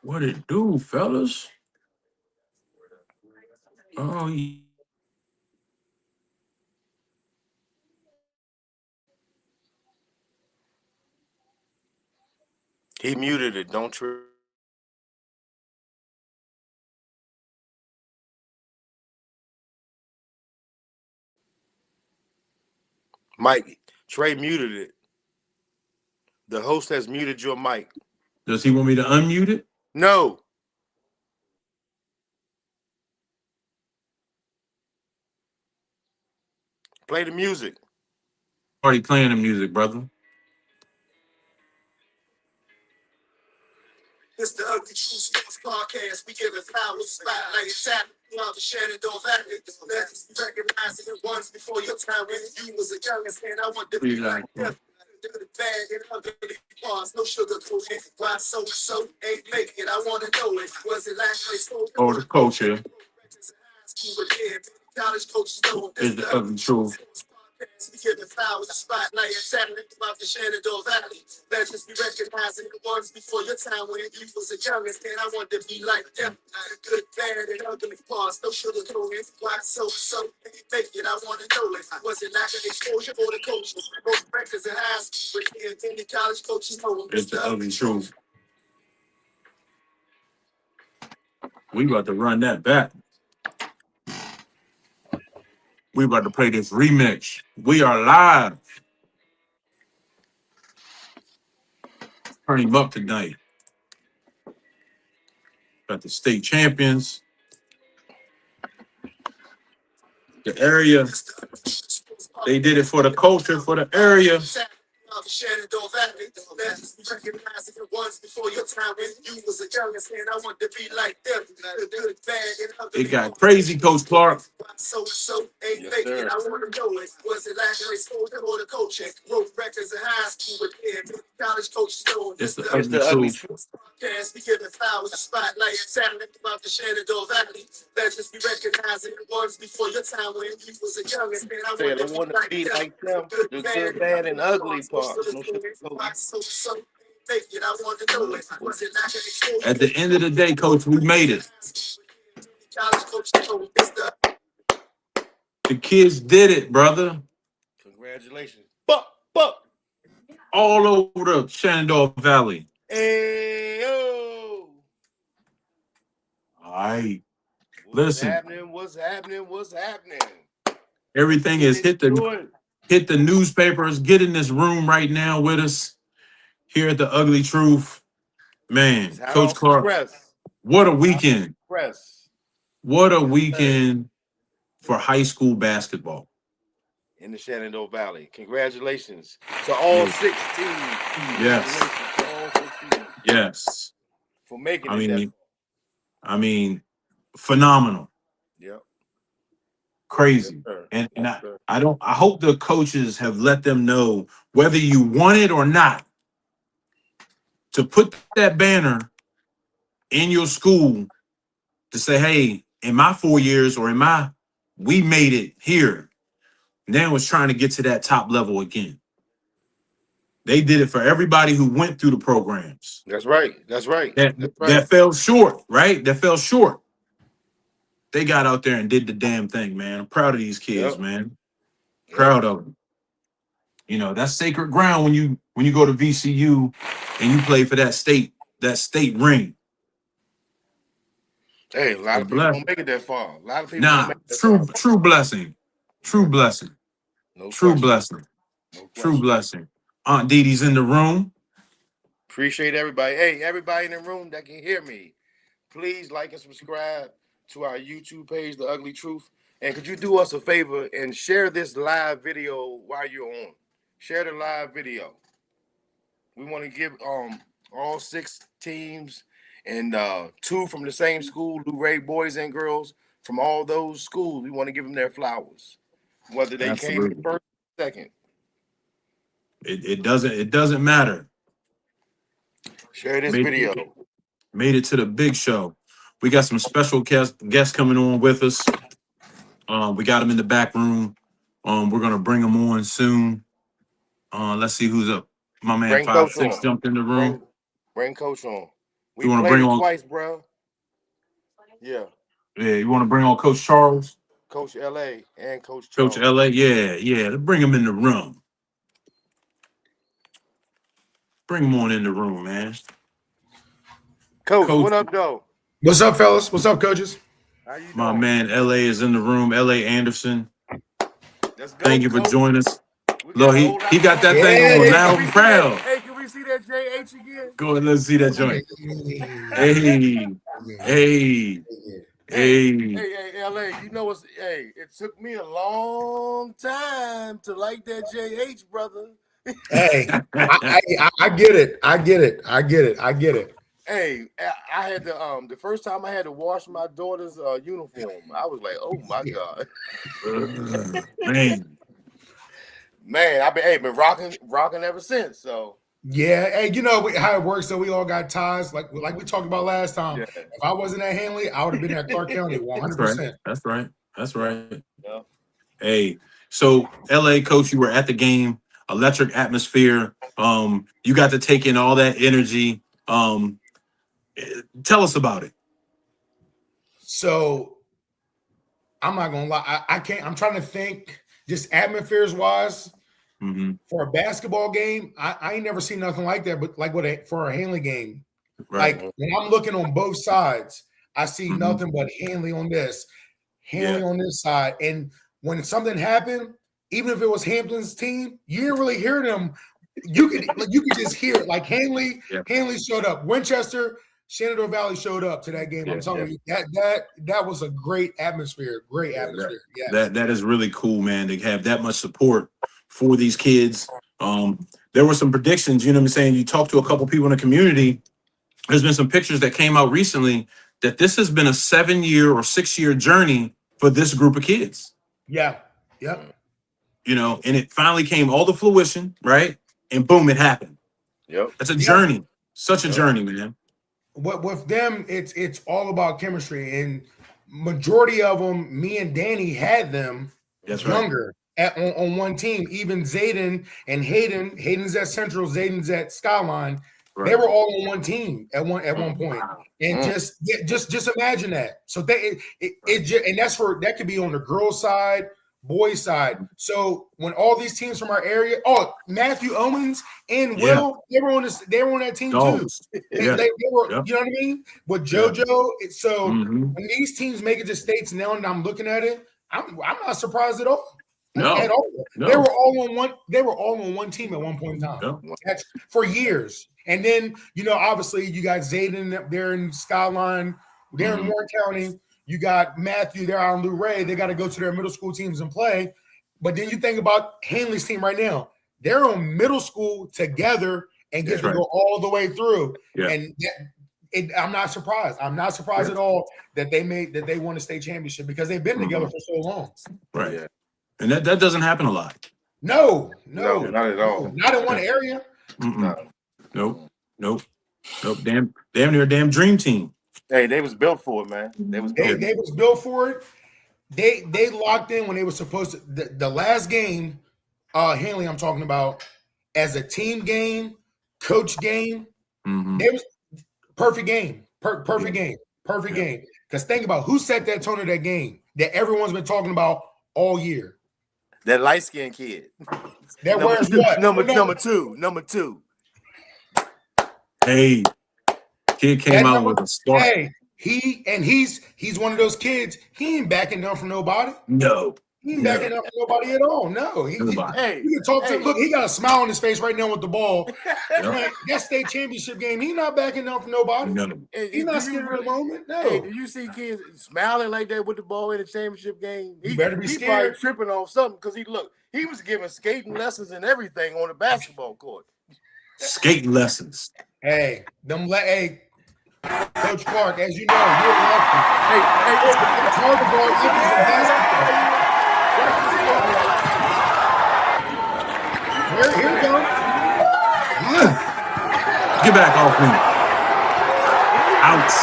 What it do, fellas? Oh, He muted it. Don't trip. Mike, Trey muted it. The host has muted your mic. does he want me to unmute it? No. Play the music. Already playing the music, brother. It's the Ugly True Sports Podcast. We give it flowers, spotlight, tap. Love the Shenandoah Valley. Legends be recognizing it once before your time when you was a youngest man. I want to be like them. The bad and ugly parts, no sugar coating. Why so and so ain't make it? I want to know it. Was it last place? Oh, the culture College coaches know is the ugly truth. we give it flowers, spotlight, and Saturday throughout the Shenandoah Valley. Legends be recognizing the ones before your time when you was a youngest man. I want to be like them. Good, bad, and ugly parts, no sugar coating. Why so ain't make it? I want to know it. Was it lack of exposure for the coaches? Both records in high school, but any college coaches know It's the ugly truth. We about to run that back. We about to play this remix. We are live. Turn him up tonight. Got the state champions. The area. They did it for the culture, for the area. Shenandoah Valley, legends be recognizing the ones before your time when you was a youngest man. I want to be like them. The good, bad, and ugly. It got crazy, Coach Clark. So ain't making it. I want to know it. Was it last year's exposure or the coaching? Broke records in high school, but yeah, college coaches know It's the ugly ugly truth. truth. Podcast, we giving flowers a spotlight. Saturday about the Shenandoah Valley. Legends be recognizing the ones before your time when you was a youngest man. I want to be like them. The good, bad, and ugly parts. No sugar coating. At the end of the day, Coach, we made it. The kids did it, brother. Congratulations. All over the Shenandoah Valley. Hey, yo. All right. What's Listen. What's happening? Everything is hit the newspapers. Get in this room right now with us here at the Ugly Truth. Man, Coach Clark, what a weekend. What a weekend for high school basketball. In the Shenandoah Valley. Congratulations to all 6 teams. Yes. For making it. I mean, phenomenal. Yep. Crazy. Yes, and I hope the coaches have let them know, whether you want it or not, to put that banner in your school to say, hey, in my 4 years or we made it here. Now it's trying to get to that top level again. They did it for everybody who went through the programs. That's right. That fell short, right? That fell short. They got out there and did the damn thing, man. I'm proud of these kids, man. Proud of them. You know, that's sacred ground when you go to VCU and you play for that state ring. Hey, a lot of people don't make it that far. A lot of people don't make it that far. True blessing. True blessing. No true question. blessing. No True blessing. Aunt Dee Dee's in the room. Appreciate everybody. Hey, everybody in the room that can hear me, please like and subscribe to our YouTube page, The Ugly Truth. And could you do us a favor and share this live video while you're on? Share the live video. We want to give all 6 teams and 2 from the same school, Luray boys and girls from all those schools. We want to give them their flowers, whether they came in first or second. It doesn't matter. Share this video. Made it to the big show. We got some special guests coming on with us. We got them in the back room. We're gonna bring them on soon. Let's see who's up. My man 5'6" jumped in the room. Bring Coach on. We played it twice, bro. Yeah. Yeah, you want to bring on Coach Charles? Coach LA and Coach Charles. Coach LA, yeah. Let's bring him in the room. Bring him on in the room, man. Coach, what up, though? What's up, fellas? What's up, coaches? How you doing? My man, LA is in the room. LA Anderson. Let's go, Thank you for Coach. joining us. Look, he got that thing on loud and proud. Hey, can we see that JH again? Go ahead, let's see that joint. Hey, LA, you know what's, it took me a long time to like that JH, brother. Hey, I get it. Hey, I had to the first time I had to wash my daughter's uniform, I was like, oh my God. Man, I've been rocking ever since. So yeah, hey, you know how it works. So we all got ties, like we talked about last time. Yeah. If I wasn't at Hanley, I would have been at Clark County 100%. That's right. Yeah. Hey, so LA coach, you were at the game, electric atmosphere. You got to take in all that energy. Tell us about it. So I'm not gonna lie, I can't. I'm trying to think, just atmospheres wise. Mm-hmm. For a basketball game, I ain't never seen nothing like that. But like for a Hanley game, right. Like when I'm looking on both sides, I see nothing but Hanley on this, Hanley on this side. And when something happened, even if it was Hampton's team, you didn't really hear them. You could just hear it. Like Hanley showed up. Winchester, Shenandoah Valley showed up to that game. I'm telling you, that was a great atmosphere. Great atmosphere. That is really cool, man, to have that much support for these kids. There were some predictions, you know what I'm saying? You talked to a couple people in the community. There's been some pictures that came out recently that this has been a 7-year or 6-year journey for this group of kids. Yeah. Yep. You know, and it finally came all to fruition, right? And boom, it happened. Yep. That's a journey. Such a journey, man. What with them, it's all about chemistry. And majority of them, me and Danny had them younger. On one team, even Zayden and Hayden's at Central, Zayden's at Skyline. Right. They were all on one team at one point, and just imagine that. So and that could be on the girls' side, boys' side. So when all these teams from our area, Matthew Owens and Will, they were on that team too. They were, you know what I mean? With JoJo, so when these teams make it to states now, and I'm looking at it, I'm not surprised at all. No, at all. No. They were all on one team at one point in time. No. That's for years. And then, obviously you got Zayden up there in Skyline, they're in Warren County. You got Matthew there out in Luray. They got to go to their middle school teams and play. But then you think about Hanley's team right now. They're on middle school together and get to go all the way through. Yeah. And I'm not surprised. I'm not surprised at all that they won a state championship because they've been together for so long. Right. Yeah. And that doesn't happen a lot. No, not at all. Not in one area. Nope. Damn near a damn dream team. Hey, they was built for it, man. They was built for it. They locked in when they were supposed to. The last game, Hanley, I'm talking about, as a team game, coach game. They was perfect game. Perfect game. Because think about who set that tone of that game that everyone's been talking about all year. That light-skinned kid. That wears what? Number two. Hey, kid came out with a start. Hey, he's one of those kids. He ain't backing down from nobody. No. He ain't backing down from nobody at all. No. You can talk to look, he got a smile on his face right now with the ball. That state championship game, he's not backing down from nobody. No. He's not scared of the moment. No. Hey, do you see kids smiling like that with the ball in the championship game? He better be scared. Probably tripping off something because he was giving skating lessons and everything on the basketball court. Skating lessons. Hey, Coach Clark, as you know, you're lucky. It's hard to ball basketball. Here we go. Get back off me. Ouch.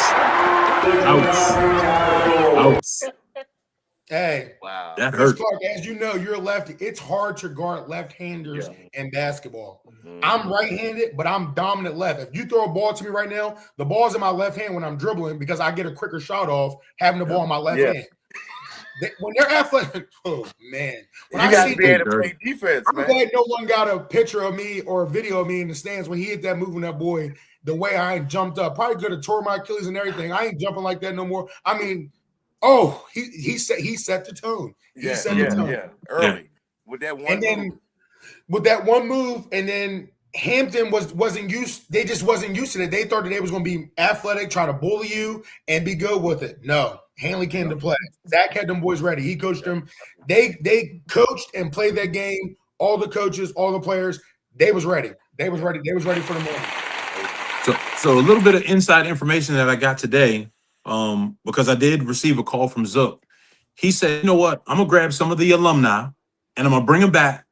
Hey, Wow. That Chris hurt. Clark, as you know, you're a lefty. It's hard to guard left-handers in basketball. I'm right-handed, but I'm dominant left. If you throw a ball to me right now, the ball's in my left hand when I'm dribbling because I get a quicker shot off having the ball in my left hand. When they're athletic, oh man, when you got to be able to play defense, I'm glad no one got a picture of me or a video of me in the stands when he hit that move on that boy. The way I ain't jumped up, probably could have tore my Achilles and everything. I ain't jumping like that no more. I mean, he set the tone. He set the tone early with that one. And then with that one move, and then Hampton wasn't used. They just wasn't used to it. They thought that they was going to be athletic, try to bully you, and be good with it. No, Hanley came to play. Zach had them boys ready. He coached them. They coached and played that game. All the coaches, all the players, they was ready. They was ready. They was ready for the moment. So a little bit of inside information that I got today, because I did receive a call from Zook. He said, you know what? I'm going to grab some of the alumni and I'm going to bring them back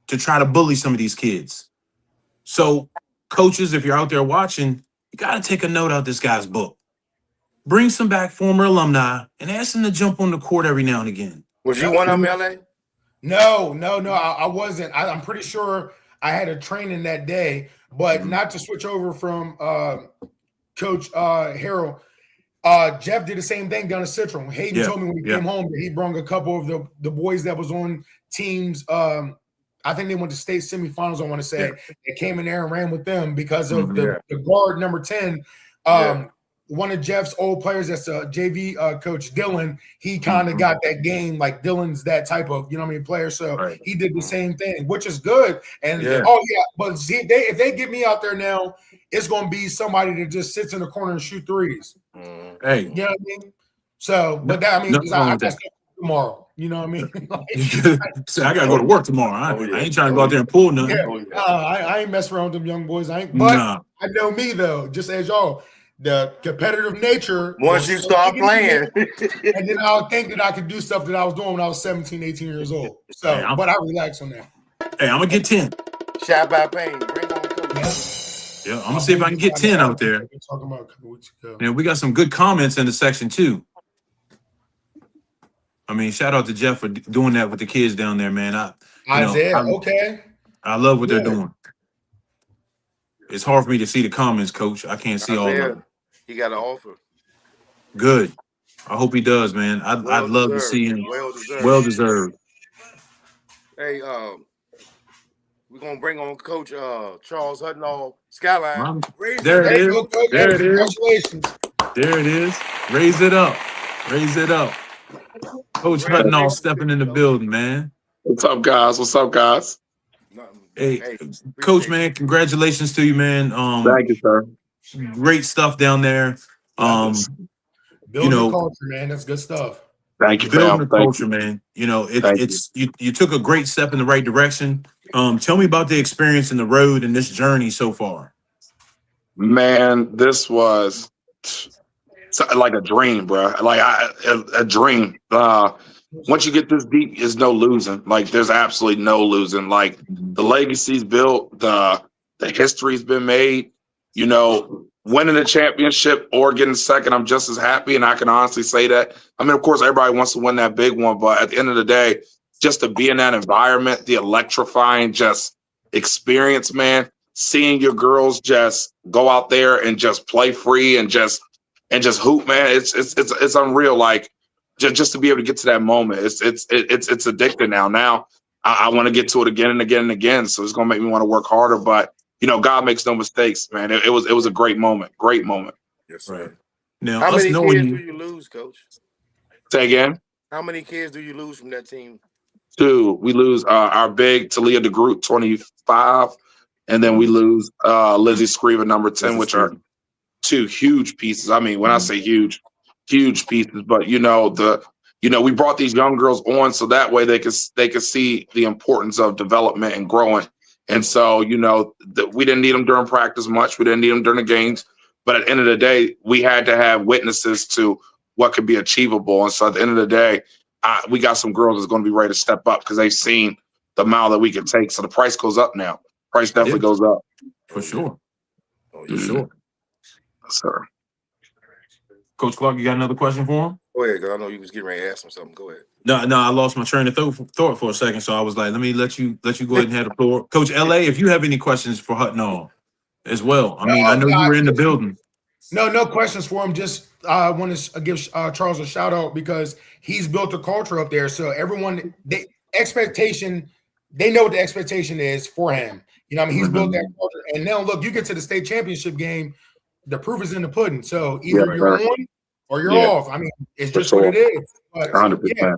to try to bully some of these kids. So coaches, if you're out there watching, you got to take a note out this guy's book. Bring some back former alumni and ask them to jump on the court every now and again. Was you one of them, LA? No. I wasn't. I'm pretty sure I had a training that day, but not to switch over from Coach Harrell. Jeff did the same thing down at Citron. Hayden told me when he came home that he brought a couple of the boys that was on teams. I think they went to state semifinals, I want to say. They came in there and ran with them because of the guard number 10. One of Jeff's old players, that's JV coach Dylan, he kind of got that game. Like Dylan's that type of, player. So he did the same thing, which is good. And but see, if they get me out there now, it's going to be somebody that just sits in the corner and shoot threes. Hey, you know what I mean? So, but that I got stuff tomorrow. You know what I mean? So I gotta go to work tomorrow. I ain't trying to go out there and pull nothing. I ain't messing around with them young boys. I know me though, just as y'all. The competitive nature. Once you start playing. And then I'll think that I could do stuff that I was doing when I was 17, 18 years old. So, but I relax on that. Hey, I'm going to get 10. Shot by pain. Bring on Coach. Yeah, I'm going to see if I can get 10 out there. Talking about a couple weeks ago. And we got some good comments in the section, too. I mean, shout out to Jeff for doing that with the kids down there, man. Isaiah, okay. I love what they're doing. It's hard for me to see the comments, Coach. I can't see all of them. He got an offer. Good. I hope he does, man. I'd love to see him. Well deserved. Hey, we're gonna bring on Coach Charles Hudnall Skyline. There it is. There it is. Congratulations. There it is. Raise it up. Raise it up. Coach Hudnall stepping in the building, man. What's up, guys? What's up, guys? Hey, Coach, man, congratulations to you, man. Thank you, sir. Great stuff down there. Building the culture, man. That's good stuff. Thank you, building the culture, man. You took a great step in the right direction. Tell me about the experience in the road and this journey so far. Man, this was like a dream, bro. Like a dream. Once you get this deep, there's no losing. Like there's absolutely no losing. Like the legacy's built, the history's been made. Winning the championship or getting second, I'm just as happy, and I can honestly say that. I mean, of course, everybody wants to win that big one, but at the end of the day, just to be in that environment, the electrifying just experience, man. Seeing your girls just go out there and just play free and just hoop, man. It's unreal. Like. Just to be able to get to that moment, it's addicting now. Now I want to get to it again and again and again. So it's gonna make me want to work harder. But God makes no mistakes, man. It was a great moment. Great moment. Yes, sir. Now, how many kids do you lose, Coach? Say again. How many kids do you lose from that team? 2. We lose our big Talia DeGroot, 25, and then we lose Lizzie Screever, number 10, which are 2 huge pieces. I mean, when I say huge pieces, but we brought these young girls on so that way they could see the importance of development and growing. And so, we didn't need them during practice much. We didn't need them during the games. But at the end of the day, we had to have witnesses to what could be achievable. And so at the end of the day, we got some girls that's going to be ready to step up because they've seen the mile that we can take. So the price goes up now. Price definitely goes up. For sure. For sure. Yes, sir. Coach Clark, you got another question for him? Go ahead, because I know you was getting ready to ask him something. Go ahead. No, I lost my train of thought for a second, so I was like, let you go ahead and have the floor. Coach LA, if you have any questions for Hutton as well. I mean, I know you were in the building. No questions for him. Just want to give Charles a shout out because he's built a culture up there. So everyone, they know what the expectation is for him. You know, I mean, he's built that culture. And now, look, you get to the state championship game, the proof is in the pudding. So either you're on or you're off. I mean, it's just what it is. But 100%. yeah,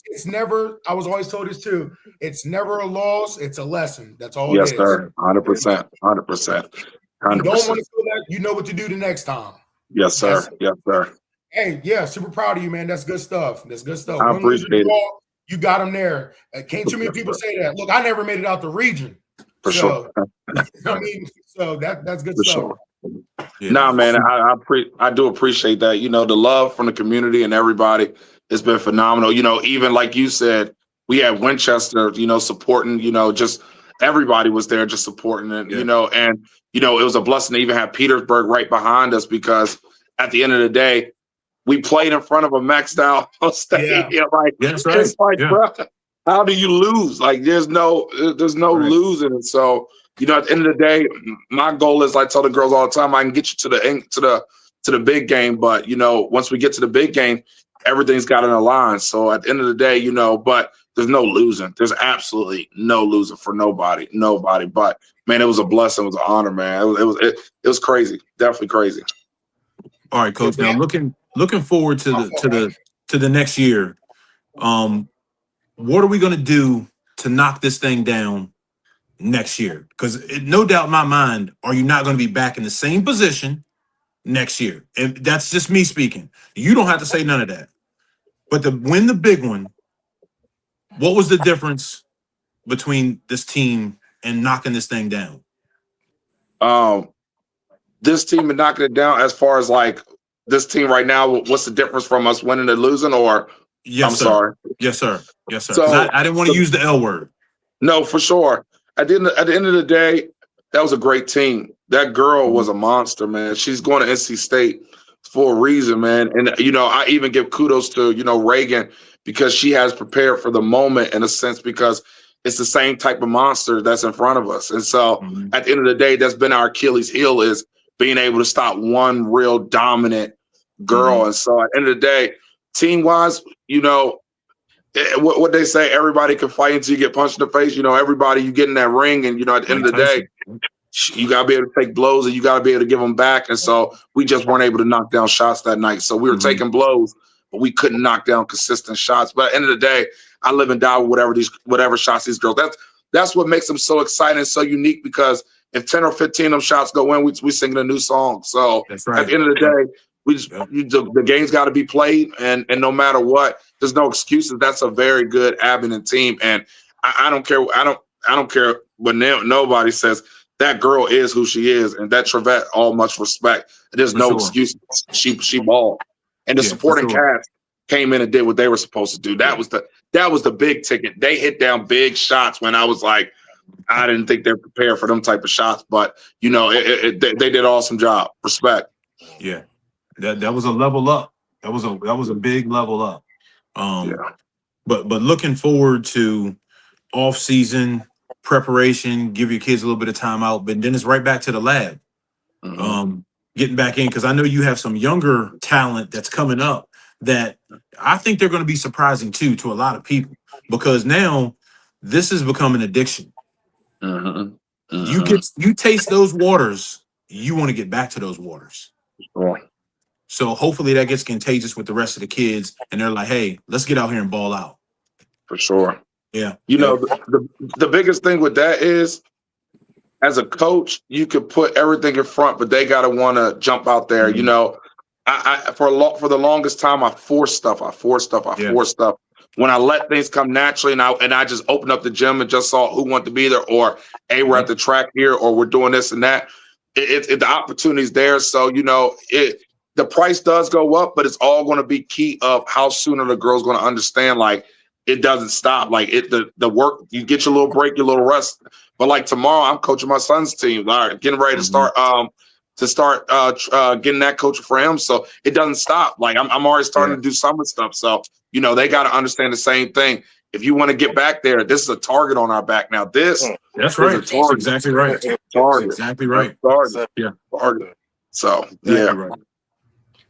it's never. I was always told this too. It's never a loss. It's a lesson. That's all. Yes, it is. sir. 100%. 100%. You don't want to feel that. You know what to do the next time. Yes, sir. Yes, sir. Hey, yeah, super proud of you, man. That's good stuff. That's good stuff. I appreciate it. You got them there. Can't too many people say that. Look, I never made it out the region. For sure. I mean, so that's good For stuff. sure. Yeah. Nah, man, I do appreciate that. You know, the love from the community and everybody has been phenomenal. You know, even like you said, we had Winchester, you know, supporting, you know, just everybody was there just supporting it, you know, and, you know, it was a blessing to even have Petersburg right behind us because at the end of the day, we played in front of a maxed out stadium. Yeah. Like, that's right. It's like, bro, how do you lose? Like, there's no losing. And so, you know, at the end of the day, my goal is, I tell the girls all the time, I can get you to the big game, but you know, once we get to the big game, everything's got to align. So at the end of the day, you know, but there's no losing. There's absolutely no losing for nobody. But man, it was a blessing. It was an honor, man. It was crazy. Definitely crazy. All right, Coach. Now looking forward to the next year. What are we going to do to knock this thing down next year? Because no doubt in my mind, are you not going to be back in the same position next year? And that's just me speaking. You don't have to say none of that. But to win the big one, what was the difference between this team and knocking this thing down? This team and knocking it down, as far as like this team right now, what's the difference from us winning and losing? Or yes, sir. Sorry. Yes, sir. Yes, sir. So, I didn't want to use the L word. No, for sure. At the end of the day, that was a great team. That girl was a monster, man. She's going to NC State for a reason, man. And, you know, I even give kudos to, you know, Reagan, because she has prepared for the moment in a sense, because it's the same type of monster that's in front of us. And so at the end of the day, that's been our Achilles heel, is being able to stop one real dominant girl. And so at the end of the day, team-wise, you know, what they say, everybody can fight until you get punched in the face. You know, everybody, you get in that ring, and, you know, at the end of the day, you got to be able to take blows and you got to be able to give them back. And so we just weren't able to knock down shots that night. So we were taking blows, but we couldn't knock down consistent shots. But at the end of the day, I live and die with whatever shots these girls. That's what makes them so exciting and so unique, because if 10 or 15 of them shots go in, we singing a new song. So at the end of the day, the game's got to be played, and no matter what, there's no excuses. That's a very good Abingdon team, and I don't care. I don't care what nobody says. That girl is who she is, and that Trevette, all much respect. There's no excuses. She balled, and the supporting cast came in and did what they were supposed to do. That was the big ticket. They hit down big shots when I was like, I didn't think they're prepared for them type of shots, but you know, they did an awesome job. Respect. Yeah, that was a level up. That was a big level up. But looking forward to off season preparation, give your kids a little bit of time out, but then it's right back to the lab. Getting back in, because I know you have some younger talent that's coming up that I think they're going to be surprising too to a lot of people, because now this has become an addiction. You taste those waters, you want to get back to those waters. So hopefully that gets contagious with the rest of the kids, and they're like, hey, let's get out here and ball out. For sure. Yeah. You know, the biggest thing with that is, as a coach, you could put everything in front, but they got to want to jump out there. You know, for the longest time, I forced stuff. When I let things come naturally, and I just opened up the gym and just saw who wanted to be there, or hey, we're at the track here, or we're doing this and that. The opportunity's there. So, you know, the price does go up, but it's all going to be key of how soon are the girls going to understand, like, it doesn't stop. Like, the work, you get your little break, your little rest. But like tomorrow, I'm coaching my son's team, getting ready to to start getting that coach for him. So it doesn't stop. Like I'm already starting to do summer stuff. So, you know, they got to understand the same thing. If you want to get back there, this is a target on our back. Now, this that's right. is a target. Exactly right. Target. Exactly right. Target. Yeah. Target. So, exactly right.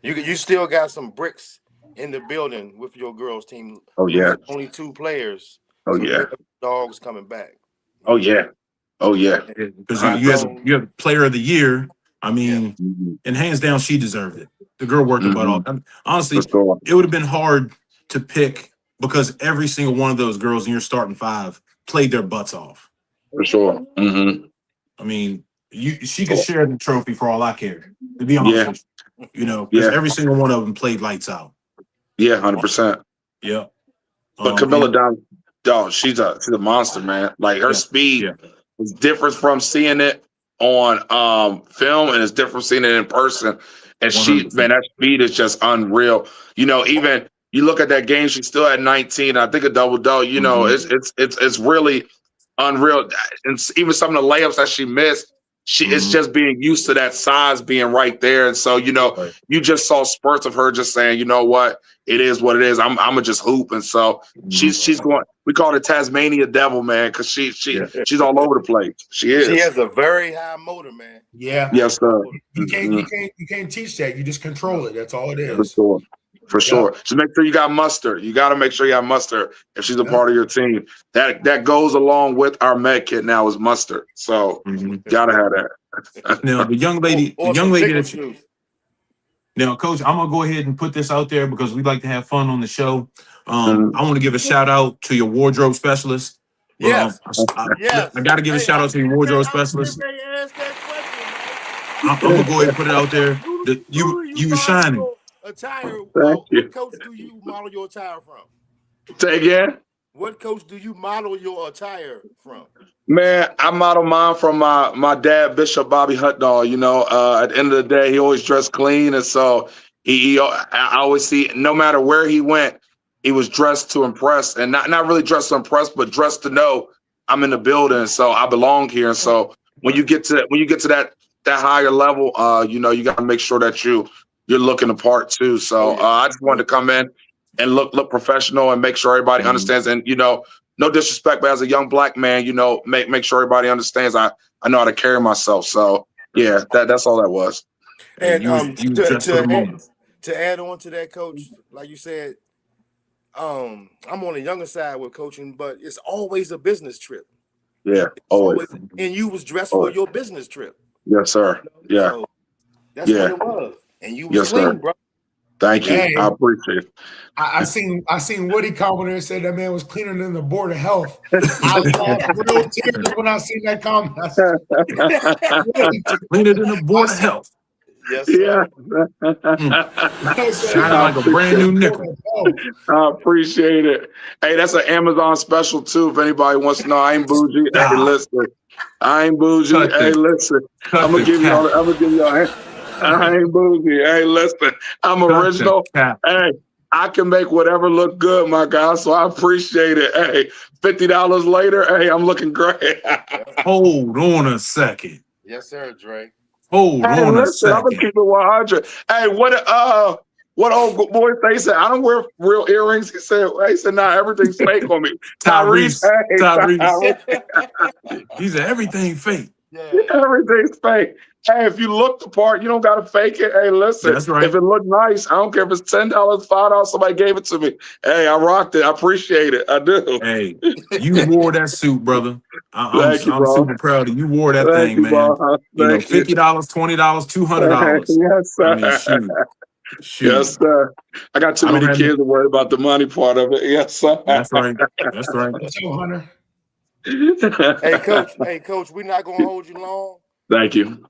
You still got some bricks in the building with your girls team. Oh, yeah. Only 2 players. Oh, so yeah. Dogs coming back. Oh, yeah. Oh, yeah. Because you have player of the year. I mean, and hands down, she deserved it. The girl worked her butt off. I mean, honestly, it would have been hard to pick because every single one of those girls in your starting 5 played their butts off. For sure. I mean, she could share the trophy for all I care, to be honest with you. You know, because every single one of them played lights out. Yeah, 100%. Yeah. But Camilla dog, she's a monster, man. Like her speed is different from seeing it on film, and it's different from seeing it in person. And 100%. That speed is just unreal. You know, even you look at that game, she's still at 19. I think a double. You know, it's really unreal. And even some of the layups that she missed, it's just being used to that size being right there. And so, you know, you just saw spurts of her just saying, you know what, it is what it is. I'm gonna just hoop. And so she's going. We call it Tasmania Devil, man, because she's all over the place. She is. She has a very high motor, man. Yeah. Yes, sir. You can't teach that. You just control it. That's all it is. For sure. Just make sure you got mustard. You got to make sure you have mustard if she's a part of your team. That goes along with our med kit now is mustard. So gotta have that. Now the young lady that you. Now, Coach, I'm gonna go ahead and put this out there because we like to have fun on the show. I want to give a shout out to your wardrobe specialist. Yes. I got to give a shout out to your wardrobe specialist. I'm gonna go ahead and put it out there. You were shining. Attire. What coach do you model your attire from? Say again. What coach do you model your attire from? Man, I model mine from my dad, Bishop Bobby Hutdahl. You know, at the end of the day, he always dressed clean, and so I always see, no matter where he went, he was dressed to impress, and not really dressed to impress, but dressed to know I'm in the building, so I belong here. And so when you get to that higher level, you know, you got to make sure that you're looking the part too. So I just wanted to come in and look professional and make sure everybody understands. And, you know, no disrespect, but as a young Black man, you know, make sure everybody understands I know how to carry myself. So yeah, that's all that was. And to add on to that, Coach, like you said, I'm on the younger side with coaching, but it's always a business trip. Yeah, always. And you was dressed for your business trip. Yes, sir. Yeah. So that's what it was. And you was clean, bro. Thank you. I appreciate it. I seen Woody comment and said that man was cleaner than the Board of Health. I laughed real tears when I seen that comment. Cleaner than the Board of Health. Yes, sir. Shining like a brand new nickel. I appreciate it. Hey, that's an Amazon special too. If anybody wants to know, I ain't bougie. Hey, listen, I ain't bougie. Hey, listen, I'm gonna give y'all. I ain't bougie. Hey, listen, I'm original. Hey, I can make whatever look good, my guy. So I appreciate it. Hey, $50 later. Hey, I'm looking great. Hold on a second. Yes, sir, Dre. Hold on a second. I'm gonna keep it 100. Hey, what old boy they said? I don't wear real earrings. He said, nah, everything's fake on me. Tyrese. He said everything fake. Yeah. Everything's fake. Hey, if you look the part, you don't gotta fake it. Hey, listen, that's right. If it looked nice, I don't care if it's $10, $5, somebody gave it to me. Hey, I rocked it. I appreciate it. I do. Hey, you wore that suit, brother. I'm super proud of you. You wore that Thank thing, you, man. You know, Thank you. $50, $20, $200. Yes, sir. I mean, shoot. Yes, sir. I got too many kids to worry about the money part of it. Yes, sir. That's right. That's right. Hunter. Hey, coach, we're not gonna hold you long. Thank you.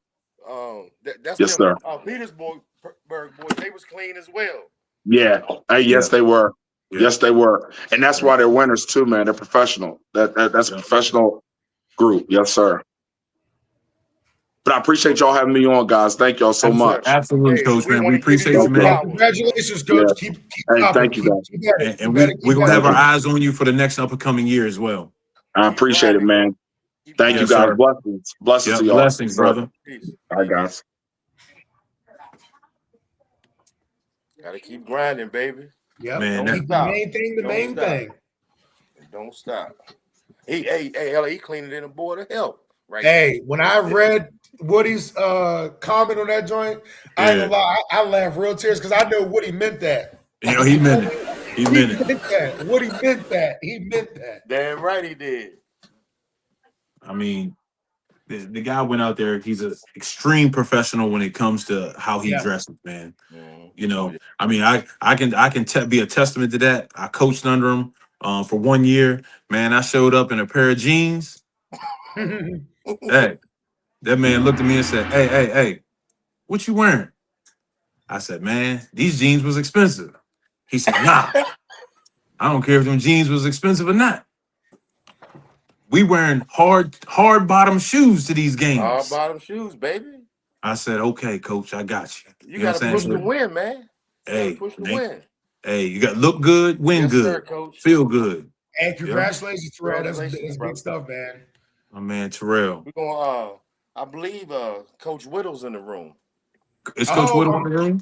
That's yes, sir. Petersburg boys, they was clean as well. Yeah. Hey, yes, they were. Yeah. Yes, they were. And that's why they're winners too, man. They're professional. That's a professional group. Yes, sir. But I appreciate y'all having me on, guys. Thank y'all so much. Absolutely, Coach, man. We appreciate you, man. Congratulations, Coach. Yeah. Keep thank you, guys. And we're going to have our eyes on you for the next up-and-coming year as well. I appreciate it, man. Thank you, guys. Sir. Blessings to y'all. Blessings, brother. All right, guys. Gotta keep grinding, baby. Yep. Man, Keep the main thing the main thing. Don't stop. He cleaning in a board of help. Right. Hey, when I read Woody's comment on that joint, I ain't gonna lie, I laughed real tears because I know Woody meant that. You know, he meant it. He meant it. That. Woody meant that. He meant that. Damn right he did. I mean, the guy went out there. He's an extreme professional when it comes to how he dresses, man. You know, I mean, I can be a testament to that. I coached under him for 1 year. Man, I showed up in a pair of jeans. Hey, that man looked at me and said, hey, what you wearing? I said, man, these jeans was expensive. He said, nah, I don't care if them jeans was expensive or not. We wearing hard bottom shoes to these games. Hard bottom shoes, baby. I said, okay, coach, I got you. You gotta push to win, man. Hey, push to win. Hey, you got to look good, win good, sir, coach. Feel good. And congratulations, Terrell. That's big stuff, man. My man, Terrell. We're gonna I believe Coach Whittle's in the room. Is Coach Whittle in the room?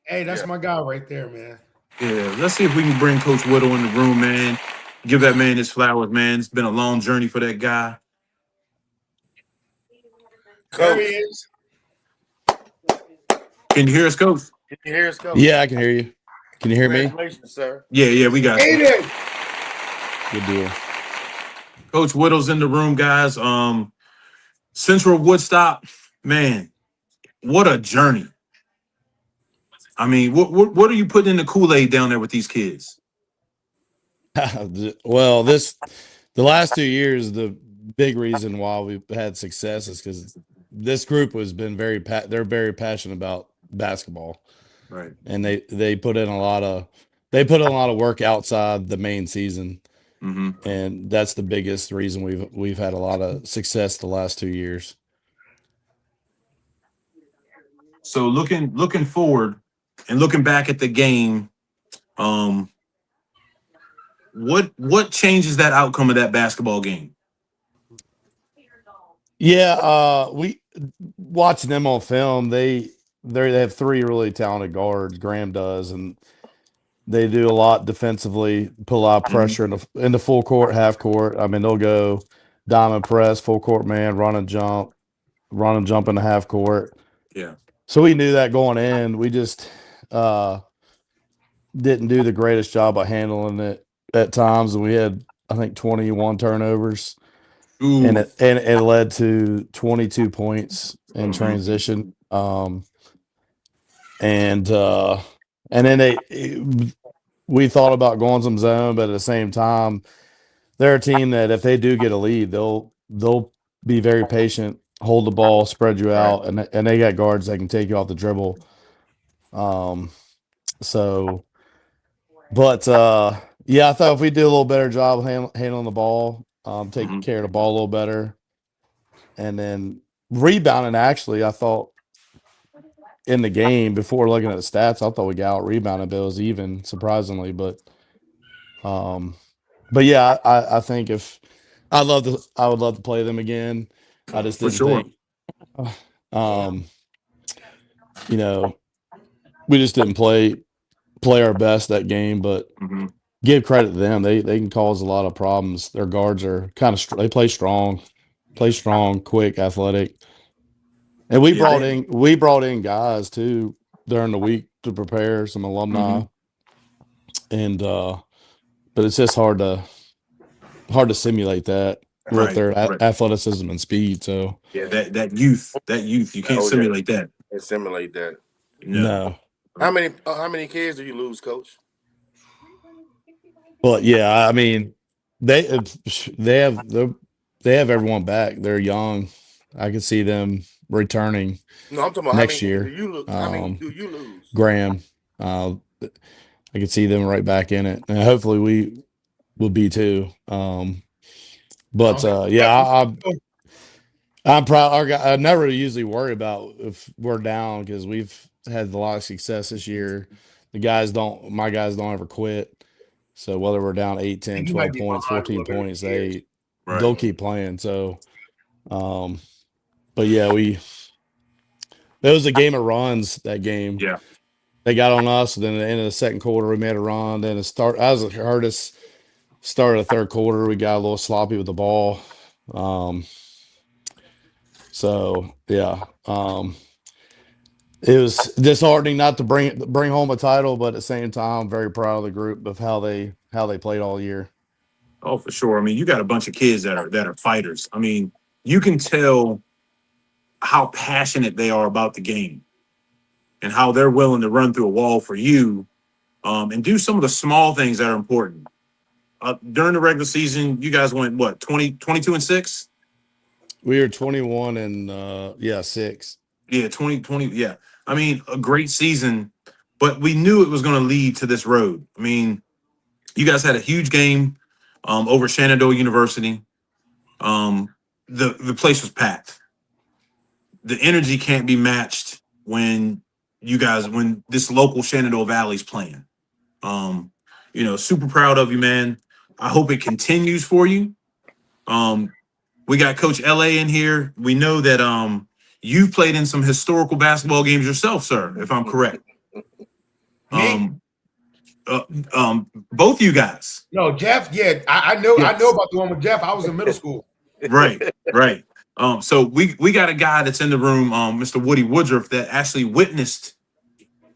Hey, that's my guy right there, man. Yeah, let's see if we can bring Coach Whittle in the room, man. Give that man his flowers, man. It's been a long journey for that guy. There he is. Can you hear us, Coach? Can you hear us, Coach? Yeah, I can hear you. Can you hear me? Congratulations, sir. Yeah, we got you. Good deal. Coach Whittle's in the room, guys. Central Woodstock, man, what a journey. I mean, what are you putting in the Kool-Aid down there with these kids? Well, the last 2 years, the big reason why we've had success is because this group has been they're very passionate about basketball, right? And they put in a lot of work outside the main season, and that's the biggest reason we've had a lot of success the last 2 years. So looking forward and looking back at the game, what changes that outcome of that basketball game? Yeah, we watching them on film. They have 3 really talented guards. Graham does, and they do a lot defensively. Put a lot of pressure in the full court, half court. I mean, they'll go diamond press, full court man, run and jump in the half court. Yeah. So we knew that going in. We just didn't do the greatest job of handling it at times, and we had, I think, 21 turnovers. Ooh. And it led to 22 points in transition. And then we thought about going some zone, but at the same time, they're a team that if they do get a lead, they'll be very patient, hold the ball, spread you out, and they got guards that can take you off the dribble. Yeah, I thought if we do a little better job handling the ball, taking care of the ball a little better, and then rebounding. Actually, I thought in the game before looking at the stats, I thought we got out rebounded, but it was even, surprisingly. But yeah, I think if I would love to play them again. I just didn't think, we just didn't play our best that game, but. Give credit to them. They can cause a lot of problems. Their guards are kind of they play strong, quick, athletic. And we brought in guys too during the week to prepare, some alumni. And but it's just hard to simulate that with their athleticism and speed. So yeah, that youth, you can't simulate that. Can't simulate that. No. How many kids do you lose, Coach? Well, yeah, I mean, they have everyone back. They're young. I can see them returning. No, I'm talking about next year. How many do you lose? Graham, I can see them right back in it, and hopefully we will be too. Yeah, I'm proud. I never usually worry about if we're down because we've had a lot of success this year. My guys don't ever quit. So whether we're down 8, 10, 12 points, 14 points, they'll keep playing. So, but yeah, it was a game of runs, that game. Yeah. they got on us. And then at the end of the second quarter, we made a run. Then heard us start of the third quarter. We got a little sloppy with the ball. So yeah, it was disheartening not to bring home a title, but at the same time, I'm very proud of the group of how they played all year. Oh, for sure. I mean, you got a bunch of kids that are fighters. I mean, you can tell how passionate they are about the game and how they're willing to run through a wall for you, and do some of the small things that are important. During the regular season, you guys went, what, 22-6? We were 21 and 6. Yeah, 2020. Yeah. I mean, a great season, but we knew it was going to lead to this road. I mean, you guys had a huge game over Shenandoah University. The place was packed. The energy can't be matched when this local Shenandoah Valley's playing. Super proud of you, man. I hope it continues for you. We got Coach LA in here. We know that you've played in some historical basketball games yourself, sir, if I'm correct. Both you guys. No, Jeff. Yeah, I know. Yes. I know about the one with Jeff. I was in middle school. Right. So we got a guy that's in the room, Mr. Woody Woodruff, that actually witnessed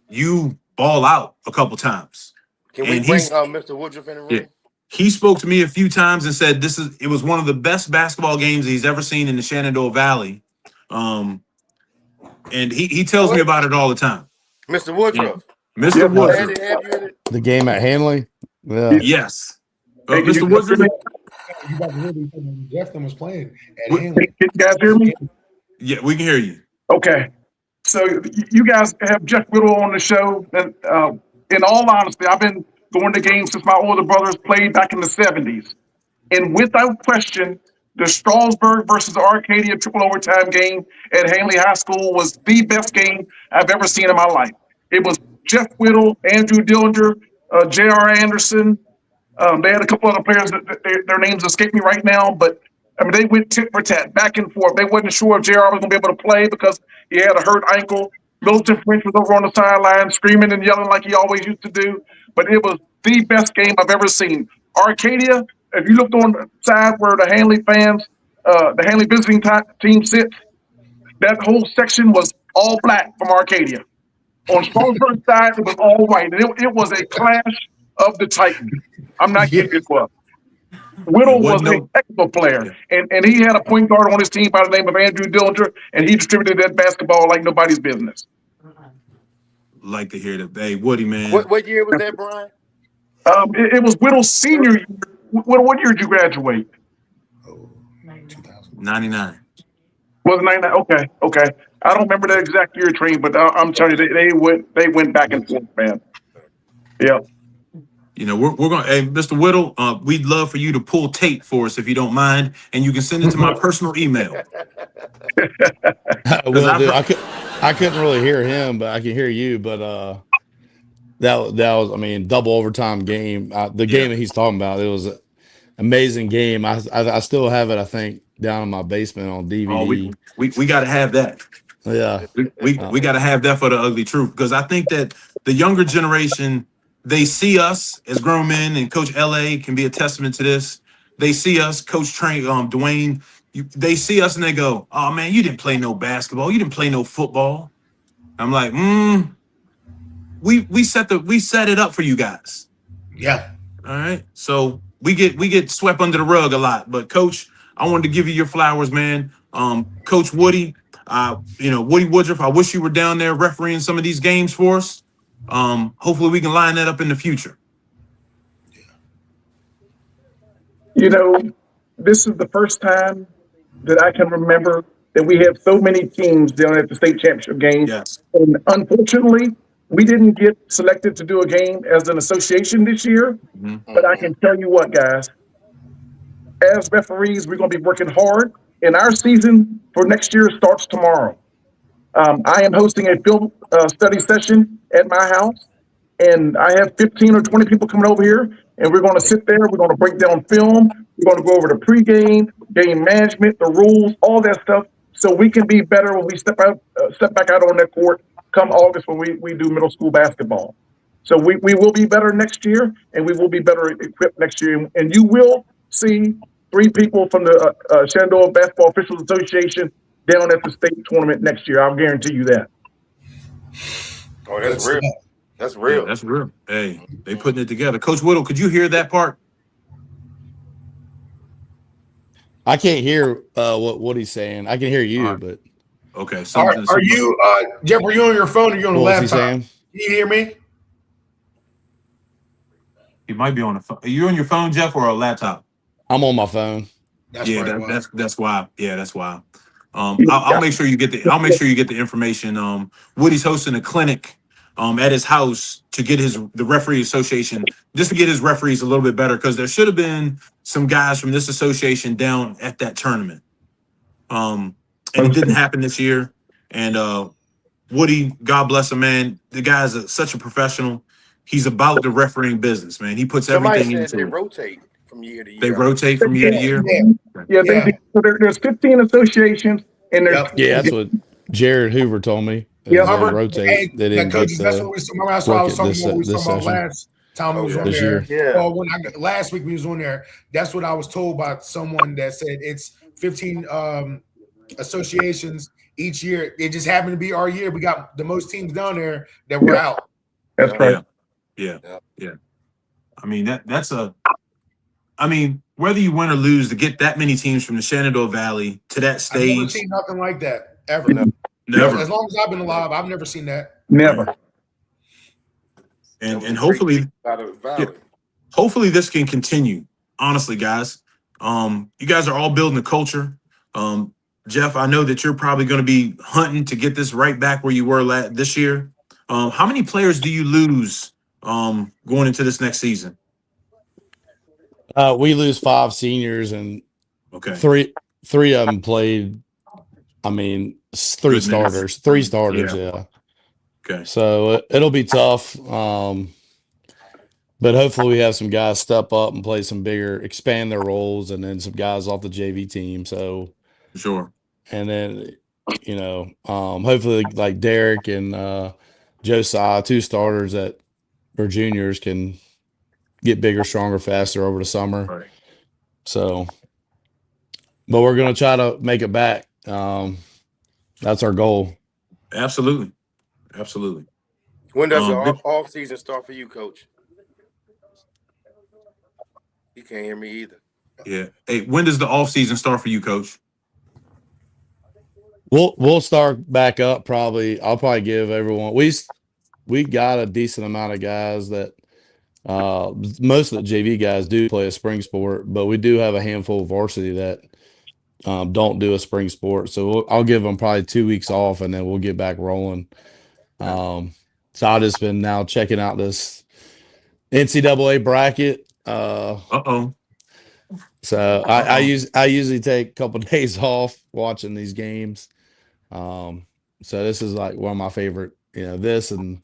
you ball out a couple times. Can we bring Mr. Woodruff in the room? Yeah. He spoke to me a few times and said it was one of the best basketball games he's ever seen in the Shenandoah Valley. And he tells me about it all the time. Mr. Woodruff. Yeah. Mr. Woodruff. The game at Hanley? Yeah. Yes. Mr. Woodruff. Justin was playing at Hanley. Can you guys hear me? Yeah, we can hear you. Okay. So you guys have Jeff Whittle on the show. And in all honesty, I've been going to games since my older brothers played back in the 70s. And without question, the Strasburg versus Arcadia triple overtime game at Hanley High School was the best game I've ever seen in my life. It was Jeff Whittle, Andrew Dillinger, J.R. Anderson. They had a couple other players that their names escape me right now, but I mean, they went tit for tat, back and forth. They wasn't sure if J.R. was going to be able to play because he had a hurt ankle. Milton French was over on the sideline screaming and yelling like he always used to do. But it was the best game I've ever seen. Arcadia, if you looked on the side where the Hanley fans, the Hanley visiting team sits, that whole section was all black from Arcadia. On Strasburg's side, it was all white. And it was a clash of the Titans. I'm not kidding you. Whittle was a technical player, and he had a point guard on his team by the name of Andrew Dillinger, and he distributed that basketball like nobody's business. Like to hear that. Hey, Woody, man. What year was that, Brian? It was Whittle's senior year. What year did you graduate? 99. Was it 99? Okay. I don't remember the exact year train, but I'm telling you, they went back and forth, man. Yeah. You know, we're going to, hey, Mr. Whittle, we'd love for you to pull tape for us if you don't mind, and you can send it to my personal email. I couldn't really hear him, but I can hear you. But that was, I mean, double overtime game. The game that he's talking about, it was an amazing game. I still have it, I think, down in my basement on DVD. Oh, we got to have that. Yeah. We got to have that for the ugly truth, because I think that the younger generation, they see us as grown men, and Coach LA can be a testament to this. They see us, Coach Dwayne, they see us and they go, "Oh man, you didn't play no basketball, you didn't play no football." I'm like, we set it up for you guys. Yeah. All right. So we get swept under the rug a lot. But Coach, I wanted to give you your flowers, man. Coach Woody, Woody Woodruff, I wish you were down there refereeing some of these games for us. Hopefully we can line that up in the future. You know, this is the first time that I can remember that we have so many teams down at the state championship game. Yes. And unfortunately, we didn't get selected to do a game as an association this year. Mm-hmm. But I can tell you what, guys, as referees, we're going to be working hard. And our season for next year starts tomorrow. I am hosting a film study session at my house, and I have 15 or 20 people coming over here, and we're going to sit there. We're going to break down film. We're going to go over the pregame, game management, the rules, all that stuff, so we can be better when we step back out on that court come August when we do middle school basketball. So we will be better next year, and we will be better equipped next year. And you will see 3 people from the Shenandoah Basketball Officials Association down at the state tournament next year. I'll guarantee you that. Oh, that's real. That's real. Yeah, that's real. Hey, they putting it together. Coach Whittle, could you hear that part? I can't hear what he's saying. I can hear you, but okay. Are you Jeff? Are you on your phone or are you on a laptop? Can you hear me? He might be on the phone. Are you on your phone, Jeff, or a laptop? I'm on my phone. That's why. Yeah, that's why. I'll make sure you get the information. Woody's hosting a clinic at his house to get the referee association, just to get his referees a little bit better, because there should have been some guys from this association down at that tournament. And it didn't happen this year. And Woody, God bless him, man. The guy's such a professional. He's about the refereeing business, man. He puts everything into they it. rotate from year to year. They rotate from year to year. Yeah. So there's 15 associations, and there's that's what Jared Hoover told me. Yeah, rotate. They didn't coaches, that's what that's what I was talking about. We talking about last time we was on there. Yeah. Well, last week we was on there, that's what I was told by someone that said it's 15 associations each year. It just happened to be our year. We got the most teams down there that were out. That's right. Yeah. I mean, whether you win or lose, to get that many teams from the Shenandoah Valley to that stage. I've never seen nothing like that ever. Never. As long as I've been alive, I've never seen that. Never. And hopefully, hopefully this can continue. Honestly, guys, you guys are all building a culture. Jeff, I know that you're probably going to be hunting to get this right back where you were this year. How many players do you lose going into this next season? We lose 5 seniors, and three of them played. I mean, 3 starters. 3 starters, yeah. Okay. So it'll be tough. But hopefully we have some guys step up and play some bigger, expand their roles, and then some guys off the JV team. So sure. And then, hopefully like Derek and Josiah, 2 starters that are juniors, can get bigger, stronger, faster over the summer. Right. So, but we're going to try to make it back. That's our goal. Absolutely. When does the off season start for you, Coach? You can't hear me either. Yeah. Hey, when does the off season start for you, Coach? We'll start back up probably. I'll probably give everyone. We got a decent amount of guys that most of the JV guys do play a spring sport, but we do have a handful of varsity that don't do a spring sport. So I'll give them probably 2 weeks off, and then we'll get back rolling. So I've just been now checking out this NCAA bracket. So I usually take a couple of days off watching these games. So this is like one of my favorite, this and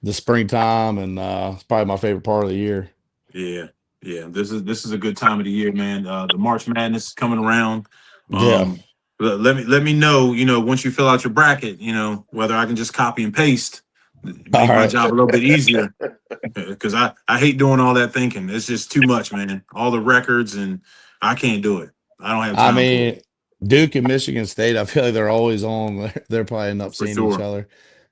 the springtime, and it's probably my favorite part of the year. Yeah. This is a good time of the year, man. The March Madness is coming around. Let me know, once you fill out your bracket, whether I can just copy and paste, make my job a little bit easier. Because I hate doing all that thinking. It's just too much, man. All the records, and I can't do it. I don't have time. I mean, Duke and Michigan State, I feel like they're always on. They're probably end up seeing each other.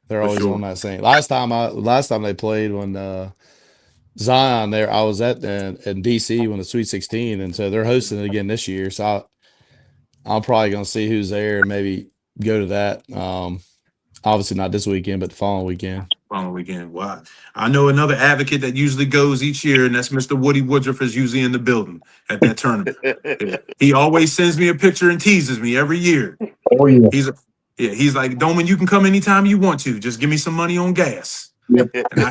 They're always on that same. Last time they played, when Zion there, I was in DC when the Sweet 16, and so they're hosting it again this year. So I'm probably gonna see who's there and maybe go to that. Obviously not this weekend, but the following weekend. Wow. I know another advocate that usually goes each year, and that's Mr. Woody Woodruff, is usually in the building at that tournament. He always sends me a picture and teases me every year. Oh yeah. He's like, Doman, you can come anytime you want to. Just give me some money on gas. Yep. And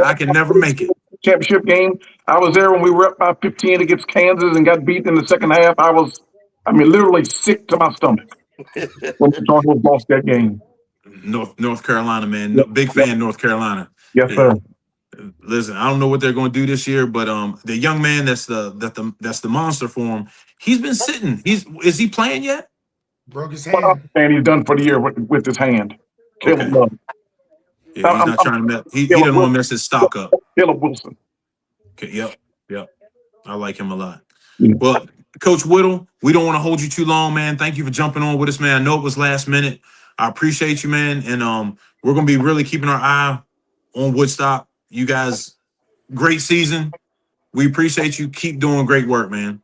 I can never make it. Championship game. I was there when we were up by 15 against Kansas and got beat in the second half. I was literally sick to my stomach when the Cardinals lost that game. North Carolina, man. Big fan of North Carolina. Yes, sir. Listen, I don't know what they're going to do this year, but the young man that's the monster for him, he's been sitting. Is he playing yet? Broke his hand. And he's done for the year with his hand. Caleb Love. Yeah, he's not trying to mess. He doesn't want to mess his stock up. Caleb Wilson. Okay, yep. I like him a lot. Yeah. Well, Coach Whittle, we don't want to hold you too long, man. Thank you for jumping on with us, man. I know it was last minute. I appreciate you, man. And we're gonna be really keeping our eye on Woodstock. You guys, great season. We appreciate you. Keep doing great work, man.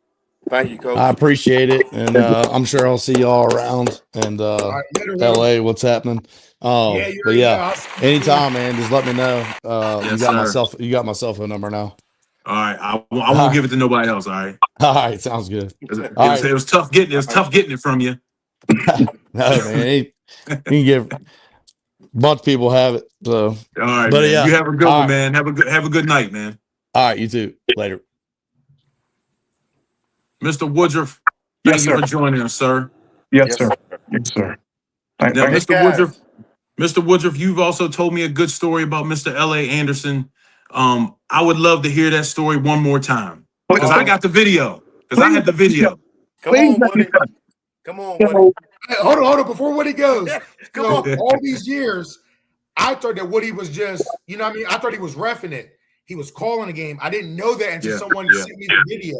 Thank you, Coach. I appreciate it, and I'm sure I'll see y'all around and right, LA. What's happening? But yeah, anytime, man. Just let me know. Yes, You got my cell phone number now. All right, I won't give it to nobody else. All right. All right, sounds good. It was tough getting. It was tough getting it from you. No, man. You can give a bunch of people have it. So all right, but man. yeah, You have a good one, right. man. Have a good night, man. All right, you too. Later. Mr. Woodruff, thank you for joining us, sir. Yes, sir. Yes, sir. Now, Thank Mr. Woodruff, you've also told me a good story about Mr. L.A. Anderson. I would love to hear that story one more time because I got the video. Because I had the video. Come on, buddy. Come on, buddy. Hey, hold on. Before Woody goes, Come on. all these years, I thought that Woody was just, you know what I mean? I thought he was reffing it. He was calling a game. I didn't know that until someone sent me the video.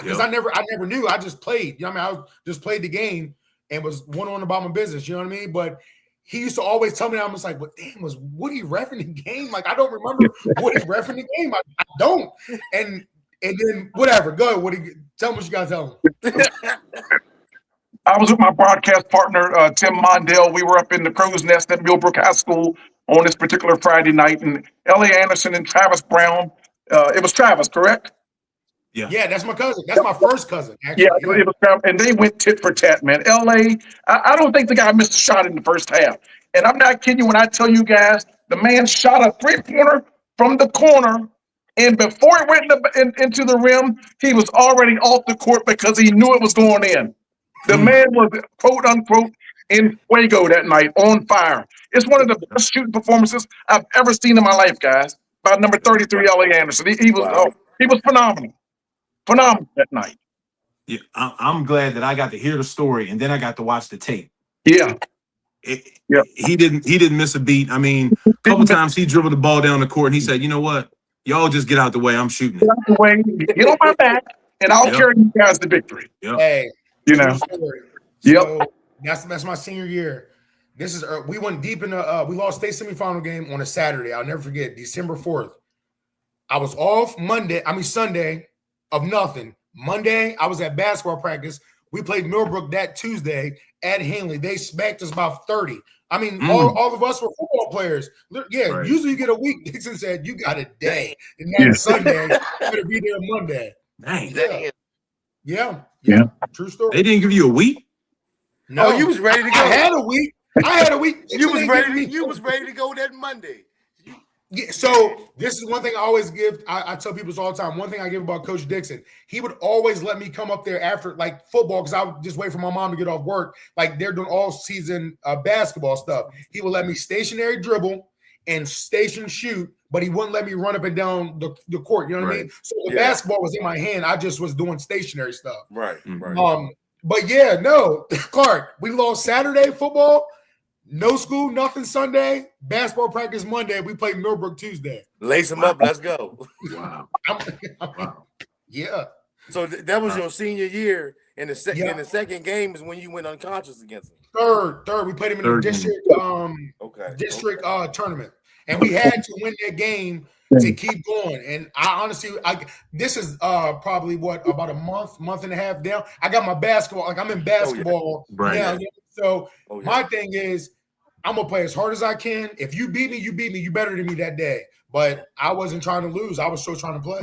Because I never knew. I just played. You know what I mean? I just played the game and was one on about my business. You know what I mean? But he used to always tell me, I was like, well, damn, was Woody reffing the game? Like, I don't remember Woody reffing the game. I don't. And then whatever. Go ahead, Woody. Tell him what you got to tell him. I was with my broadcast partner, Tim Mondale. We were up in the Crow's Nest at Millbrook High School on this particular Friday night, and L.A. Anderson and Travis Brown. It was Travis, correct? Yeah, that's my cousin. That's my first cousin, actually. Yeah, it was Travis, and they went tit for tat, man. L.A., I don't think the guy missed a shot in the first half. And I'm not kidding you when I tell you guys, the man shot a three-pointer from the corner, and before it went into the rim, he was already off the court because he knew it was going in. The man was, quote unquote, in fuego that night, on fire. It's one of the best shooting performances I've ever seen in my life, guys. By number 33, L.A. Anderson. He was phenomenal. Phenomenal that night. Yeah, I'm glad that I got to hear the story and then I got to watch the tape. Yeah. He didn't miss a beat. I mean, a couple times he dribbled the ball down the court and he said, you know what? Y'all just get out the way. I'm shooting it. Get out the way, get on my back, and I'll carry you guys to victory. Hey, you know. So that's my senior year. This is we went deep in the we lost state semifinal game on a Saturday. I'll never forget, December 4th. I was off Sunday of nothing. Monday, I was at basketball practice. We played Millbrook that Tuesday at Henley. They smacked us about 30. I mean, all of us were football players. Yeah, right. Usually you get a week. Dixon said, you got a day. And that's Sunday. You better be there Monday. Dang. Yeah. True story. They didn't give you a week? No, you was ready to go. I had a week. You was ready to go that Monday. Yeah, so this is one thing I always give. I tell people this all the time. One thing I give about Coach Dixon, he would always let me come up there after like football because I would just wait for my mom to get off work. Like they're doing all season basketball stuff. He would let me stationary dribble and station shoot, but he wouldn't let me run up and down the court. You know what I mean? So the basketball was in my hand. I just was doing stationary stuff. Right. But yeah, no, Clark, we lost Saturday football. No school, nothing Sunday. Basketball practice Monday. We played Millbrook Tuesday. Lace them up. Let's go. Wow. Yeah. So that was your senior year. And the second game is when you went unconscious against him. Third. We played him in the district tournament, and we had to win that game to keep going. And I honestly, this is probably about a month and a half down. I got my basketball. Like I'm in basketball now. So my thing is, I'm gonna play as hard as I can. If you beat me, you beat me. You better than me that day. But I wasn't trying to lose. I was still trying to play.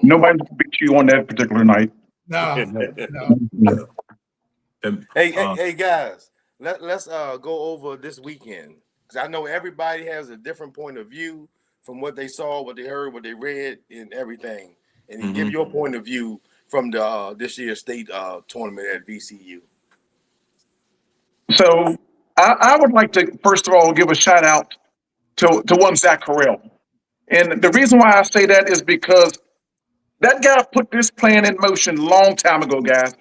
Nobody beat you on that particular night. No. Hey guys, let's go over this weekend because I know everybody has a different point of view from what they saw, what they heard, what they read, and everything. And you give your point of view from the this year's state tournament at VCU. So I would like to, first of all, give a shout out to one Zach Carell. And the reason why I say that is because that guy put this plan in motion a long time ago, guys.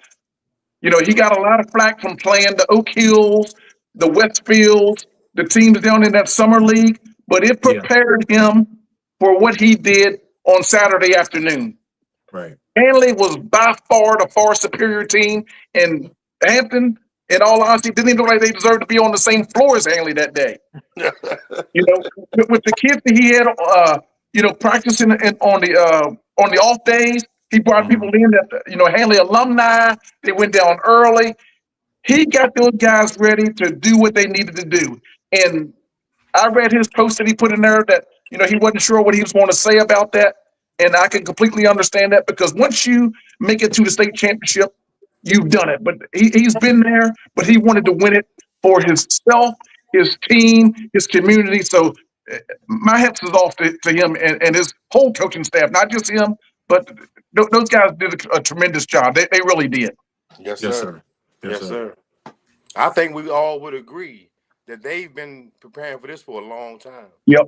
You know, he got a lot of flack from playing the Oak Hills, the Westfields, the teams down in that summer league. but it Yeah. prepared him for what he did on Saturday afternoon. Right. Hanley was by far the far superior team, and Hampton, in all honesty, didn't even look like they deserved to be on the same floor as Hanley that day. You know, with the kids that he had, practicing on the off days, he brought people in that Hanley alumni. They went down early. He got those guys ready to do what they needed to do. And I read his post that he put in there that he wasn't sure what he was going to say about that. And I can completely understand that, because once you make it to the state championship, you've done it. But he's been there, but he wanted to win it for himself, his team, his community. So my hats is off to him and his whole coaching staff, not just him, but those guys did a tremendous job. They really did. Yes, Yes, sir. sir. Yes, sir. I think we all would agree that they've been preparing for this for a long time. Yep.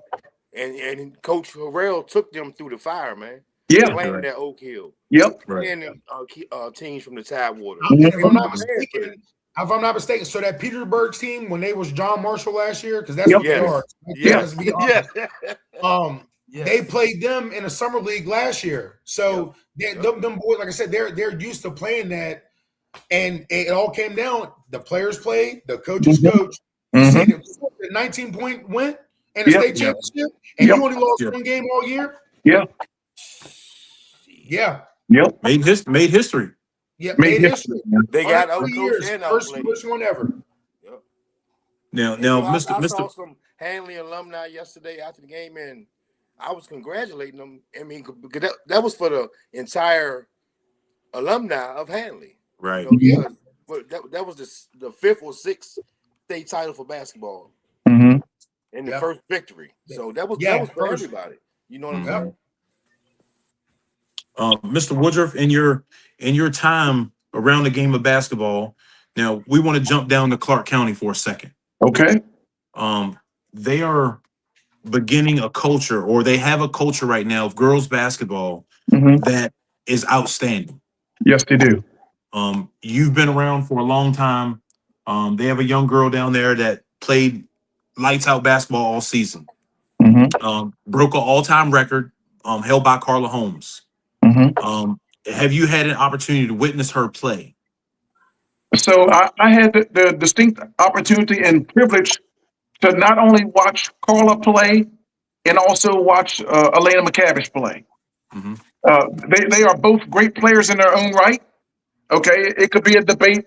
And Coach Harrell took them through the fire, man. Yeah. Playing at Oak Hill. Yep. And teams from the Tidewater. If I'm not mistaken, so that Petersburg team, when they was John Marshall last year, because that's what they are. Yes. They played them in a summer league last year. So them boys, like I said, they're used to playing that, and it all came down. The players played, the coaches coached. See the 19-point win in the state championship, and you only lost one game all year. Yeah. Yep. Made history. Yeah, made history. They got first one ever. Yep. Now, I Mr. saw some Hanley alumni yesterday after the game, and I was congratulating them. I mean, that was for the entire alumni of Hanley. Right. But that was the fifth or sixth state title for basketball. And the first victory. So that was for everybody. You know what I'm saying? Mr. Woodruff, in your time around the game of basketball, now we want to jump down to Clark County for a second. Okay. They are beginning a culture, or they have a culture right now of girls basketball that is outstanding. Yes, they do. You've been around for a long time. They have a young girl down there that played lights out basketball all season. Broke an all-time record held by Carla Holmes. Have you had an opportunity to witness her play? So I had the distinct opportunity and privilege to not only watch Carla play and also watch Elena McCavish play. They are both great players in their own right. Okay, it could be a debate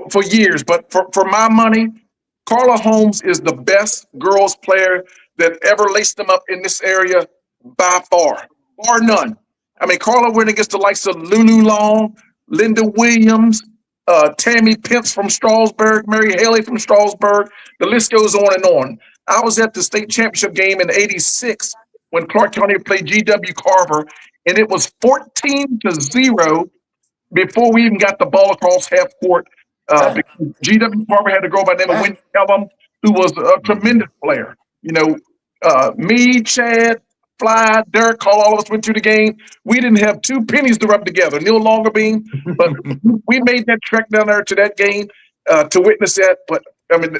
for years, but for my money, Carla Holmes is the best girls player that ever laced them up in this area by far, bar none. I mean, Carla went against the likes of Lulu Long, Linda Williams, Tammy Pence from Strasburg, Mary Haley from Strasburg. The list goes on and on. I was at the state championship game in '86 when Clark County played GW Carver, and it was 14-0 before we even got the ball across half court. Because GW Carver had a girl by the name of Wendy Kellum, who was a tremendous player. Me, Chad, Fly, Derek, all of us went to the game. We didn't have two pennies to rub together. Neil Longerbeam, but we made that trek down there to that game to witness that. But I mean,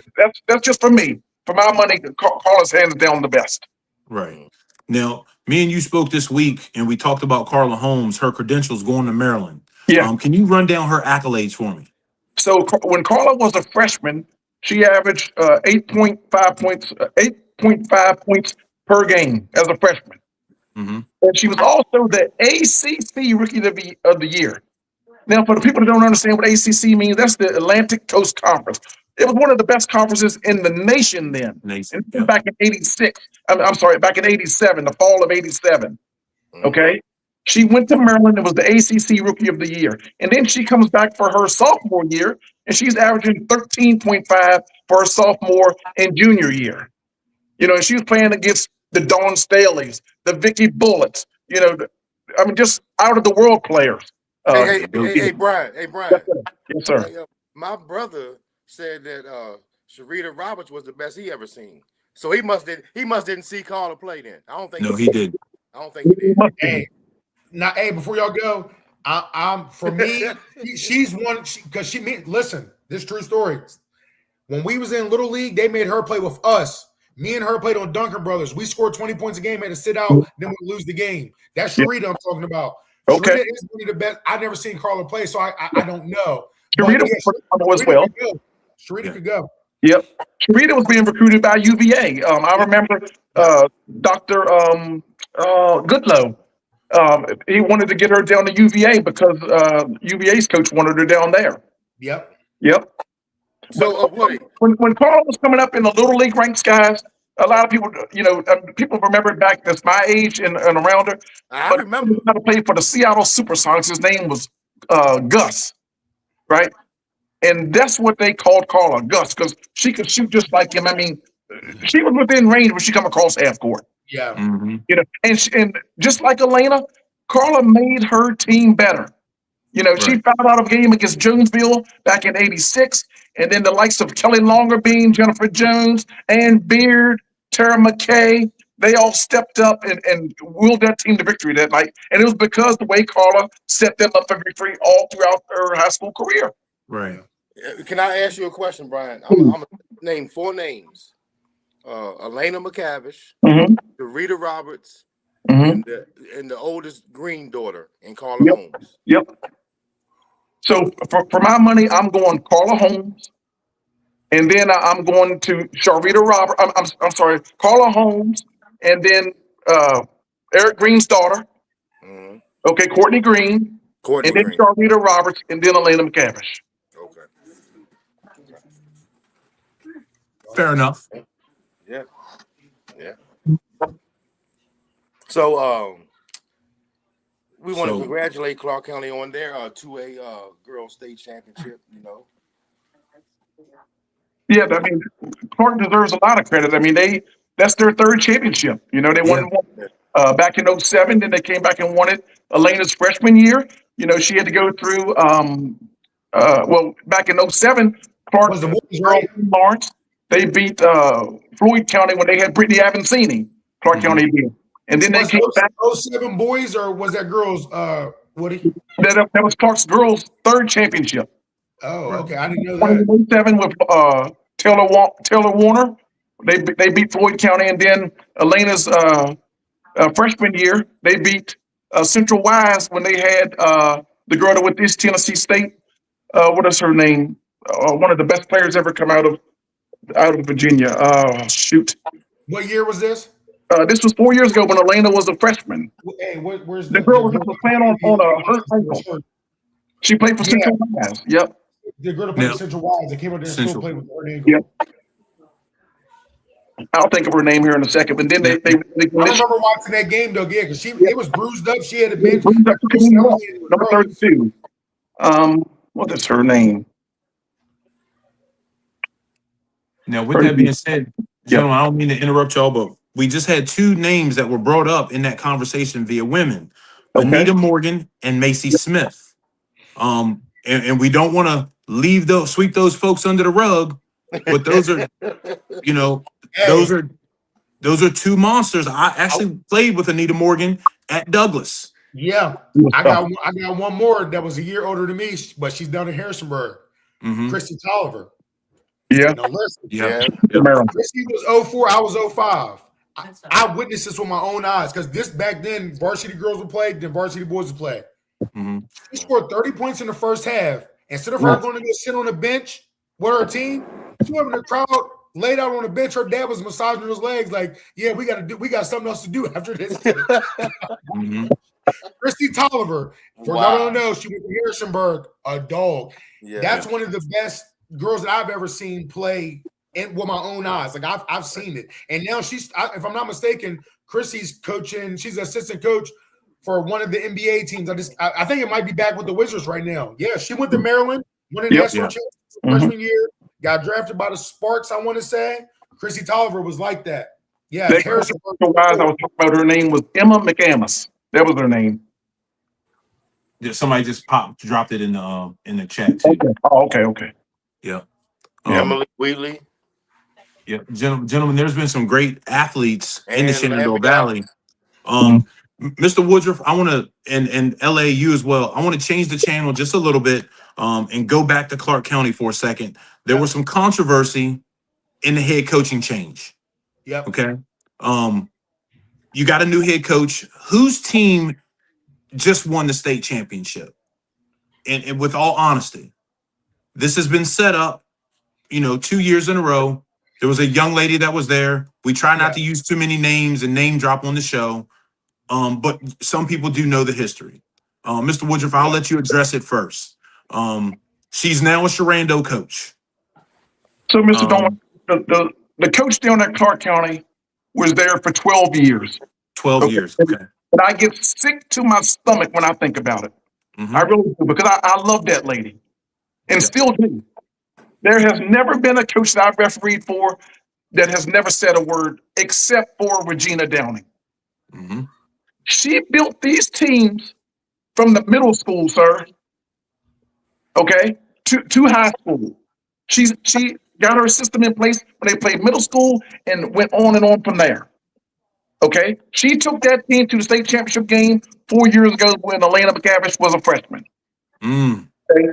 that's just for me. For my money, Carla's hands down the best. Right. Now, me and you spoke this week, and we talked about Carla Holmes, her credentials going to Maryland. Yeah. Can you run down her accolades for me? So when Carla was a freshman, she averaged 8.5 points per game as a freshman. And she was also the ACC Rookie of the Year. Now, for the people that don't understand what ACC means, that's the Atlantic Coast Conference. It was one of the best conferences in the nation then. Back in '86. I'm sorry, back in '87, the fall of '87. Okay. She went to Maryland and was the ACC Rookie of the Year. And then she comes back for her sophomore year, and she's averaging 13.5 for her sophomore and junior year. And she was playing against the Dawn Staleys, the Vicky Bullets, just out of the world players. Hey, Brian. Yes, sir. Hey, my brother said that Sharita Roberts was the best he ever seen. So he must didn't see Carla play then. I don't think. No, he did. I don't think he did. Hey, before y'all go, I'm for me, she's one because listen, this true story. When we was in Little League, they made her play with us Me and her played on Duncan Brothers. We scored 20 points a game, had to sit out, then we lose the game. That's Sharita I'm talking about. Okay. Sharita is one of the best. I've never seen Carla play, so I don't know. Sharita But, was as well. Sharita could go. Yep. Sharita was being recruited by UVA. I remember Dr. Goodlow. He wanted to get her down to UVA because UVA's coach wanted her down there. Yep. So When Carl was coming up in the little league ranks, guys, a lot of people, people remember back that's my age and around her. I remember how to play for the Seattle Supersonics. His name was Gus, right? And that's what they called Carla, Gus, because she could shoot just like him. I mean, she was within range when she come across half court. Yeah. And just like Elena, Carla made her team better. She found out of a game against Jonesville back in '86, and then the likes of Kelly Longerbean, Jennifer Jones, Ann Beard, Tara McKay, they all stepped up and willed that team to victory that night. And it was because the way Carla set them up for victory all throughout her high school career. Right. Can I ask you a question, Brian? I'm going to name 4 names. Elena McCavish, Rita Roberts, and the oldest Green daughter, and Carla Holmes. Yep. So for my money, I'm going Carla Holmes, and then I'm going to Sharita Robert. I'm sorry, Carla Holmes, and then Eric Green's daughter. Okay, Courtney Green, and then Sharita Roberts, and then Elena McCavish. Okay. Fair enough. Yeah. So we want to congratulate Clark County on their 2A girls state championship. Yeah, I mean, Clark deserves a lot of credit. I mean, that's their 3rd championship. They won back in '07, then they came back and won it Elena's freshman year. She had to go through back in '07, Clark was the Lawrence. They beat Floyd County when they had Brittany Avancini. Clark County did. And then they came back. 07 boys, or was that girls, Woody? That was Clark's girls' 3rd championship. Oh, okay. I didn't know that. 2007 with Taylor Warner. They beat Floyd County, and then Elena's freshman year, they beat Central Wise when they had the girl that went to East Tennessee State. What is her name? One of the best players ever come out of Virginia. Shoot. What year was this? This was 4 years ago when Elena was a freshman. Hey, where's the girl was playing on a hurt ankle? She played for Central Wise. Yep. The girl that played for Central Wise. They came out there and still played with her ankle. Yep. I'll think of her name here in a second. But then they I remember watching that game though, yeah, because it was bruised up. She had a bench. Number 32. What is her name? Now, with that being said, gentlemen, I don't mean to interrupt y'all, but we just had 2 names that were brought up in that conversation via women, Anita Morgan and Macy Smith. And we don't want to sweep those folks under the rug, but those are, those are 2 monsters. I actually played with Anita Morgan at Douglas. Yeah, I got one more that was a year older than me, but she's down in Harrisonburg. Christy Tolliver. Yeah. Now listen. Yeah. Christy was 04, I was 05. I witnessed this with my own eyes because this back then, varsity girls would play, then varsity boys would play. She scored 30 points in the first half. Instead of her going to go sit on the bench with her team, she went in the crowd, laid out on the bench. Her dad was massaging his legs, like, "Yeah, we got something else to do after this." Christy Tolliver, for y'all don't know, she went to Harrisonburg, a dog. Yeah. That's one of the best girls that I've ever seen play with my own eyes. Like I've seen it, and now she's, if I'm not mistaken, Chrissy's coaching. She's an assistant coach for one of the NBA teams. I think it might be back with the Wizards right now. Yeah, she went to Maryland, won a national championship freshman year, got drafted by the Sparks. I want to say Chrissy Tolliver was like that. Yeah, Harrison. I was talking about, her name was Emma McAmis. That was her name. Yeah, somebody just dropped it in the chat too. Okay. Oh, okay. Yeah. Emily Wheatley. Yeah, gentlemen, there's been some great athletes in the Shenandoah Valley. Mr. Woodruff, I want to, and LAU as well, I want to change the channel just a little bit and go back to Clark County for a second. There was some controversy in the head coaching change. Yep. Okay. You got a new head coach whose team just won the state championship. And with all honesty, this has been set up, 2 years in a row. There was a young lady that was there. We try not to use too many names and name drop on the show. But some people do know the history. Mr. Woodruff, I'll let you address it first. She's now a Sharando coach. So, Mr. Dolan, the coach down at Clark County was there for 12 years. 12 years, okay. And I get sick to my stomach when I think about it. I really do, because I love that lady and still do. There has never been a coach that I've refereed for that has never said a word except for Regina Downing. She built these teams from the middle school, sir, okay, to high school. She got her system in place when they played middle school and went on and on from there. Okay, she took that team to the state championship game 4 years ago when Elena McCavish was a freshman. Okay?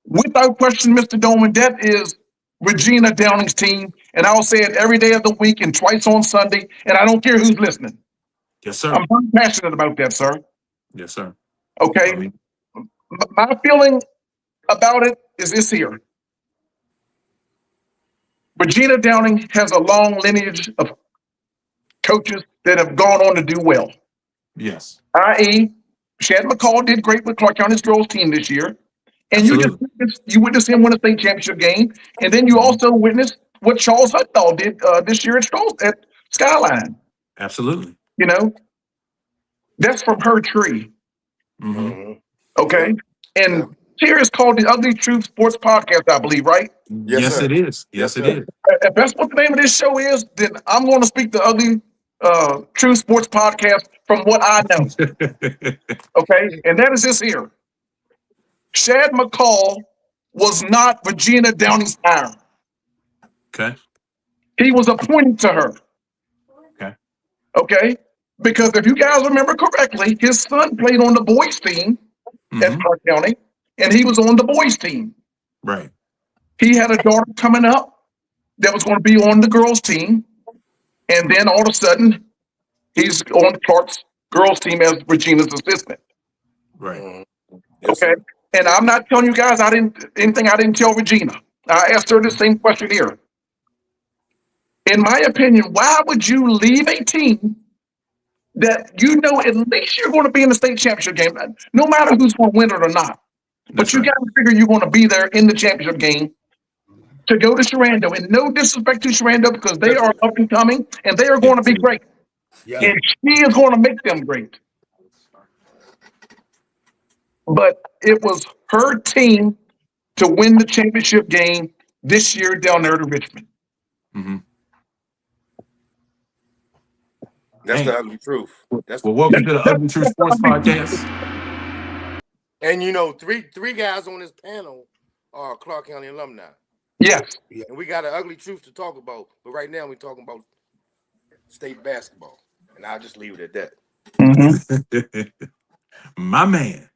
Without question, Mr. Doman, that is Regina Downing's team, and I'll say it every day of the week and twice on Sunday, and I don't care who's listening. Yes, sir. I'm very passionate about that, sir. Yes, sir. Okay, my feeling about it is this here. Regina Downing has a long lineage of coaches that have gone on to do well. Yes. I.e., Shad McCall did great with Clark County's girls team this year. And you witnessed him win a state championship game. And then you also witnessed what Charles Hutdahl did this year at Skyline. Absolutely. That's from her tree. Okay. And here is called the Ugly Truth Sports Podcast, I believe, right? Yes, it is. Yes, it is. If that's what the name of this show is, then I'm going to speak the Ugly Truth Sports Podcast from what I know. Okay. And that is this here. Shad McCall was not Regina Downing's hire. Okay. He was appointed to her. Okay. Okay. Because if you guys remember correctly, his son played on the boys team at Clark County, and he was on the boys team. Right. He had a daughter coming up that was going to be on the girls team, and then all of a sudden, he's on Clark's girls team as Regina's assistant. Right. Okay. And I'm not telling you guys I didn't tell Regina. I asked her the same question here. In my opinion, why would you leave a team that at least you're going to be in the state championship game, no matter who's going to win it or not? But you got to figure you're going to be there in the championship game to go to Sharando. And no disrespect to Sharando, because they are up and coming and they are going to be great. Yeah. And she is going to make them great. But it was her team to win the championship game this year down there to Richmond. That's the ugly truth. Well, welcome to the Ugly Truth Sports Podcast. And three guys on this panel are Clark County alumni. Yes. And we got an ugly truth to talk about. But right now we're talking about state basketball. And I'll just leave it at that. My man.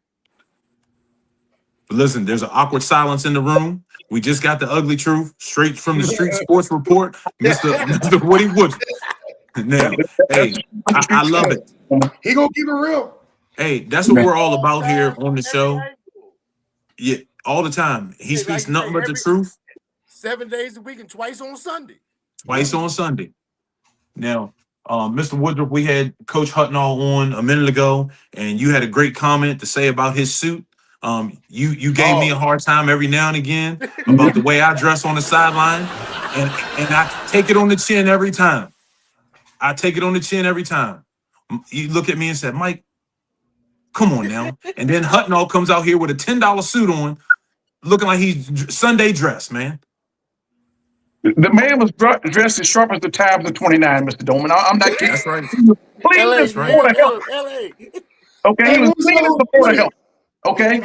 Listen, there's an awkward silence in the room. We just got the ugly truth straight from the Street Sports Report, Mr. Woody Wood. Now, hey, I love it. He gonna keep it real. Hey, that's what we're all about here on the show. Yeah, all the time. He speaks nothing but the truth. 7 days a week and twice on Sunday. Now, Mr. Woodruff, we had Coach Hutnall on a minute ago, and you had a great comment to say about his suit. You gave me a hard time every now and again about the way I dress on the sideline, and I take it on the chin every time. You look at me and said, Mike, come on now. And then Hutnall comes out here with a $10 suit on, looking like he's Sunday dressed, man. The man was dressed as sharp as the times of 29, Mr. Doman. I'm not kidding. That's right. Please, before the help. Okay, he was clean before the help. Okay.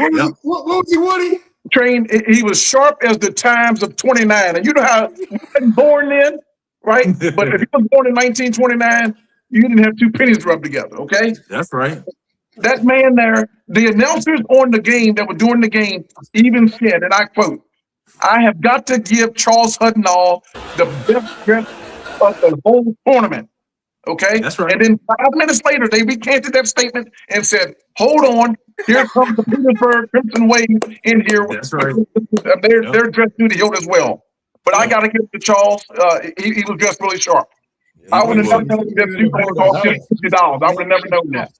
What was he, Woody? Trained, he was sharp as the times of 29. And you know how he wasn't born then, right? But if he was born in 1929, you didn't have two pennies rubbed together, okay? That's right. That man there, the announcers on the game that were doing the game even said, and I quote, I have got to give Charles Hutnall the best dressed us the whole tournament. Okay, That's right. and then 5 minutes later, they recanted that statement and said, "Hold on, here comes the Petersburg Crimson Wave in here. That's right. They're dressed through the hilt as well." But I Yep. got to give it to Charles. He was just really sharp. Yeah, I would have he never was. known that Super Bowl cost $50. I would have never known that.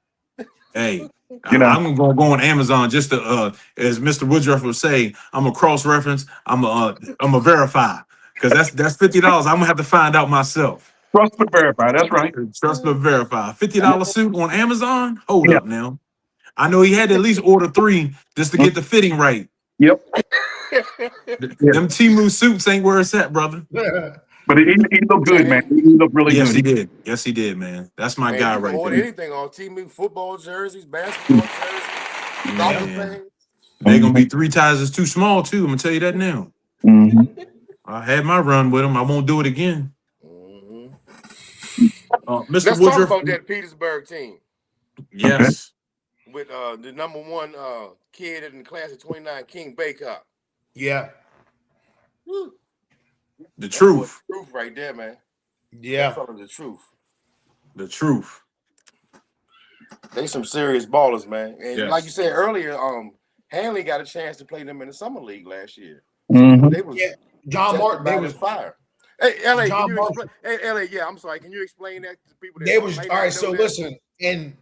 Hey, You know. I'm gonna go on Amazon just to as Mr. Woodruff would say, I'm a cross reference. I'm a verify because that's $50. I'm gonna have to find out myself. Trust but verify. That's right. Trust but verify. $50 suit on Amazon. Hold Yeah. up now. I know he had to at least order 3 just to get the fitting right. Yep. Them Temu suits ain't where it's at, brother. But he looked good, man. He looked really Yes, good. he did. Yes, he did, man. That's my Man, guy you can right order there. anything on Temu, football jerseys, basketball jerseys, soccer Man. fans. They're gonna be 3 sizes too small too. I'm gonna tell you that now. Mhm. I had my run with him. I won't do it again. Mhm. Mr. Let's talk Woodruff. about that Petersburg team Yes. with the number 1 kid in the class of 29, King Baycott. Yeah. Woo. The That truth. was the truth right there, man. Yeah. That fella the truth. The truth. They some serious ballers, man. And Yes. like you said earlier, Hanley got a chance to play them in the summer league last year. Mhm. They was Yeah. John Martin, they was fire. Hey, LA, John can you Marshall. explain? Hey, LA, yeah, I'm sorry. Can you explain that to people that They was might all not right. know So that? listen, and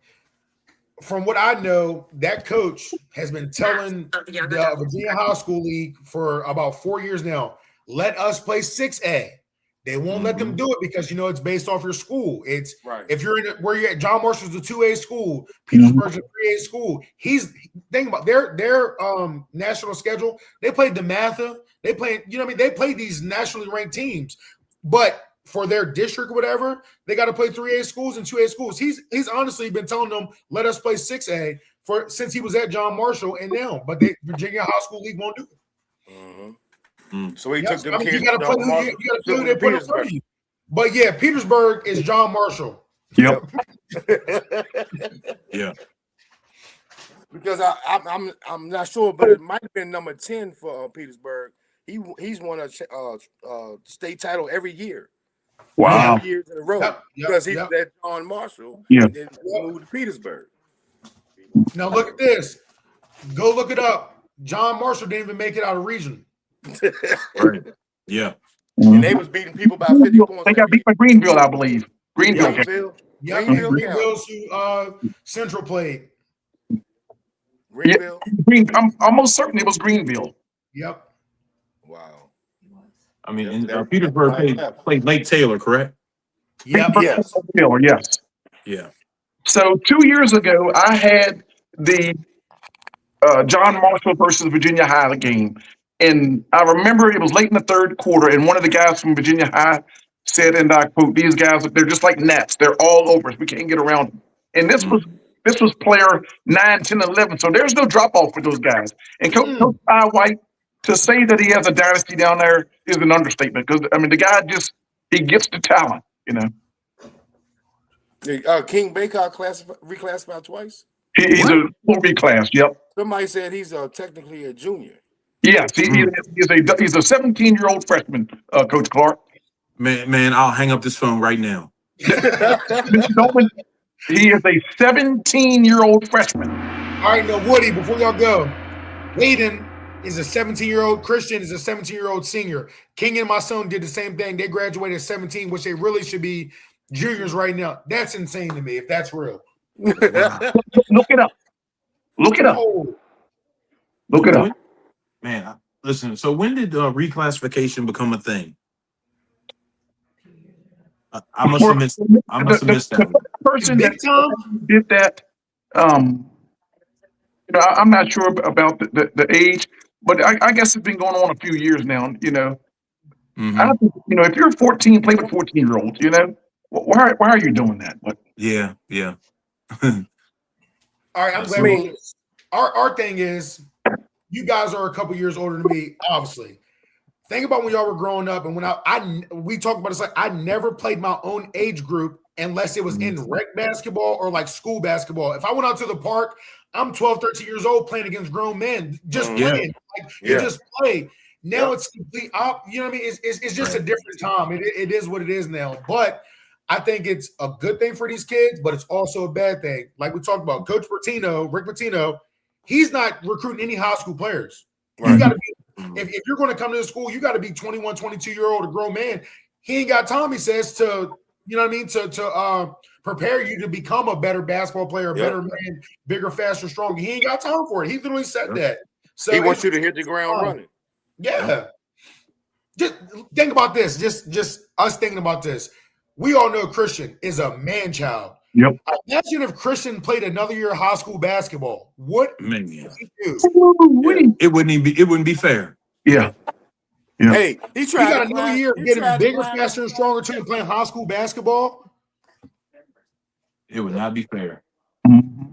from what I know, that coach has been telling the Virginia High School League for about 4 years now, let us play 6A. They won't let them do it because it's based off your school. It's Right. if you're in where you're at. John Marshall's a 2A school, Petersburg's a 3A school. Think about their national schedule. They played DeMatha. They played, they play these nationally ranked teams, but for their district or whatever, they got to play 3A schools and 2A schools. He's honestly been telling them, let us play 6A since he was at John Marshall and now, but Virginia High School League won't do it. Mm-hmm. Mm. So he took them kids. You got to play who they put in front of you. But yeah, Petersburg is John Marshall. Yep. Yeah. Because I'm not sure, but it might have been number 10 for Petersburg. He's won a state title every year. Wow. 2 years in a row. Yep, Because he was at John Marshall. Yeah. And then moved to Petersburg. Now look at this. Go look it up. John Marshall didn't even make it out of region. Right. Yeah. And they was beating people by 50 points. They got beat by Greenville, I believe. Greenville. Yep, Greenville Greenville's who Central played. Greenville. I'm almost certain it was Greenville. Yep. Wow. I mean, Yep, and Petersburg played Lake Taylor, correct? Yep. Yes. Taylor, yes. Yeah. So 2 years ago, I had the John Marshall versus Virginia High game. And I remember it was late in the third quarter, and one of the guys from Virginia High said, and I quote, "These guys, they're just like gnats. They're all over us. We can't get around them." And this was player 9, 10, 11. So there's no drop off for those guys. And Coach Ty White, to say that he has a dynasty down there is an understatement. Because the guy he gets the talent, King Baycott reclassified twice. He's a full reclass. Yep. Somebody said he's technically a junior. Yes, he's a 17-year-old freshman, Coach Clark. Man, I'll hang up this phone right now. He is a 17-year-old freshman. All right, now Woody, before y'all go, Hayden is a 17-year-old. Christian is a 17-year-old senior. King and my son did the same thing. They graduated at 17, which they really should be juniors right now. That's insane to me, if that's real. Look it up. Look it up. Look it up. Man, listen, so when did reclassification become a thing? I must have missed that. The person that did that, I'm not sure about the age, but I guess it's been going on a few years now, Mm-hmm. I don't think, if you're 14, play with 14-year-olds, why are you doing that? But Yeah. All right, I'm glad we our thing is you guys are a couple years older than me, obviously. Think about when y'all were growing up, and when we talked about this, like I never played my own age group unless it was in rec basketball or like school basketball. If I went out to the park, I'm 12, 13 years old playing against grown men, just playing. Like you just play. Now it's complete you know what I mean? It's just a different time. It is what it is now. But I think it's a good thing for these kids, but it's also a bad thing. Like we talked about, Coach Rick Pitino, he's not recruiting any high school players. Right. You got to be, if you're going to come to the school, you got to be 21, 22-year-old, a grown man. He ain't got time, he says, to, you know what I mean, to prepare you to become a better basketball player, a better man, bigger, faster, stronger. He ain't got time for it. He literally said that. So he wants you to hit the ground running. Yeah. Just think about this. Just us thinking about this. We all know Christian is a man child. Yep. Imagine if Christian played another year of high school basketball. What would he do? It wouldn't be fair. Yeah. Yeah. Hey, he got another year of getting bigger, faster, and stronger too, and playing high school basketball. It would not be fair. Mm-hmm.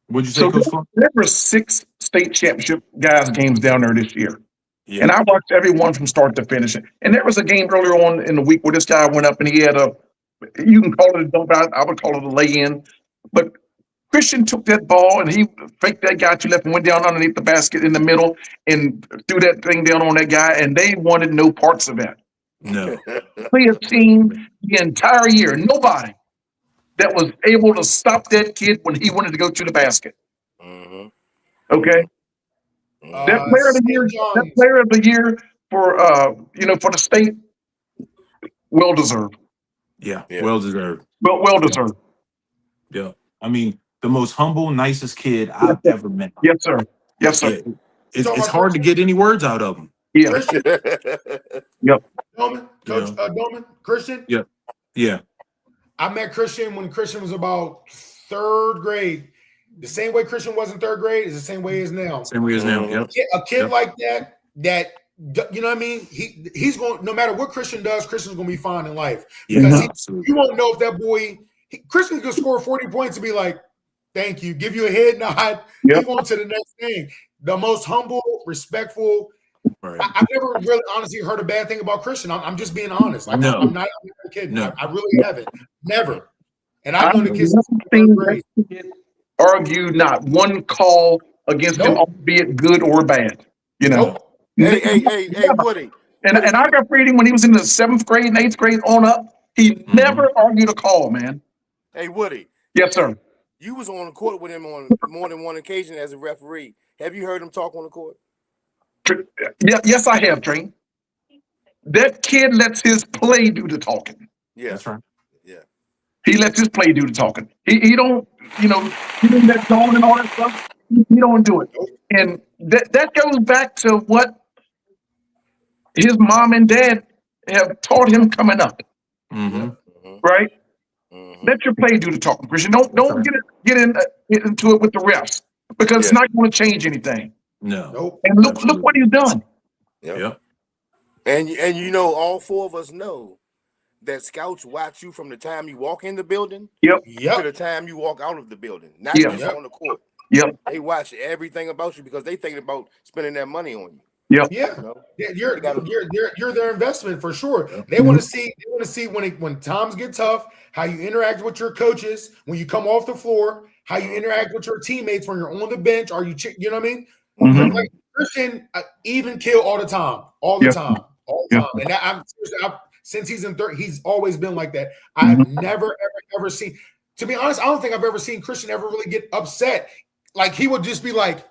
What'd you say, Coach Funk? There were 6 state championship guys games down there this year. Yeah. And I watched every one from start to finish. And there was a game earlier on in the week where this guy went up and he had you can call it a dump out, I would call it a lay-in. But Christian took that ball and he faked that guy to left and went down underneath the basket in the middle and threw that thing down on that guy, and they wanted no parts of that. No. Play a team the entire year. Nobody that was able to stop that kid when he wanted to go to the basket. Mm-hmm. Okay? That player of the year for for the state, well deserved. Yeah. Well deserved. Well deserved. Yeah. I mean, the most humble, nicest kid I've ever met. Yes, sir. Yes, sir. Yeah. It's hard to get any words out of him. Yeah. Yep. Coach Dolman, Christian? Yeah. Yeah. I met Christian when Christian was about 3rd grade. The same way Christian was in 3rd grade is the same way he is now. Same way as now. Yep. A kid like that, you know what I mean? He's going, no matter what Christian does, Christian's going to be fine in life. Because you won't know if that boy, Christian could score 40 points and be like, thank you, give you a head nod, move on to the next thing. The most humble, respectful. Right. I've never really honestly heard a bad thing about Christian. I'm just being honest. Like, I'm not kidding. No. I really haven't. Never. And I've known the kids argue not one call against him, albeit good or bad. You know. Hey, Woody. And I got reading when he was in the 7th grade and 8th grade on up. He never argued a call, man. Hey, Woody. Yes, sir. You was on the court with him on more than one occasion as a referee. Have you heard him talk on the court? Yeah, yes, I have, Train. That kid lets his play do the talking. Yeah, that's right. Yeah. He lets his play do the talking. He don't, he doesn't let zone and all that stuff. He don't do it. And that goes back to what his mom and dad have taught him coming up. Mm-hmm. Right? Mm-hmm. Let your play do the talking, Christian. Don't get into it with the refs because it's not going to change anything. No. And look what he's done. Yep. And all 4 of us know that scouts watch you from the time you walk in the building to the time you walk out of the building, not just on the court. Yep. They watch everything about you because they thinking about spending that money on you. Yep. Yeah. You're their investment for sure. They want to see when times get tough, how you interact with your coaches when you come off the floor, how you interact with your teammates when you're on the bench. Are you know what I mean? Mm-hmm. Like Christian, even kill all the time. And since he's in 3rd, he's always been like that. I've never ever seen. To be honest, I don't think I've ever seen Christian ever really get upset. Like he would just be like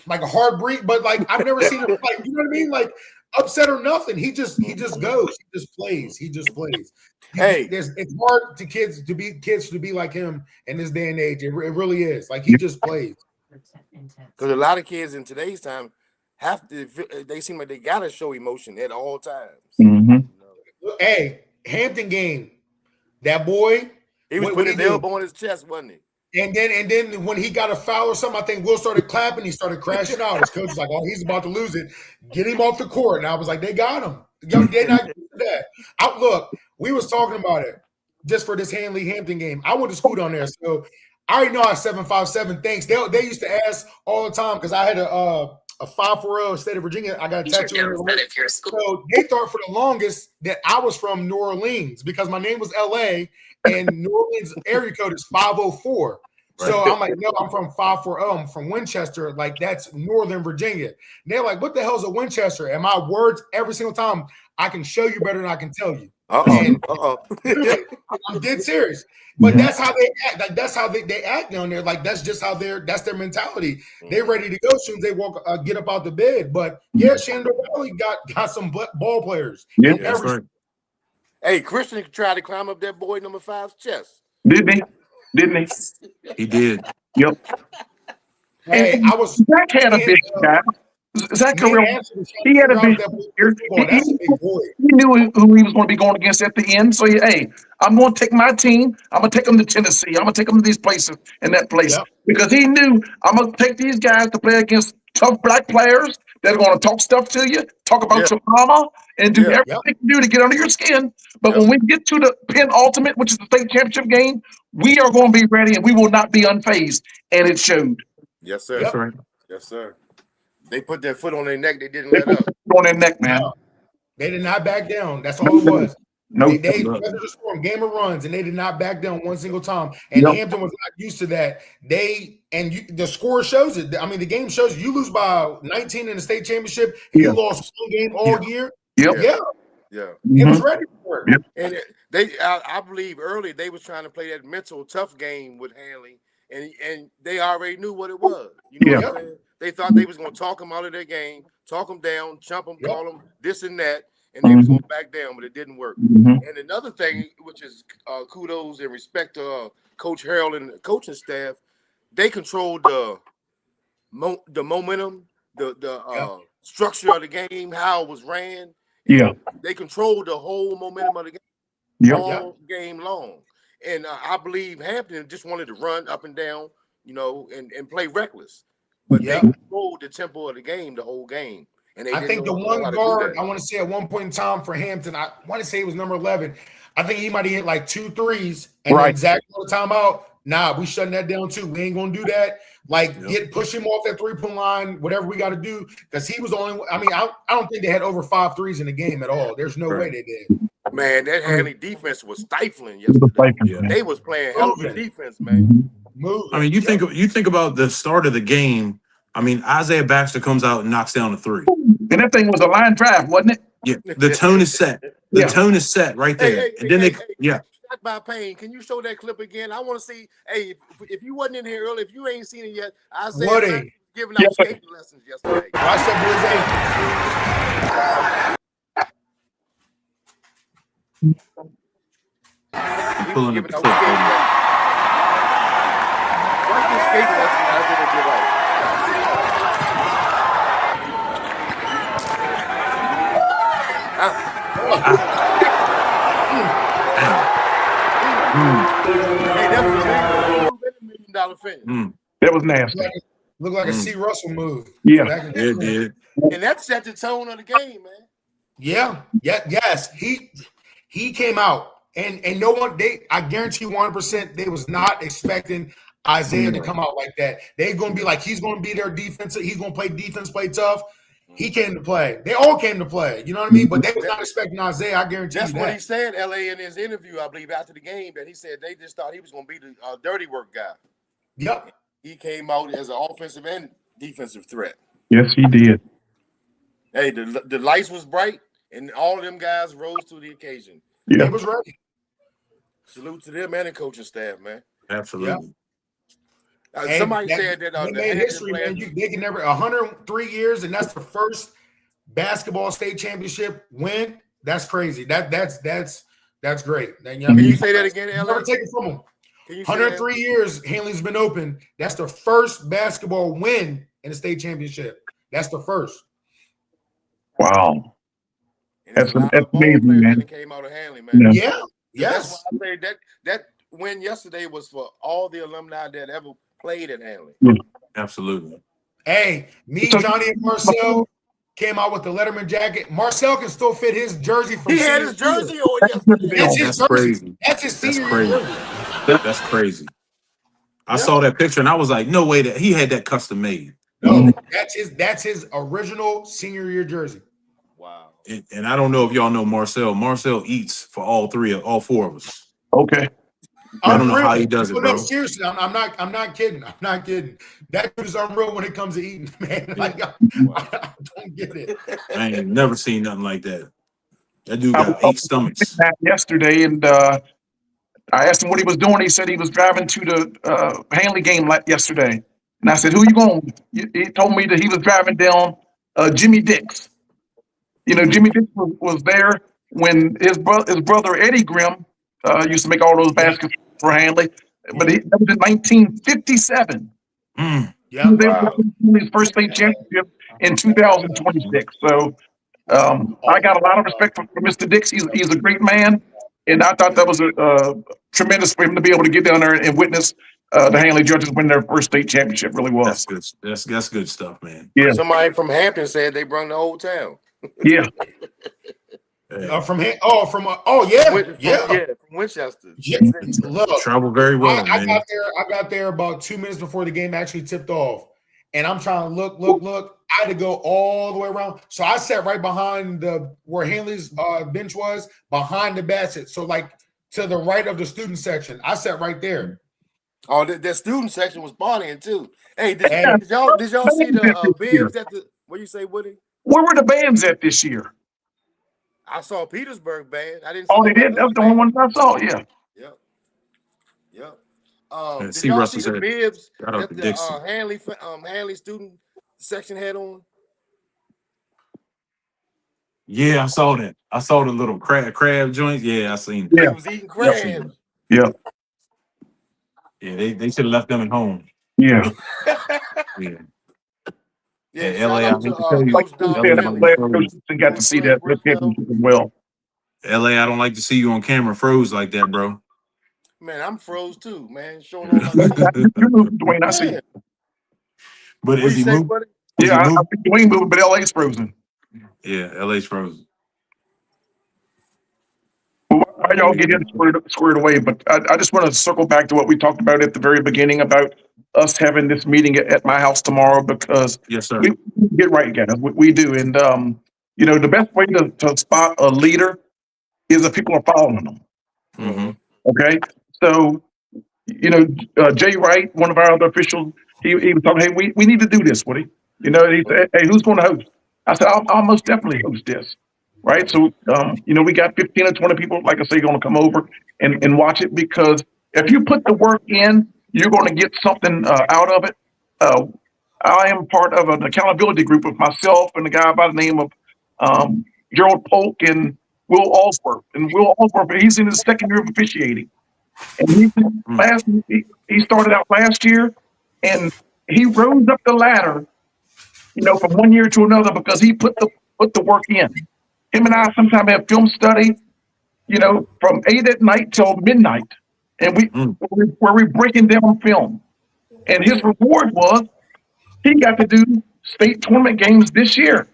a hard break, but like I've never seen him like, you know what I mean? Like upset or nothing. He just goes. He just plays. It's hard to kids to be like him in this day and age. It really is. Like he just plays. Because a lot of kids in today's time they seem like they gotta show emotion at all times. Mm-hmm. Hey, Hampton game, that boy, he was putting his elbow on his chest, wasn't he? And then when he got a foul or something, I think Will started clapping. He started crashing out. His coach was like, "Oh, he's about to lose it. Get him off the court." And I was like, "They got him. They're not doing that." Look, we was talking about it just for this Hampton game. I went to school down there, so I already know how 757 thinks. They used to ask all the time because I had a 540 state of Virginia. I got a tattoo. So they thought for the longest that I was from New Orleans because my name was LA and New Orleans area code is 504. So I'm like, no, I'm from 540. I'm from Winchester. Like, that's Northern Virginia. And they're like, what the hell is a Winchester? And my words every single time, I can show you better than I can tell you. And I'm dead serious. But that's how they act. Like, that's how they act down there. Like, that's just how that's their mentality. They're ready to go as soon as they walk, get up out the bed. But yeah, Shenandoah Valley got some ball players. Yeah, that's right. Hey, Christian tried to climb up that boy number 5's chest. Didn't he? He did. Yep. Hey, And Zach had a big guy. Zach he had a big year. He knew who he was going to be going against at the end. So, hey, I'm going to take my team. I'm going to take them to Tennessee. I'm going to take them to these places and that place. Yep. Because he knew I'm going to take these guys to play against tough black players that are going to talk stuff to you, talk about your mama, and do everything they can do to get under your skin. But when we get to the penultimate, which is the state championship game, we are going to be ready and we will not be unfazed. And it showed. Yes, sir. That's right. Yes, sir. They put their foot on their neck. They didn't let up. On their neck, man. They did not back down. That's all it was. No, they just formed game of runs, and they did not back down one single time. And Hampton was not used to that. The score shows it. I mean, the game shows you lose by 19 in the state championship. And you lost one game all year. Yeah. It was ready for it. And I believe early they was trying to play that mental tough game with Hanley, and they already knew what it was. You know what I'm saying? They thought they was going to talk them out of their game, talk them down, chump them, call them this and that, and they was going to back down, but it didn't work. And another thing, which is kudos and respect to Coach Harold and the coaching staff, they controlled the momentum, the structure of the game, how it was ran. They controlled the whole momentum of the game all game long. And I believe Hampton just wanted to run up and down, and play reckless. But they controlled the tempo of the game, the whole game. And I think the one guard, I want to say at one point in time for Hampton, I want to say it was number 11. I think he might have hit like 2 threes. And then Zach called the timeout. Nah, we shutting that down too. We ain't going to do that. Like, push him off that 3-point line, whatever we got to do. Because he was the only one. I mean, I don't think they had over 5 threes in the game at all. There's no way they did. Man, that Hanley defense was stifling yesterday. They was playing hell of a defense, man. I mean, you think about the start of the game. I mean, Isaiah Baxter comes out and knocks down a 3. And that thing was a line drive, wasn't it? Yeah, the tone is set. The tone is set right there. And then Shot by Payne. Can you show that clip again? I want to see. Hey, if you wasn't in here early, if you ain't seen it yet, Isaiah giving out skating lessons yesterday. Watch pulling up the clip. Watch the skating lessons Isaiah give out. Hey, that was a big $1 million finish. That was nasty. Looked like a C. Russell move. Yeah, it did. And that set the tone of the game, man. Yes. He came out, and no one. I guarantee 100% they was not expecting Isaiah to come out like that. They're going to be like, he's going to be their defense. He's going to play defense, play tough. He came to play. They all came to play. You know what I mean? But they was not expecting Isaiah. I guarantee that's you what he said, LA, in his interview, I believe, after the game, that he said they just thought he was going to be the dirty work guy. Yep. He came out as an offensive and defensive threat. Yes, he did. Hey, the lights was bright, and all of them guys rose to the occasion. They was ready. Salute to them and the coaching staff, man. Absolutely. Somebody said that they made history, man. They can never 103 years, and that's the first basketball state championship win. That's crazy. That's great. Can you say that again, LA? Never take it from them. 103 years, Hanley's been open. That's the first basketball win in the state championship. That's the first. Wow. That's amazing, man. Came out of Hanley, man. Yeah. Yes. That's why I say that win yesterday was for all the alumni that ever played at Hanley. Absolutely. Hey, me, Johnny, and Marcel came out with the Letterman jacket. Marcel can still fit his jersey from. He had his jersey on yesterday. That's crazy. That's his senior year jersey. That's crazy. I saw that picture and I was like, no way that he had that custom made. No, that's his original senior year jersey. Wow. And I don't know if y'all know Marcel. Marcel eats for all 4 of us. Okay. I don't know how he does it, bro. No, seriously, I'm not kidding. I'm not kidding. That dude is unreal when it comes to eating, man. Like, I don't get it. I ain't never seen nothing like that. That dude got 8 stomachs. Yesterday, and I asked him what he was doing. He said he was driving to the Hanley game yesterday. And I said, "Who you going with?" He told me that he was driving down Jimmy Dix. You know, Jimmy Dix was there when his brother Eddie Grimm used to make all those baskets for Hanley. But that was in 1957. Yeah, They won his first state championship in 2026. So I got a lot of respect for Mr. Dix. He's a great man, and I thought that was a tremendous for him to be able to get down there and witness the Hanley Judges win their first state championship. Really was. That's good. That's good stuff, man. Yeah. Somebody from Hampton said they brought the whole town. Yeah. From yeah, from Winchester. Yeah. Look, travel very well. I got there about 2 minutes before the game actually tipped off, and I'm trying to look. I had to go all the way around, so I sat right behind where Hanley's bench was, behind the basket. So like to the right of the student section, I sat right there. Oh, the student section was partying too. Hey, did y'all see the bibs at the? What you say, Woody? Where were the bands at this year? I saw Petersburg band. I didn't. Oh, they did. That's the only one I saw. Yeah. Yep. Did see y'all Russell see the said, bibs shout out that to Dixon. the Hanley student section had on? Yeah, I saw that. I saw the little crab joints. Yeah, I seen it. Yeah. He was eating crabs. Yeah. Yeah, they should have left them at home. Yeah. Yeah. Yeah, LA, I shout out hate to to tell you, Coach I'm Don glad Hanley. Coach got to see that championship as well. LA, I don't like to see you on camera froze like that, bro. Man, I'm froze too, man. Showing all my You're moving, Dwayne. I see. Man. But What is you he say, moving? buddy? Yeah, I think Dwayne moving, but LA's frozen. Yeah, LA's frozen. Why y'all get him squared away? But I just want to circle back to what we talked about at the very beginning about us having this meeting at my house tomorrow, because Yes, sir. we get right, guys. We do. And, you know, the best way to spot a leader is if people are following them. Mm-hmm. Okay. So, you know, Jay Wright, one of our other officials, he was talking, hey, we need to do this, Woody. You know, he said, hey, who's going to host? I said, I'll most definitely host this. Right. So, you know, we got 15 or 20 people, like I say, going to come over and watch it, because if you put the work in, you're going to get something out of it. I am part of an accountability group with myself and a guy by the name of Gerald Polk and Will Allsworth. And Will Allsworth, he's in his second year of officiating. And he started out last year, and he rose up the ladder, you know, from one year to another, because he put the work in. Him and I sometimes have film study, you know, from 8 at night till midnight, and we're breaking down film. And his reward was he got to do state tournament games this year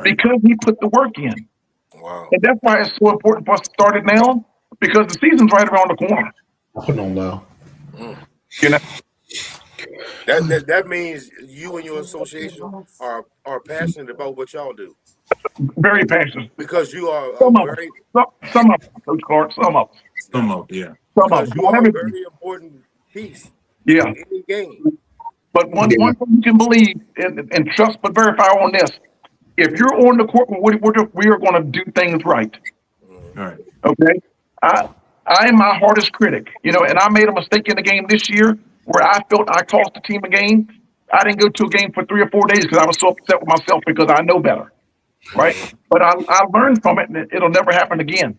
because he put the work in. Wow. And that's why it's so important for us to start it now, because the season's right around the corner. I don't know. You know, That means you and your association are passionate about what y'all do, very passionate. because you are Some of very some of them, Coach Clark, some of them. Some of yeah. Some of because them. you are a very important piece Yeah. in any game. But one thing you can believe and trust but verify on this: if you're on the court, we are going to do things right. All right. Okay. I am my hardest critic, you know, and I made a mistake in the game this year where I felt I cost the team a game. I didn't go to a game for 3 or 4 days because I was so upset with myself, because I know better. Right. But I learned from it, and it'll never happen again.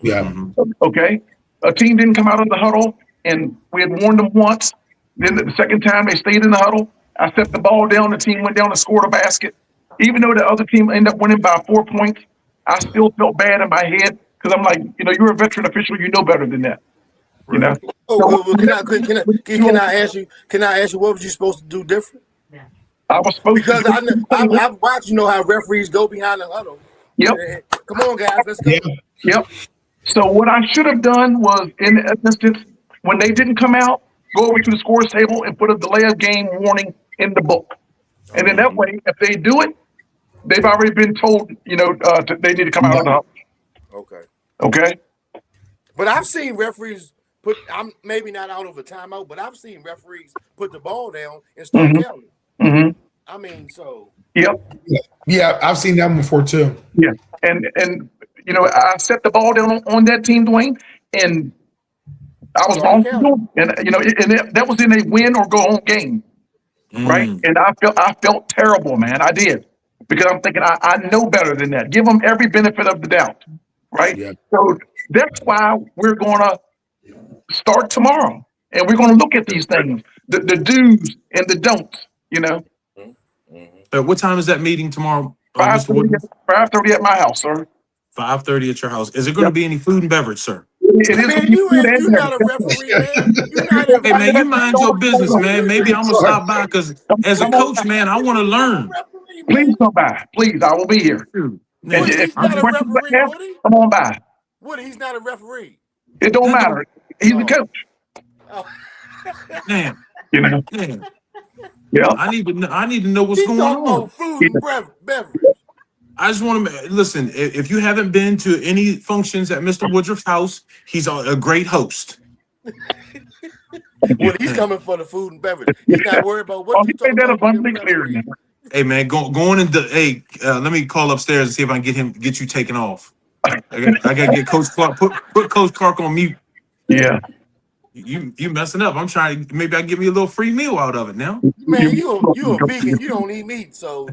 Yeah. Okay. A team didn't come out of the huddle, and we had warned them once. Then the second time they stayed in the huddle, I set the ball down. The team went down and scored a basket. Even though the other team ended up winning by 4 points, I still felt bad in my head, because I'm like, you know, you're a veteran official, you know better than that. You know. Well, can I ask you? Can I ask you what was you supposed to do different? I was supposed Because to. I've watched, you know, how referees go behind the huddle. Yep. Come on, guys, let's go. Yep. So what I should have done was, in the instance when they didn't come out, go over to the scores table and put a delay of game warning in the book. And then that way, if they do it, they've already been told, you know, they need to come out of the huddle. Okay. Okay. But I've seen referees I'm maybe not out of a timeout, but I've seen referees put the ball down and start counting. I mean, so yeah, I've seen that one before too. Yeah, and you know, I set the ball down on that team, Dwayne, and I was wrong for doing it. And you know, that was in a win or go home game, right? And I felt terrible, man. I did, because I'm thinking I know better than that. Give them every benefit of the doubt, right? Yeah. So that's why we're gonna start tomorrow, and we're gonna look at these things, the do's and the don'ts. You know, What time is that meeting tomorrow, Mr. 5:30 Woodman? 5:30 at my house, sir. 5:30 at your house. Is it going to be any food and beverage, sir? It is. Man, you're not a referee, man. You're not a Hey, man, you mind your business, man. Maybe I'm going to stop by because as a coach, man, I want to learn. Please come by. Please, I will be here. Dude, And man, Woody, if he's not a questions referee, I have, Woody. come on by. Woody, he's not a referee. It don't matter. He's the coach. Oh. man, You know. man. Yeah. I need to know what's He's going talking on. about food and beverage. I just want to listen. If you haven't been to any functions at Mr. Woodruff's house, he's a great host. Well, he's coming for the food and beverage. He's not worried about what you He talking made that about. abundantly clear. Man. Hey, man, go on and let me call upstairs and see if I can get you taken off. I got to get Coach Clark. Put Coach Clark on mute. Yeah. You messing up. I'm trying to maybe I get me a little free meal out of it now. Man, you a vegan. You don't eat meat, so.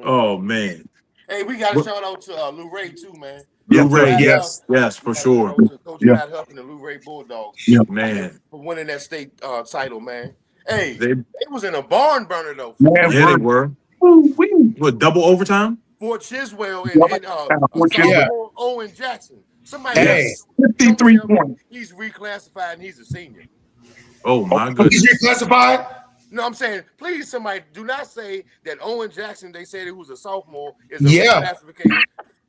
Oh man. Hey, we got a shout out to Lou Ray too, man. Lou Ray, yes, for sure. Coach Matt Huff and the Lou Ray Bulldogs. Yeah. Man, for winning that state title, man. Hey, they it was in a barn burner though. Man, they were. What, double overtime? Fort Chiswell and sophomore Owen Jackson. Somebody Hey, 53 points. He's reclassified and he's a senior. Oh my goodness. He's reclassified? No, I'm saying, please, somebody do not say that Owen Jackson, they said he was a sophomore, is a reclassification.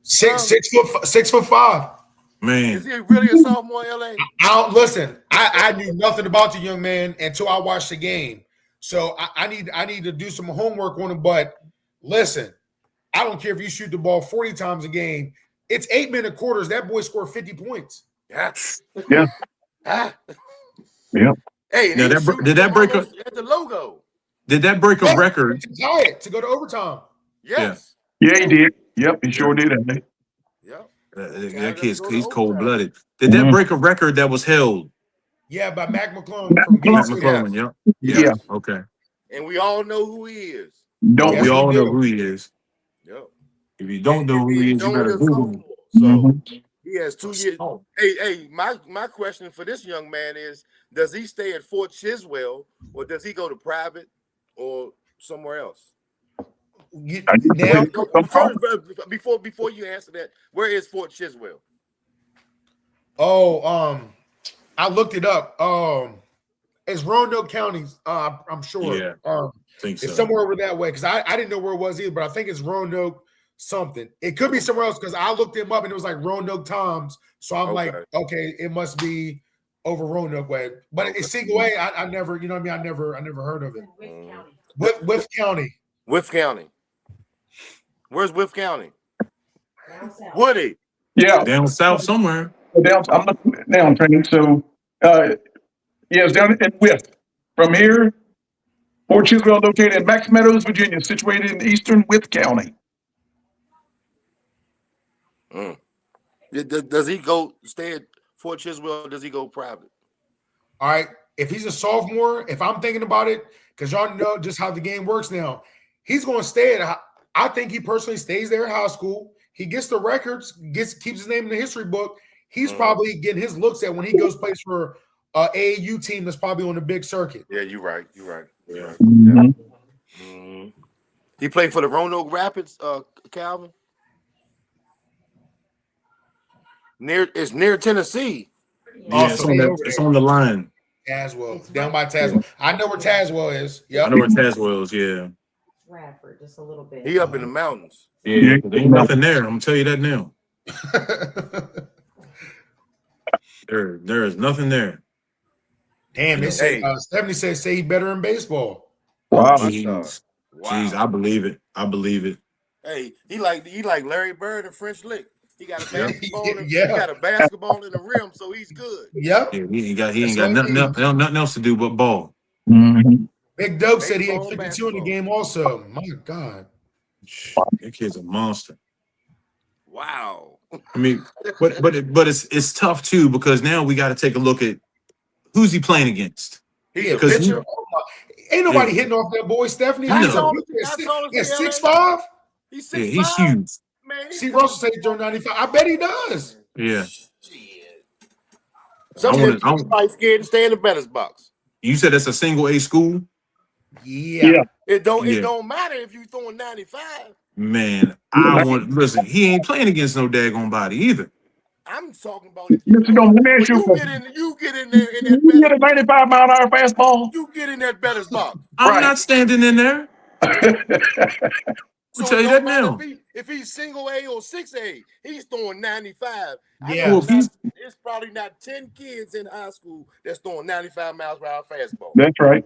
6'5". Man. Is he really a sophomore in LA? Listen, I knew nothing about the young man until I watched the game. So I need to do some homework on him. But listen, I don't care if you shoot the ball 40 times a game. It's 8-minute quarters. That boy scored 50 points. Yeah. Yeah. Hey, now did that break at the logo? Did that break a record? To go to overtime. Yes. Yeah, he did. Yep, he sure did. Yep. That kid's he's cold blooded. Did that break a record that was held? Yeah, by Mac McClung. Mac McClung, yeah. Okay. And we all know who he is. We all know who he is. Yep. If you don't know who he is, you better Google him. So he has 2 years. Hey, my question for this young man is: does he stay at Fort Chiswell, or does he go to private, or somewhere else? Before you answer that, where is Fort Chiswell? I looked it up. It's Roanoke County. I'm sure. Yeah, think so. It's somewhere over that way because I didn't know where it was either, but I think it's Roanoke something. It could be somewhere else because I looked him up and it was like Roanoke Toms. So I'm like, okay, it must be over Roanoke way. But it's single way. I never, you know what I mean? I never heard of it. Wythe County. Wythe County. Where's Wythe County? Woody. Yeah. Down south somewhere. I'm looking down training. So it's down in Wythe. From here, Fort Chiswell located in Max Meadows, Virginia, situated in eastern Wythe County. Does he stay at Fort Chiswell, or does he go private? All right. If he's a sophomore, if I'm thinking about it, because y'all know just how the game works now, he's going to stay at. I think he personally stays there at high school. He gets the records, keeps his name in the history book. He's probably getting his looks at when he goes plays for an AAU team that's probably on the big circuit. Yeah, you're right. Yeah. He played for the Roanoke Rapids, Calvin. It's near Tennessee. Yeah, it's on the line. Tazewell, down by Tazewell. I know where Tazewell is. Yeah, I know where Tazewell is. Yeah, Radford, just a little bit. He up in the mountains. Yeah, there ain't nothing there. I'm gonna tell you that now. There is nothing there. Damn, they say 70 says say he better in baseball. Wow. Jeez, I believe it. Hey, he like Larry Bird and French Lick. He got a basketball. Yeah. He got a basketball in the rim, so he's good. Yep. Yeah, he ain't got nothing else to do but ball. Big Dope said he had Baseball, 52 in the basketball. game also. My God. That kid's a monster. Wow. I mean, but it's tough too, because now we got to take a look at who's he playing against. He's a Because pitcher. Ain't nobody hitting off that boy, Stephanie. I He's know. a 6'5". He's Yeah, 6'5". he's huge. Man, See, Russell said he turned 95. I bet he does. Yeah. Some I of them probably scared to stay in the batter's box. You said it's a single A school? Yeah. It don't matter if you throwing 95. Man, listen, he ain't playing against no daggone body either. I'm talking about if Mr. Dome, let me ask you a question. you get in there in You get a that 95-mile-an-hour fastball? you get in that batter's box. I'm not standing in there. I'll tell you that now. If he's single A or 6A, he's throwing 95. Yeah. It's probably not 10 kids in high school that's throwing 95 miles per hour fastball. That's right.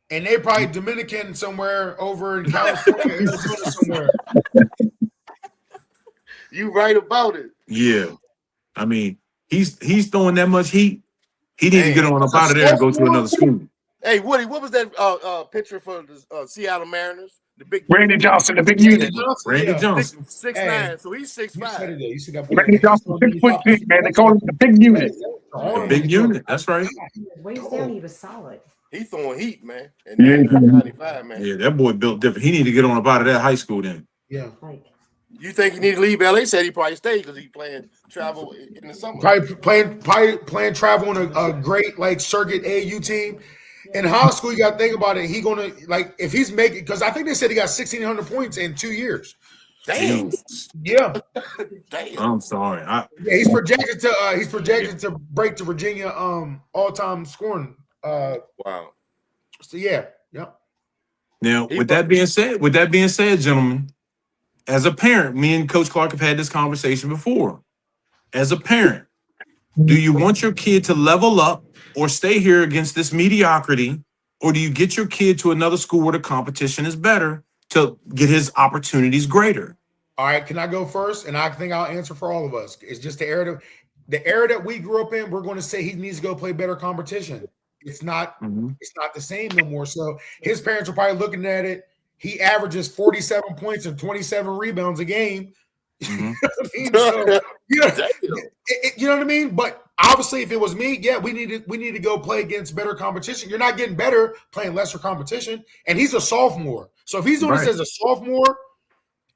And they probably Dominican somewhere over in California, Arizona somewhere. You right about it. Yeah. I mean, he's throwing that much heat. He need to get on up out of there and go to another school. Hey, Woody, what was that pitcher for the Seattle Mariners? The big Randy Johnson, the big unit. Randy Johnson. 6'9", so he's 6'5". You see that boy. Randy Johnson, 6'6", man. They call him the big unit. The big unit. That's right. Waist down, he was solid. He's throwing heat, man. And Yeah. 95, man. Yeah, that boy built different. He need to get on up out of that high school then. Yeah. Like, You think he need to leave LA? Said he probably stayed because he's playing travel in the summer. Probably playing travel on a great like circuit AU team. In high school, you got to think about it. He gonna like if he's making because I think they said he got 1,600 points in 2 years. Damn. Yeah. Damn. I'm sorry. Yeah, he's projected to break the Virginia all-time scoring. Wow. So yeah. Now, with that being said, gentlemen, as a parent, me and Coach Clark have had this conversation before. As a parent, do you want your kid to level up or stay here against this mediocrity, or do you get your kid to another school where the competition is better to get his opportunities greater? All right, can I go first? And I think I'll answer for all of us. It's just the era that we grew up in. We're going to say he needs to go play better competition. It's not the same no more. So his parents are probably looking at it. He averages 47 points and 27 rebounds a game. You know what I mean? But obviously, if it was me, yeah, we need to go play against better competition. You're not getting better playing lesser competition. And he's a sophomore. So if he's doing this as a sophomore,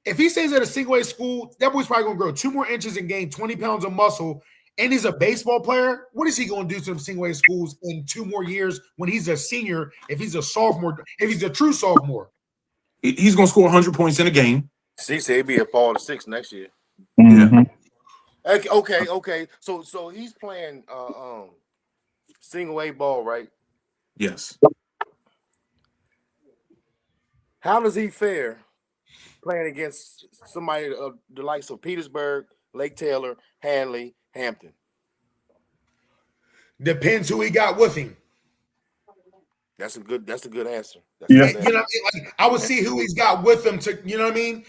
if he stays at a single A school, that boy's probably going to grow 2 more inches and gain 20 pounds of muscle. And he's a baseball player. What is he going to do to them single A schools in 2 more years when he's a senior? If he's a sophomore, if he's a true sophomore, he's going to score 100 points in a game. See, say he'd be a fall to 6 next year. Yeah. Okay. So he's playing single A ball, right? Yes. How does he fare playing against somebody of the likes of Petersburg, Lake Taylor, Hanley, Hampton? depends who he got with him. That's a good answer. Yeah. You know, what I mean? Like, I would see who he's got with him to, you know what I mean?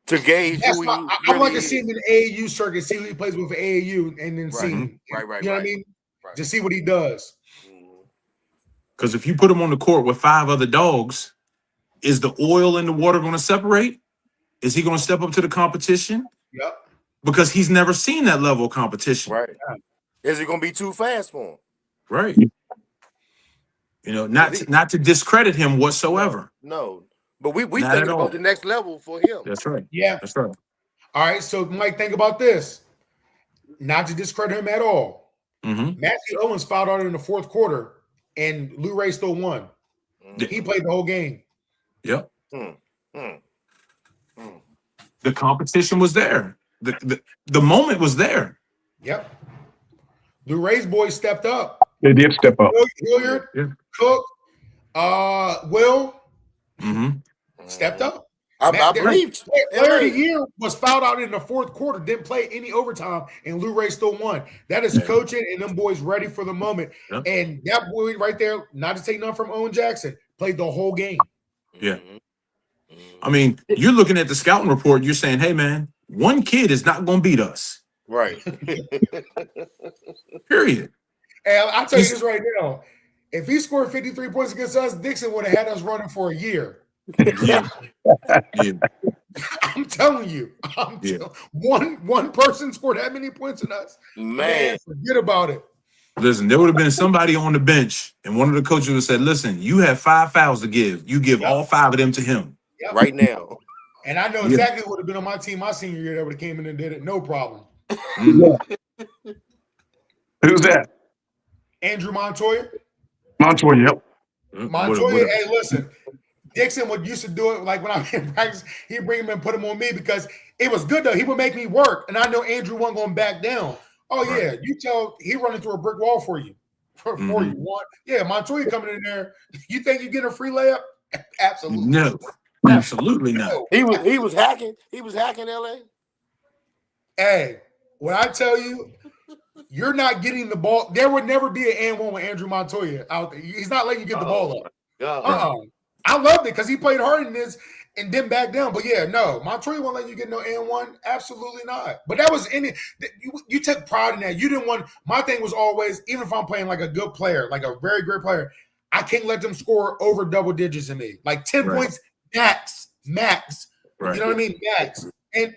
To gauge That's who he why I really like to is. see him in the AAU circuit, see who he plays with for AAU, and then see him. Right. You know what I mean? Right. To see what he does. Because if you put him on the court with 5 other dogs, is the oil and the water going to separate? Is he going to step up to the competition? Yep. Because he's never seen that level of competition. Right. Is it going to be too fast for him? Right. You know, not to discredit him whatsoever. No. But we Not thinking at all. about the next level for him. That's right. Yeah. That's right. All right. So, Mike, think about this. Not to discredit him at all. Mm-hmm. Matthew Owens fouled out in the fourth quarter, and Lou Ray still won. He played the whole game. Yep. The competition was there. The moment was there. Yep. Lou Ray's boys stepped up. They did step up. Hilliard, Yeah. Cook, Will Mm-hmm. stepped up. I believe Player of the year was fouled out in the fourth quarter, didn't play any overtime, and Lou Ray still won. That is coaching and them boys ready for the moment. Yep. And that boy right there, not to take nothing from Owen Jackson, played the whole game. Yeah. I mean, you're looking at the scouting report. You're saying, hey, man, one kid is not going to beat us. Right. Period. Hey, I'll tell you this right now. If he scored 53 points against us, Dixon would have had us running for a year. Yeah. Yeah. I'm telling you. One person scored that many points in us. Man. Forget about it. Listen, there would have been somebody on the bench, and one of the coaches would have said, listen, you have 5 fouls to give. You give all 5 of them to him. Yep. Right now. And I know exactly what would have been on my team my senior year that would have came in and did it. No problem. Who's that? Andrew Montoya. Montoya, yep. Montoya, hey, listen. Dixon would used to do it like when I'm in practice, he'd bring him and put him on me because it was good though. He would make me work. And I know Andrew wasn't going back down. Oh, yeah. You tell he running through a brick wall for you. For you want. Yeah, Montoya coming in there. You think you get a free layup? Absolutely. No. Absolutely not. He was hacking. He was hacking LA. Hey, when I tell you, you're not getting the ball. There would never be an and one with Andrew Montoya out there. He's not letting you get the ball up. I loved it because he played hard in this and didn't back down. But yeah, no, Montoya won't let you get no and one. Absolutely not. But that was you took pride in that. You didn't want. My thing was always, even if I'm playing like a good player, like a very great player, I can't let them score over double digits in me. Like 10 points max. Right. You know what I mean? Max.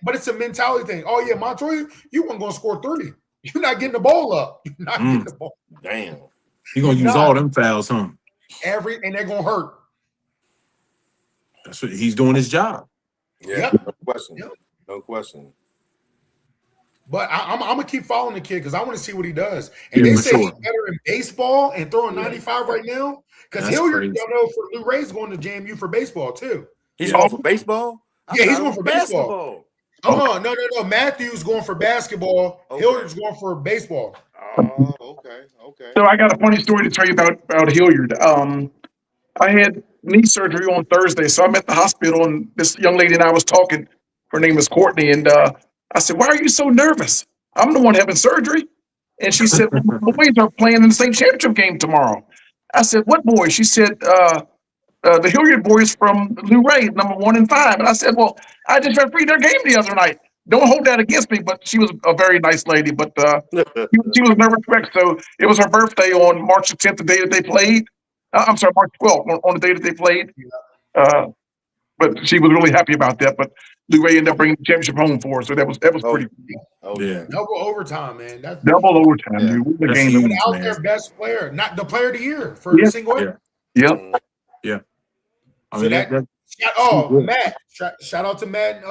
But it's a mentality thing. Oh yeah, Montoya, you weren't gonna score 30. You're not getting the ball up. You're not getting the ball. Damn. You're gonna use all them fouls, huh? And they're gonna hurt. That's what he's doing his job. Yeah, no question. No question. But I'm gonna keep following the kid because I want to see what he does. And they say he's better in baseball and throwing 95 right now. Because Hilliard, y'all know, for Lou Ray's going to JMU for baseball too. He's going for baseball? Yeah, he's going for basketball. Oh no. Matthew's going for basketball. Hilliard's going for baseball. Oh, okay. So I got a funny story to tell you about Hilliard. I had knee surgery on Thursday, so I'm at the hospital, and this young lady and I was talking. Her name is Courtney, and I said, "Why are you so nervous? I'm the one having surgery." And she said, "Well, the boys are playing in the state championship game tomorrow." I said, "What boys?" She said, "The Hilliard boys from Lou Ray, number 1 and 5." And I said, "Well, I just refereed their game the other night. Don't hold that against me." But she was a very nice lady, but she was nervous wreck. So it was her birthday on March the 10th, the day that they played. I'm sorry, March 12th, on the day that they played. But she was really happy about that. But Lou Ray ended up bringing the championship home for her, so that was pretty cool. Oh yeah, double overtime, man. That's double overtime, dude. The game even out their best player, not the player of the year for the single. Yeah. I mean, Matt. Shout out to Matt.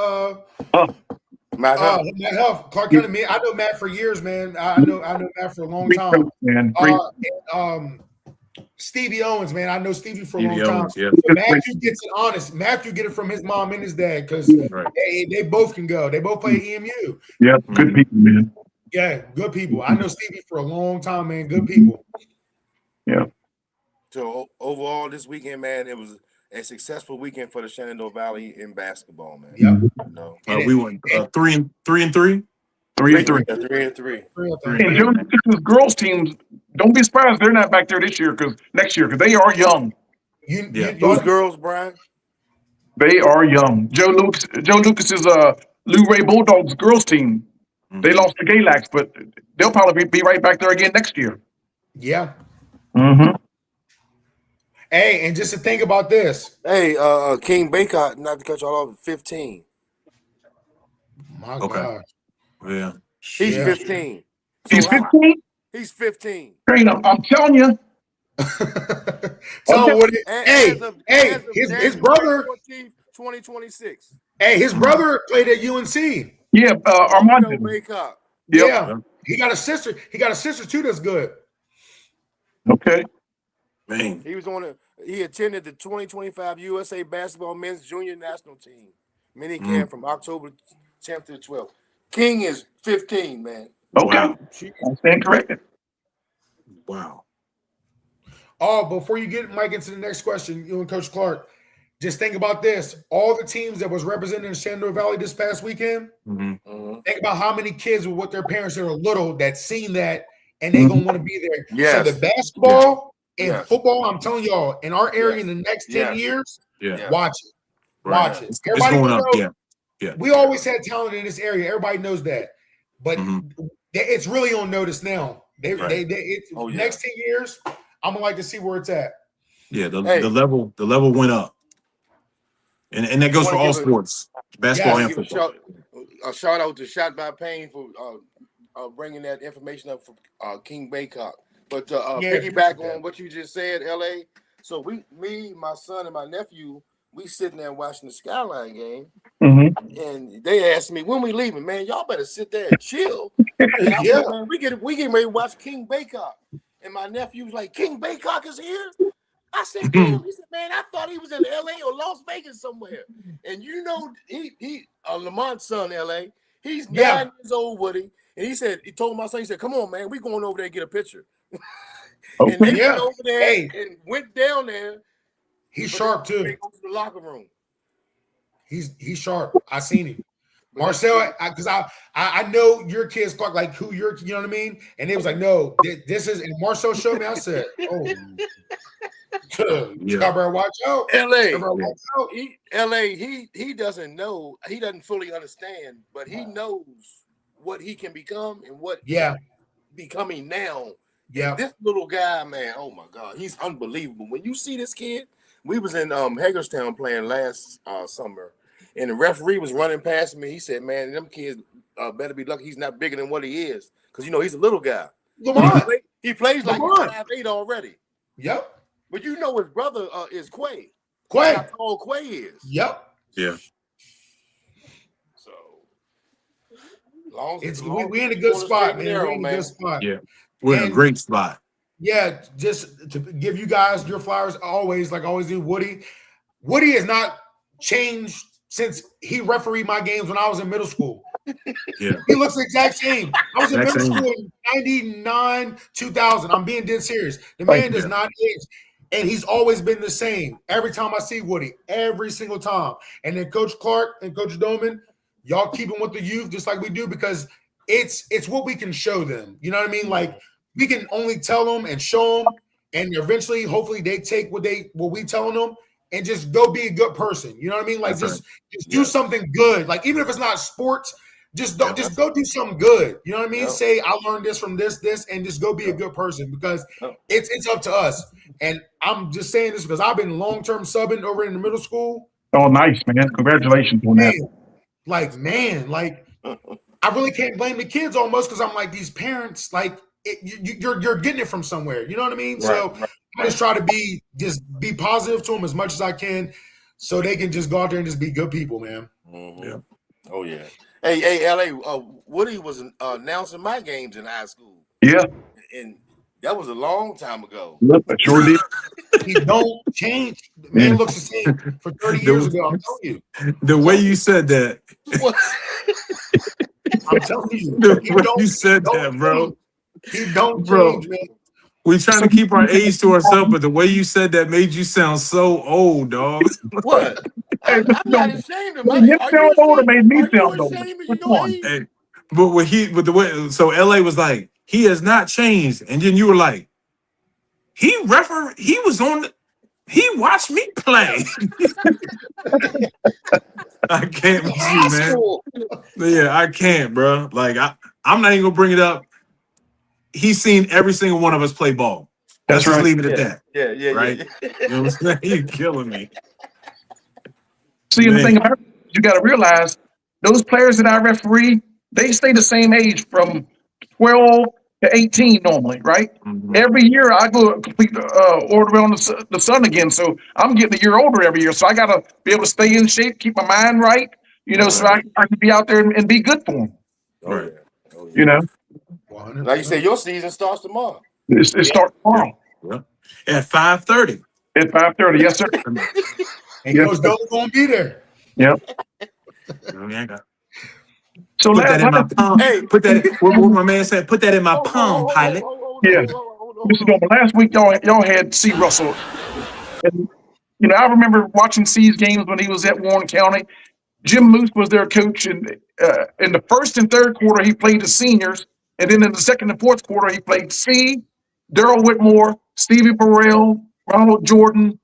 Matt Huff, Clark County. I know Matt for years, man. I know Matt for a long time. Stevie Owens, man. I know Stevie for a long time. Yeah. Matthew gets it honest. Matthew get it from his mom and his dad because they both can go. They both play at EMU. Yeah, good people, man. Yeah, good people. I know Stevie for a long time, man. Good people. Yeah. So overall, this weekend, man, it was a successful weekend for the Shenandoah Valley in basketball, man. Yeah. We went 3 and 3. 3 and 3. 3 and 3. And Joe's girls teams, don't be surprised they're not back there next year because they are young. Those girls, Brian, they are young. Joe Lucas is Lou Ray Bulldogs girls team. They lost to Galax, but they'll probably be right back there again next year. Yeah. Mm-hmm. Hey, and just to think about this. Hey, King Baycott, not to cut you all off, 15. My God. Yeah. He's 15. He's 15? He's 15. I'm telling you. Tell him what his brother 2026. Hey, his brother played at UNC. Yeah, Armando Baycott. Yeah. He got a sister. He got a sister too that's good. Okay. Man. He attended the 2025 USA Basketball Men's Junior National Team minicamp from October 10th to 12th. King is 15, man. Okay. Wow. I stand corrected. Wow. Oh, before you get Mike into the next question, you and Coach Clark, just think about this. All the teams that was represented in Shenandoah Valley this past weekend, think about how many kids with their parents that are little that seen that and they gonna want to be there. Yes. So the basketball and football, I'm telling y'all, in our area in the next 10 years, watch it. Right. Watch it. It's going up. Yeah. We always had talent in this area. Everybody knows that. But it's really on notice now. Next 10 years, I'm gonna like to see where it's at. Yeah, the level went up. And that goes for all sports, basketball and football. A shout out to Shot by Pain for bringing that information up for King Baycock. But piggyback on what you just said, LA. So me, my son, and my nephew, we sitting there watching the Skyline game, and they asked me, when we leaving, man, y'all better sit there and chill. And I said, man, we getting ready to watch King Baycock. And my nephew was like, King Baycock is here? I said, damn. He said, man, I thought he was in LA or Las Vegas somewhere. And you know, he Lamont's son, LA, he's 9 years old, Woody. And he told my son, he said, come on, man, we going over there and get a picture. And they went over there and went down there. He's sharp too. They go to the locker room. He's sharp. I seen him. Marcel, because I know your kids, Clark, like who you're, you know what I mean? And they was like, no, this is, and Marcel showed me, I said, oh, Scarborough, watch out. LA, he doesn't know, he doesn't fully understand, but he knows what he can become and what he's becoming now. Yeah, this little guy, man, oh my God, he's unbelievable. When you see this kid, we was in Hagerstown playing last summer, and the referee was running past me. He said, man, them kids better be lucky he's not bigger than what he is, because, you know, he's a little guy. He plays like he's 5'8" already. Yep. But you know his brother is Quay. Quay. How tall Quay is. Yep. Yeah. So, we in a good spot, man. We're in a good spot. Yeah. We're in a great spot. Yeah, just to give you guys your flowers always, like I always do, Woody. Woody has not changed since he refereed my games when I was in middle school. Yeah. He looks the exact same. I was in middle school in 99, 2000. I'm being dead serious. The man does not age. And he's always been the same. Every time I see Woody, every single time. And then Coach Clark and Coach Doman, y'all keep him with the youth just like we do, because it's what we can show them. You know what I mean? Like, we can only tell them and show them, and eventually, hopefully, they take what we telling them and just go be a good person. You know what I mean? Like, just do something good. Like, even if it's not sports, just go do something good. You know what I mean? Say, I learned this from this, and just go be a good person, because it's up to us. And I'm just saying this because I've been long-term subbing over in the middle school. Oh, nice, man. Congratulations on that. Like, I really can't blame the kids almost, because I'm like, these parents, like, you're getting it from somewhere. You know what I mean? I just try to be positive to them as much as I can, so they can just go out there and just be good people, man. Yeah. Oh yeah. Hey, LA. Woody was announcing my games in high school. Yeah. And that was a long time ago. Yep, I sure did. He don't change. The man looks the same for 30 years ago. I'm telling you. The way you said that. I'm telling you. The way you said that, bro. He don't change, man. We trying to keep our age to ourselves, but the way you said that made you sound so old, dog. What? I'm not ashamed of my age. You sound old, it made me sound old. Hey, but the way, so LA was like, he has not changed, and then you were like, he watched me play. I can't with you, man. Yeah, I can't, bro. Like, I'm not even gonna bring it up. He's seen every single one of us play ball. Let's just leave it at that. Yeah. Right? You know what I'm saying? You're killing me. See, the thing about it, you got to realize those players that I referee, they stay the same age from 12 to 18 normally, right? Mm-hmm. Every year I go complete the order on the sun again. So I'm getting a year older every year. So I got to be able to stay in shape, keep my mind right, so I can be out there and be good for them. Right. You know? 100%. Like you said, your season starts tomorrow. It starts tomorrow. Yeah. At 5:30. At 5:30, yes, sir. And Coach Dolan gonna be there. Yep. So put that in my palm. Hey, put that. What my man said? Put that in my palm, pilot. Yeah. Mr. Dolan, last week y'all had C. Russell. And, I remember watching C's games when he was at Warren County. Jim Moose was their coach, and in the first and third quarter he played the seniors. And then in the second and fourth quarter, he played C, Daryl Whitmore, Stevie Burrell, Ronald Jordan,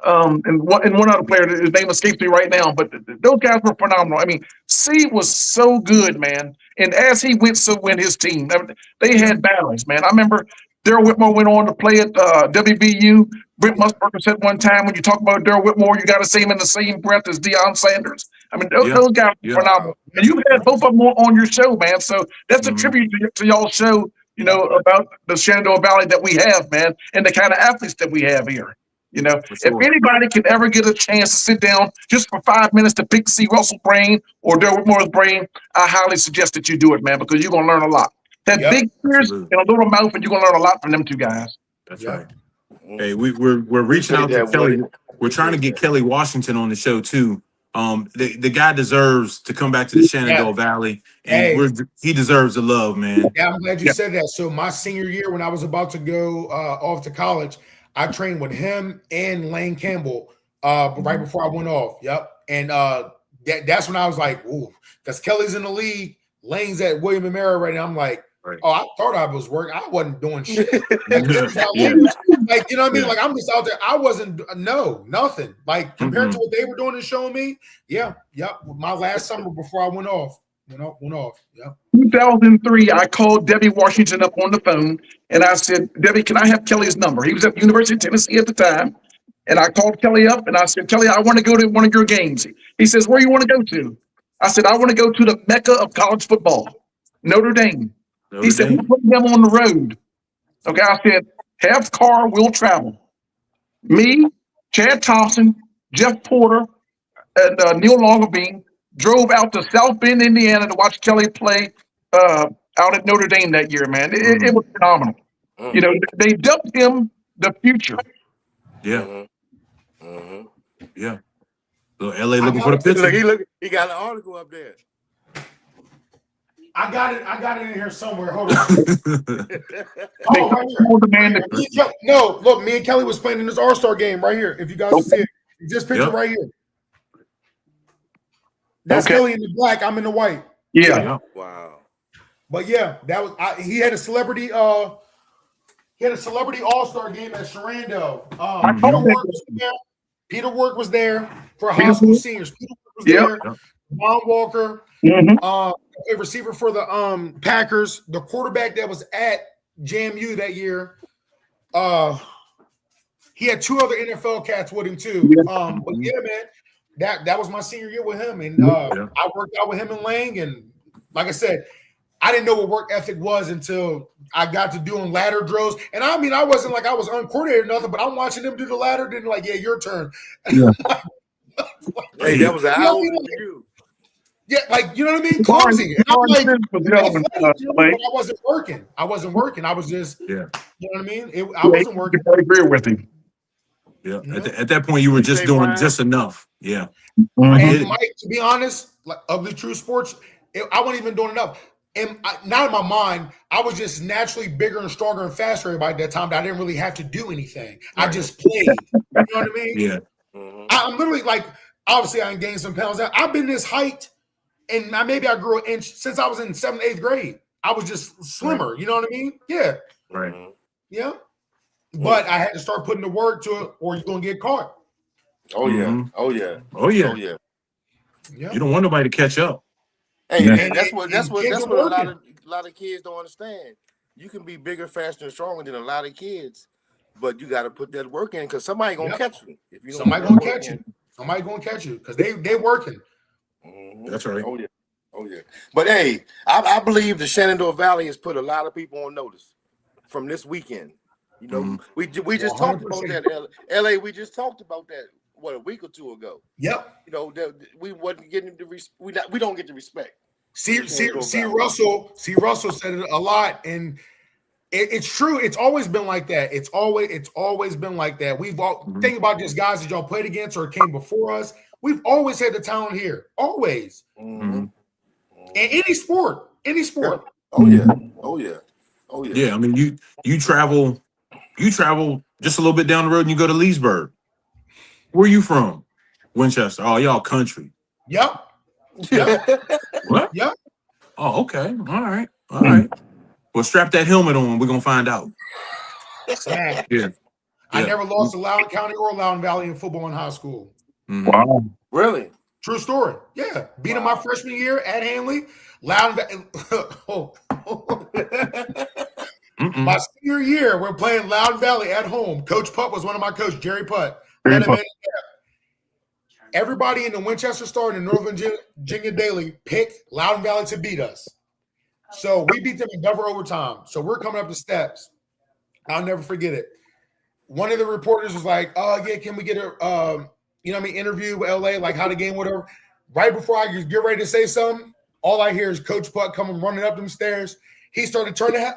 and one other player, his name escapes me right now, but those guys were phenomenal. I mean, C was so good, man. And as he went, so went his team. I mean, they had battles, man. I remember Daryl Whitmore went on to play at WVU. Brent Musburger said one time, when you talk about Daryl Whitmore, you got to say him in the same breath as Deion Sanders. I mean, those guys were phenomenal. And you've had both of them on your show, man. So that's a tribute to y'all's show, you know, about the Shenandoah Valley that we have, man, and the kind of athletes that we have here. You know, if anybody can ever get a chance to sit down just for 5 minutes to pick C. Russell's brain or Daryl Whitmore's brain, I highly suggest that you do it, man, because you're going to learn a lot. That big ears and a little mouth, and you're going to learn a lot from them two guys. That's right. Hey, we're reaching out to Kelly. We're trying to get Kelly Washington on the show too. The guy deserves to come back to the Shenandoah Valley, and he deserves the love, man. Yeah, I'm glad you said that. So my senior year, when I was about to go off to college, I trained with him and Lane Campbell right before I went off. Yep, and that's when I was like, "Ooh," because Kelly's in the league, Lane's at William and Mary right now. I'm like, oh, I thought I was working. I wasn't doing shit. Like, you know what I mean? Like, I'm just out there. I wasn't, nothing. Like, compared to what they were doing and showing me, my last summer before I went off. Yep. 2003, I called Debbie Washington up on the phone, and I said, Debbie, can I have Kelly's number? He was at the University of Tennessee at the time. And I called Kelly up, and I said, Kelly, I want to go to one of your games. He says, where you want to go to? I said, I want to go to the Mecca of college football, Notre Dame. He said, we're putting them on the road. Okay, I said, have the car, we'll travel. Me, Chad Thompson, Jeff Porter, and Neil Longerbeam drove out to South Bend, Indiana to watch Kelly play out at Notre Dame that year, man. It was phenomenal. You know, they dubbed him the future. Yeah. Yeah. So LA looking for the picture. He got an article up there. I got it in here somewhere. Hold on. No, look, me and Kelly was playing in this All-Star game right here. If you guys see it, just picture right here. That's Kelly in the black. I'm in the white. Yeah. Wow. But yeah, that was he had a celebrity. He had a celebrity All-Star game at Shenandoah. Peter Work was there for high school seniors. Peter Work was there. Von Walker, a receiver for the Packers, the quarterback that was at JMU that year. He had two other NFL cats with him too. But yeah, man, that was my senior year with him, and I worked out with him and Lang. And like I said, I didn't know what work ethic was until I got to doing ladder drills. And I mean, I wasn't like I was uncoordinated or nothing, but I'm watching them do the ladder. Then like, yeah, your turn. Yeah. Hey, that was an hour for you. Yeah, like, you know what I mean? Clumsy. And I'm like, I wasn't working. I was just, you know what I mean? I wasn't working. I agree with him. Yeah. At that point, you were just doing just enough. Yeah. And Mike, to be honest, like Ugly True Sports, I wasn't even doing enough. And not in my mind, I was just naturally bigger and stronger and faster by that time that I didn't really have to do anything. Right. I just played. You know what I mean? Yeah. I'm literally like, obviously I gained some pounds. I've been this height, and maybe I grew an inch since I was in 7th, 8th grade. I was just slimmer. You know what I mean? Yeah. Right. Yeah. But I had to start putting the work to it, or you're gonna get caught. Oh yeah. Oh yeah. Oh yeah. Oh yeah. You don't want nobody to catch up. Hey, and that's what a lot of kids don't understand. You can be bigger, faster, and stronger than a lot of kids, but you got to put that work in because somebody gonna catch you. If you somebody gonna catch you. Somebody gonna catch you because they working. That's right. Oh yeah. Oh yeah. But hey, I believe the Shenandoah Valley has put a lot of people on notice from this weekend. You know, we just talked about that. LA, we just talked about that. What, a week or two ago? Yep. You know, we wasn't getting the we don't get the respect. See Russell said it a lot, and it's true. It's always been like that. It's always been like that. We've all think about just guys that y'all played against or came before us. We've always had the talent here, always. In any sport. Oh yeah. Oh yeah. Oh yeah. Yeah, I mean, you travel just a little bit down the road and you go to Leesburg. Where you from? Winchester. Oh, y'all country. Yep. What? Yep. Oh, okay. All right. Well, strap that helmet on. We're gonna find out. Yeah. Yeah. I never lost to Loudoun County or Loudoun Valley in football in high school. Wow. Really? True story. Yeah. Beat him my freshman year at Hanley. Loudoun. My senior year, we're playing Loudoun Valley at home. Coach Putt was one of my coaches, Jerry Putt. Everybody in the Winchester Star and the Northern Virginia Daily picked Loudoun Valley to beat us. So we beat them in double overtime. So we're coming up the steps. I'll never forget it. One of the reporters was like, "Oh yeah, can we get a interview with LA, like how the game, whatever." Right before I get ready to say something, all I hear is Coach Putt coming running up them stairs. He started turning head,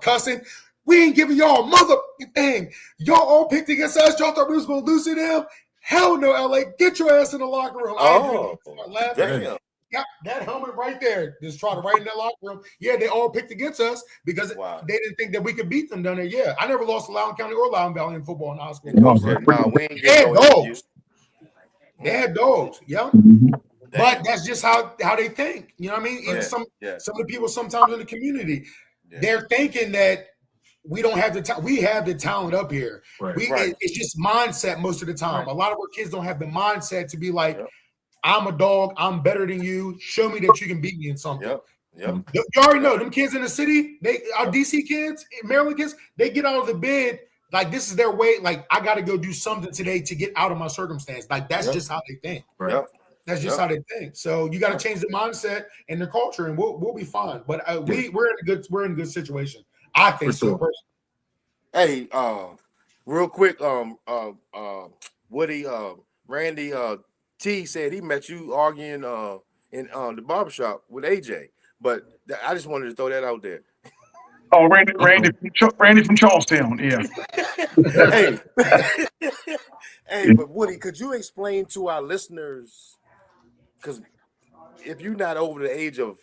cussing. We ain't giving y'all a mother thing. Y'all all picked against us. Y'all thought we was gonna lose to them. Hell no, LA. Get your ass in the locker room. Damn. Yeah, that helmet right there. Just try to right in that locker room. Yeah, they all picked against us because they didn't think that we could beat them down there. Yeah, I never lost to Loudoun County or Loudoun Valley in football in high school. They had dogs. They had dogs. Yeah. But that's just how they think. You know what I mean? Even some of the people sometimes in the community, they're thinking that we don't have the talent. We have the talent up here. It's just mindset most of the time. A lot of our kids don't have the mindset to be like, I'm a dog. I'm better than you. Show me that you can beat me in something. You already know them kids in the city, our DC kids, Maryland kids, they get out of the bed like this is their way. Like, I got to go do something today to get out of my circumstance. Like, that's just how they think. That's just how they think. So you got to change the mindset and the culture, and we'll be fine. But we're in a good situation. I think so. Hey, real quick, Woody, Randy T said he met you arguing in the barbershop with AJ. But I just wanted to throw that out there. Oh, Randy from Charlestown, yeah. Hey, but Woody, could you explain to our listeners, because if you're not over the age of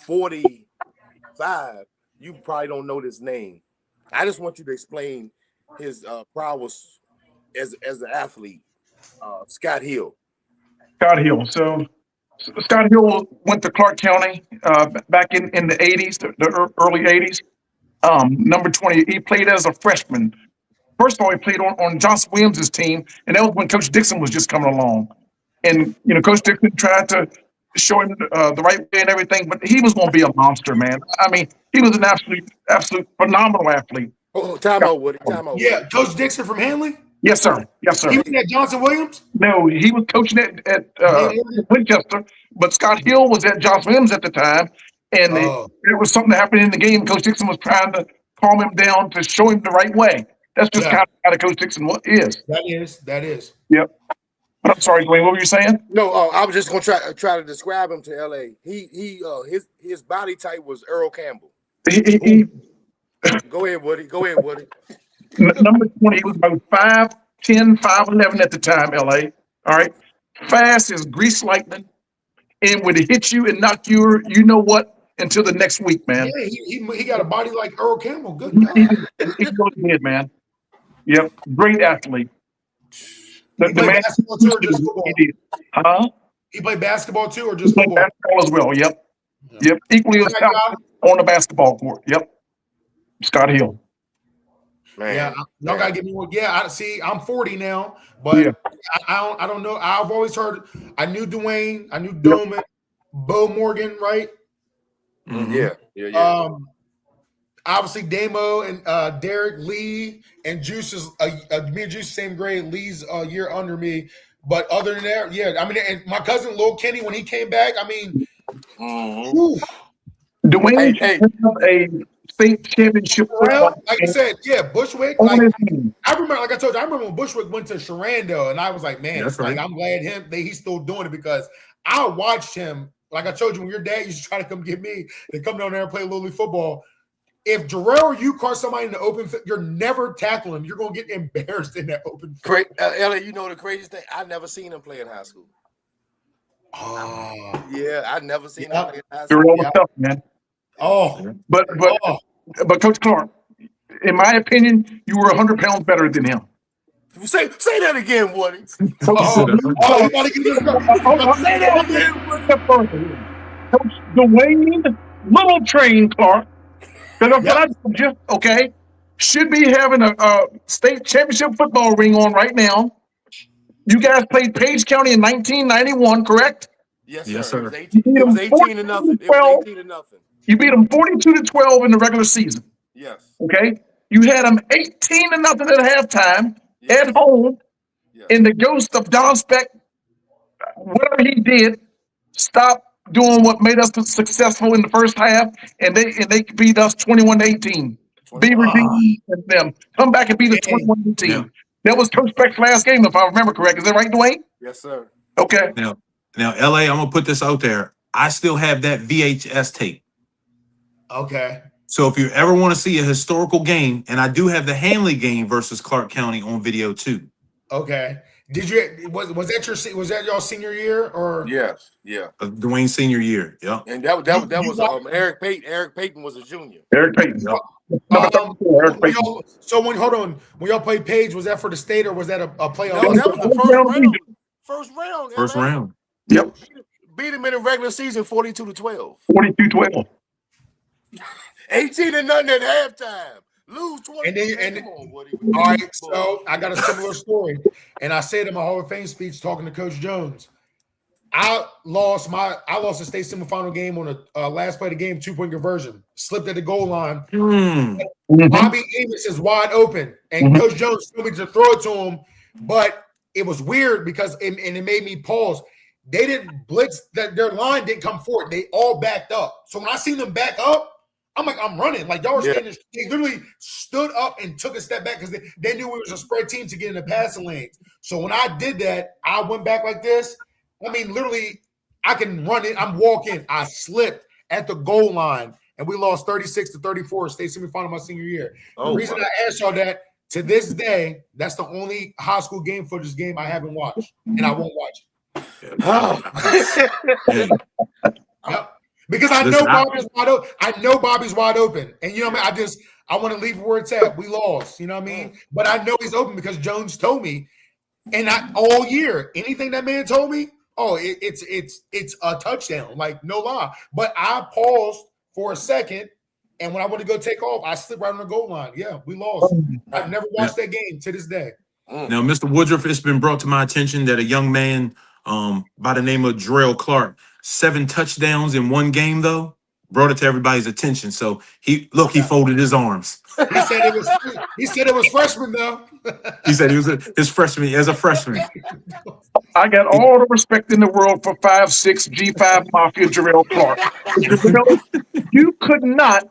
45, you probably don't know this name. I just want you to explain his prowess as an athlete, Scott Hill. Scott Hill. So Scott Hill went to Clark County back in the 80s, the early 80s. Number 20, he played as a freshman. First of all, he played on Johnson Williams' team, and that was when Coach Dixon was just coming along. And, Coach Dixon tried to show him the right way and everything, but he was going to be a monster, man. I mean, he was an absolute phenomenal athlete. Oh, time out, Woody. Yeah, Coach Dixon from Hanley? Yes, sir. Yes, sir. He was at Johnson Williams? No, he was coaching at Winchester, but Scott Hill was at Johnson Williams at the time, and there was something that happened in the game. Coach Dixon was trying to calm him down to show him the right way. That's just kind of Coach Dixon is. That is. Yep. But I'm sorry, Dwayne, what were you saying? No, I was just going to try to describe him to LA. His body type was Earl Campbell. Go ahead, Woody. Number 20, he was about 5'10", 5'11" at the time, LA. All right. Fast as grease lightning, and would hit you and knock you, until the next week, man. Yeah, he got a body like Earl Campbell. Good guy. He really did, man. Yep. Great athlete. He played basketball too, or just football? He played basketball too, or just football? Basketball as well. Yep. Equally as talented on the basketball court. Yep. Scott Hill. Man. Yeah, y'all gotta give me one. Yeah, I'm 40 now, but I don't know. I've always heard. I knew Dwayne. I knew Doman, Bo Morgan, right? Mm-hmm. Yeah. Obviously Damo and Derek Lee and Juice is me and Juice same grade. Lee's a year under me, but other than that, I mean, and my cousin Lil Kenny when he came back, I mean, Dwayne a state championship. Well, like I said, Bushwick. I remember, like I told you, I remember when Bushwick went to Sharando, and I was like, man, I'm glad he's still doing it because I watched him. Like I told you, when your dad used to try to come get me, they come down there and play Little League football. If Jarrell or you caught somebody in the open field, you're never tackling him. You're going to get embarrassed in that open field. Ellie, you know the craziest thing? I never seen him play in high school. Yeah, I never seen him play in high school. Jarrell was tough, man. But Coach Clark, in my opinion, you were 100 pounds better than him. Say that again, Woody. You gotta get this say that again, Woody. Coach Dwayne Little Train Clark. Because I told you, okay, should be having a state championship football ring on right now. You guys played Page County in 1991, correct? Yes, sir. Yes, sir. It was 18 to nothing. It was 18 to nothing. You beat them 42-12 in the regular season. Yes. Okay. You had them 18 to nothing at halftime Yes. at home. Yes. And the ghost of Don Speck, whatever he did, stopped doing what made us successful in the first half, and they beat us 21-18. Beaver D and them come back and beat us 21-18. Yeah. That was Coach Speck's last game, if I remember correct. Is that right, Dwayne? Yes, sir. Okay. Now, LA, I'm gonna put this out there. I still have that VHS tape. Okay. So if you ever want to see a historical game, and I do have the Hanley game versus Clark County on video too. Okay. Did you was that y'all senior year or? Yes. Yeah. Dwayne's senior year. Yeah. And that was Eric Payton. Eric Payton was a junior. Eric Payton. Yep. Eric Payton. So when y'all played Page, was that for the state or was that a playoff? No, that was the first round. First round. Yep. Beat him in the regular season 42-12. 42-12. 18 to nothing at halftime. Lose 20. All right, so I got a similar story, and I said in my Hall of Fame speech talking to Coach Jones, I lost the state semifinal game on a last play of the game 2-point conversion, slipped at the goal line. Bobby Amos is wide open, and Coach Jones told me to throw it to him, but it was weird because it made me pause. They didn't blitz, that their line didn't come forward. They all backed up. So when I seen them back up, I'm like, I'm running. Like y'all were standing. They literally stood up and took a step back because they knew it was a spread team to get in the passing lanes. So when I did that, I went back like this. I mean, literally, I can run it. I'm walking. I slipped at the goal line, and we lost 36-34, state semifinal my senior year. The reason I asked y'all that, to this day, that's the only high school game footage game I haven't watched, and I won't watch it. Yep. Because I know Bobby's wide open. I know Bobby's wide open. And you know what I mean? I want to leave where it's at. We lost. You know what I mean? But I know he's open because Jones told me. And all year, anything that man told me, it's a touchdown. Like, no lie. But I paused for a second. And when I went to go take off, I slipped right on the goal line. Yeah, we lost. I've never watched that game to this day. Now, Mr. Woodruff, it's been brought to my attention that a young man by the name of Drell Clark, 7 touchdowns in one game, though, brought it to everybody's attention. So he folded his arms. He said it was freshman, though. He said he was his freshman as a freshman. I got all the respect in the world for 5'6" G5 Mafia Jarrell Clark. You could not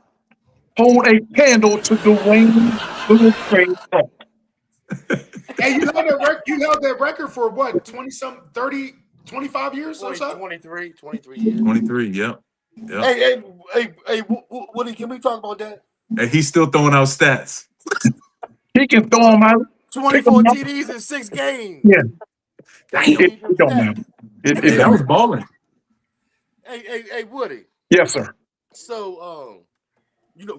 hold a candle to Dwayne Little Craig Clark. Hey, you held that record for what, 20-something, 30, 25 years or so? 23 years. 23, yep. Hey, Woody, can we talk about that? And he's still throwing out stats. He can throw them out. 24 TDs in 6 games. Yeah. It don't matter. That was balling. Hey, Woody. Yes, sir. So,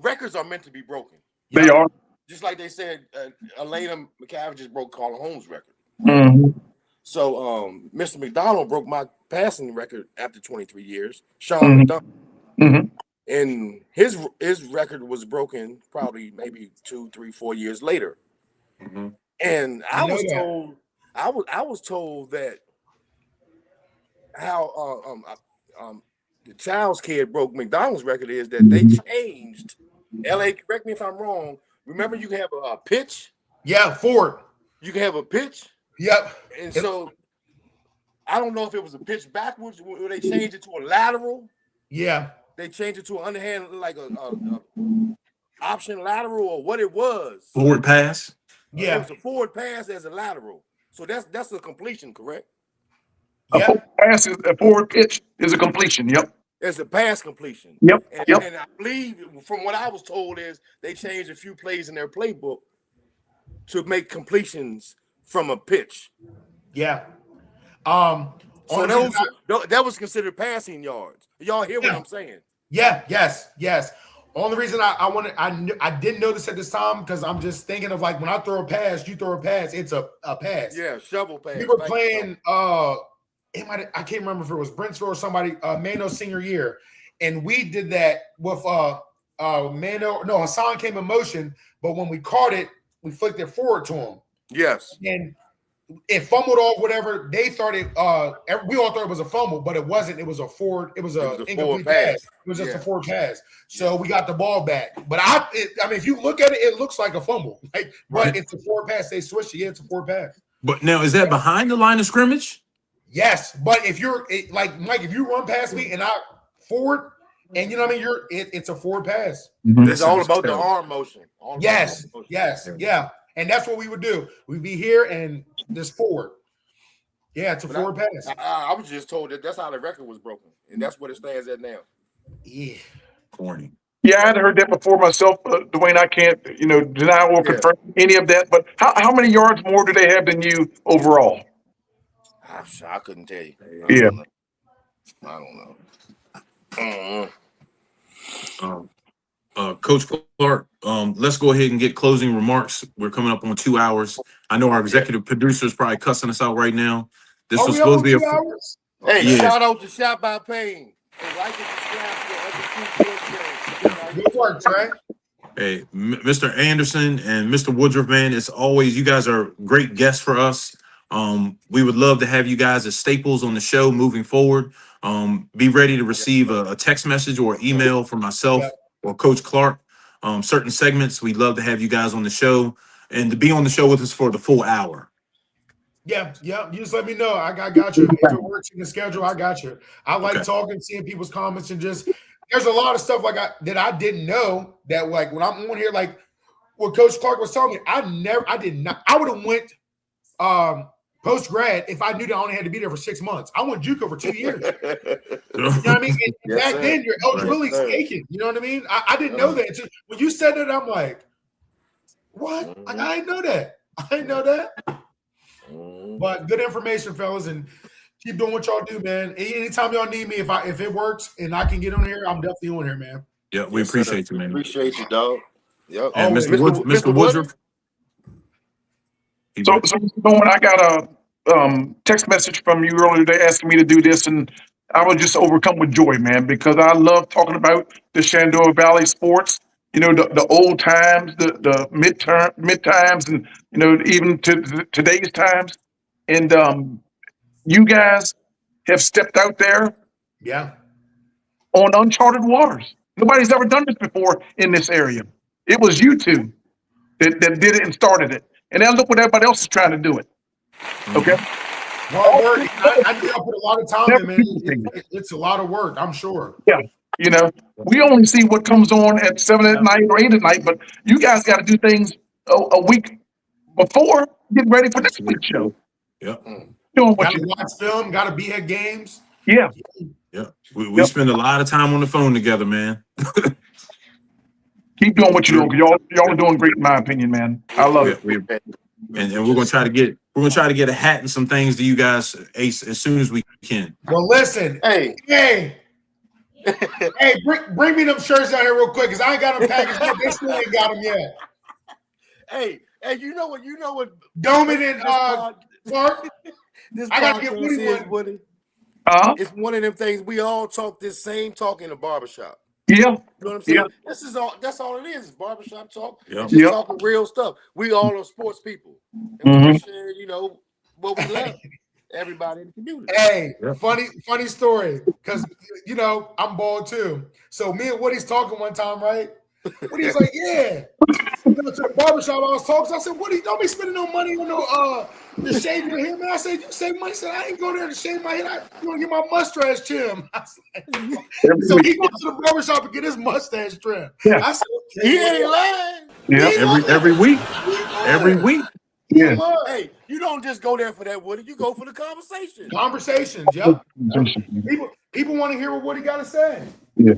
records are meant to be broken. They are. Just like they said, Elena McCaffrey just broke Carla Holmes' record. Mm-hmm. So, Mr. McDonald broke my passing record after 23 years. Sean McDonald. Mm-hmm. And his record was broken probably maybe 2, 3, 4 years later. Mm-hmm. And I was told that how the Child's kid broke McDonald's record is that they changed. LA, correct me if I'm wrong. Remember, you can have a pitch. Yeah, forward. You can have a pitch. Yep. And so I don't know if it was a pitch backwards or they changed it to a lateral. Yeah. They changed it to an underhand, like a option lateral, or what it was. Forward pass. Yeah, it was a forward pass as a lateral. So that's a completion, correct? Yeah. A forward pitch is a completion. Yep. It's a pass completion. Yep. And I believe, from what I was told, is they changed a few plays in their playbook to make completions from a pitch. Yeah. So that was considered passing yards. Y'all hear what I'm saying? Yeah. Yes. Only reason I didn't know this at this time because I'm just thinking of, like, when I throw a pass, you throw a pass, it's a pass. Yeah, shovel pass. We were playing. I can't remember if it was Brentsville or somebody. Mano's senior year, and we did that with Hassan came in motion, but when we caught it, we flicked it forward to him. Yes. And it fumbled off whatever. They thought it we all thought it was a fumble, but it wasn't. It was a forward, it was a incomplete pass. It was just a forward pass. So we got the ball back. But I mean, if you look at it, it looks like a fumble. But it's a forward pass. They switched it. Yeah, it's a forward pass. But now, is that behind the line of scrimmage? Yes, but if you're like Mike, if you run past me and I forward, and you know what I mean, it's a forward pass. It's all about the arm motion. Yes, yeah, and that's what we would do. We'd be here and this forward. Yeah, it's a forward pass. I was just told that's how the record was broken, and that's what it stands at now. Yeah, corny. Yeah, I had heard that before myself, Dwayne. I can't, deny or confirm any of that. But how many yards more do they have than you overall? I couldn't tell you. I don't know. Coach Clark, let's go ahead and get closing remarks. We're coming up on 2 hours. I know our executive producer is probably cussing us out right now. This was supposed to be 2 hours? Hey, shout out to Shot by Pain. And like and subscribe to the Good work, Trey. Hey, Mr. Anderson and Mr. Woodruff, man, it's always, you guys are great guests for us. We would love to have you guys as staples on the show moving forward. Be ready to receive a text message or email from myself or Coach Clark. Certain segments, we'd love to have you guys on the show and to be on the show with us for the full hour. Yeah. You just let me know. I got you. If it works in the schedule, I got you. I like talking, seeing people's comments, and just there's a lot of stuff that I didn't know that when I'm on here, like what Coach Clark was telling me, I would have went post grad if I knew that I only had to be there for 6 months. I went JUCO for 2 years. You know what I mean? And back then, your eligibility's taken. You know what I mean? I didn't know that. So when you said that, I'm like, what? I didn't know that. I didn't know that. But good information, fellas, and keep doing what y'all do, man. Anytime y'all need me, if it works and I can get on here, I'm definitely on here, man. Yeah, we appreciate you, man. Appreciate you, dog. Yep. And Mr. Woodruff. So when I got a text message from you earlier today asking me to do this, and I was just overcome with joy, man, because I love talking about the Shenandoah Valley sports. The old times, the mid times, and even to today's times. And you guys have stepped out there, on uncharted waters. Nobody's ever done this before in this area. It was you two that did it and started it. And now look what everybody else is trying to do it. Okay. Hard work. I put a lot of time in, man. It's a lot of work, I'm sure. Yeah. We only see what comes on at 7 at night or 8 at night, but you guys got to do things a week before getting ready for next week's show. Yeah. Doing what gotta watch film, got to be at games. Yeah. Yeah. We spend a lot of time on the phone together, man. Keep doing what you're doing, because y'all are doing great in my opinion, man. I love it. And we're gonna try to get a hat and some things to you guys as soon as we can. Well, listen, hey, bring me them shirts out here real quick, because I ain't got them packaged yet. They still ain't got them yet. Hey, you know what? Doman and Clark. I got to get Woody. It's one of them things we all talk this same talk in a barbershop. Yeah. You know what I'm saying? Yeah. That's all it is, barbershop talk. Yeah. Just talking real stuff. We all are sports people. And we share, what we love. Everybody in the community. Hey, funny story, because I'm bald too. So me and Woody's talking one time, right? Woody's like, yeah. To the barbershop I was talking. I said, Woody, don't be spending no money on to shave your hair, man. I said, you save money. He said, I ain't go there to shave my head. I'm gonna get my mustache trimmed. I was like, so he goes to the barbershop and get his mustache trimmed. Yeah. I said, okay, He ain't lying. Yeah. Every week. Every week. Yeah. Hey, you don't just go there for that, Woody. You go for the conversation. Conversations, yep. People want to hear what Woody got to say. Yeah.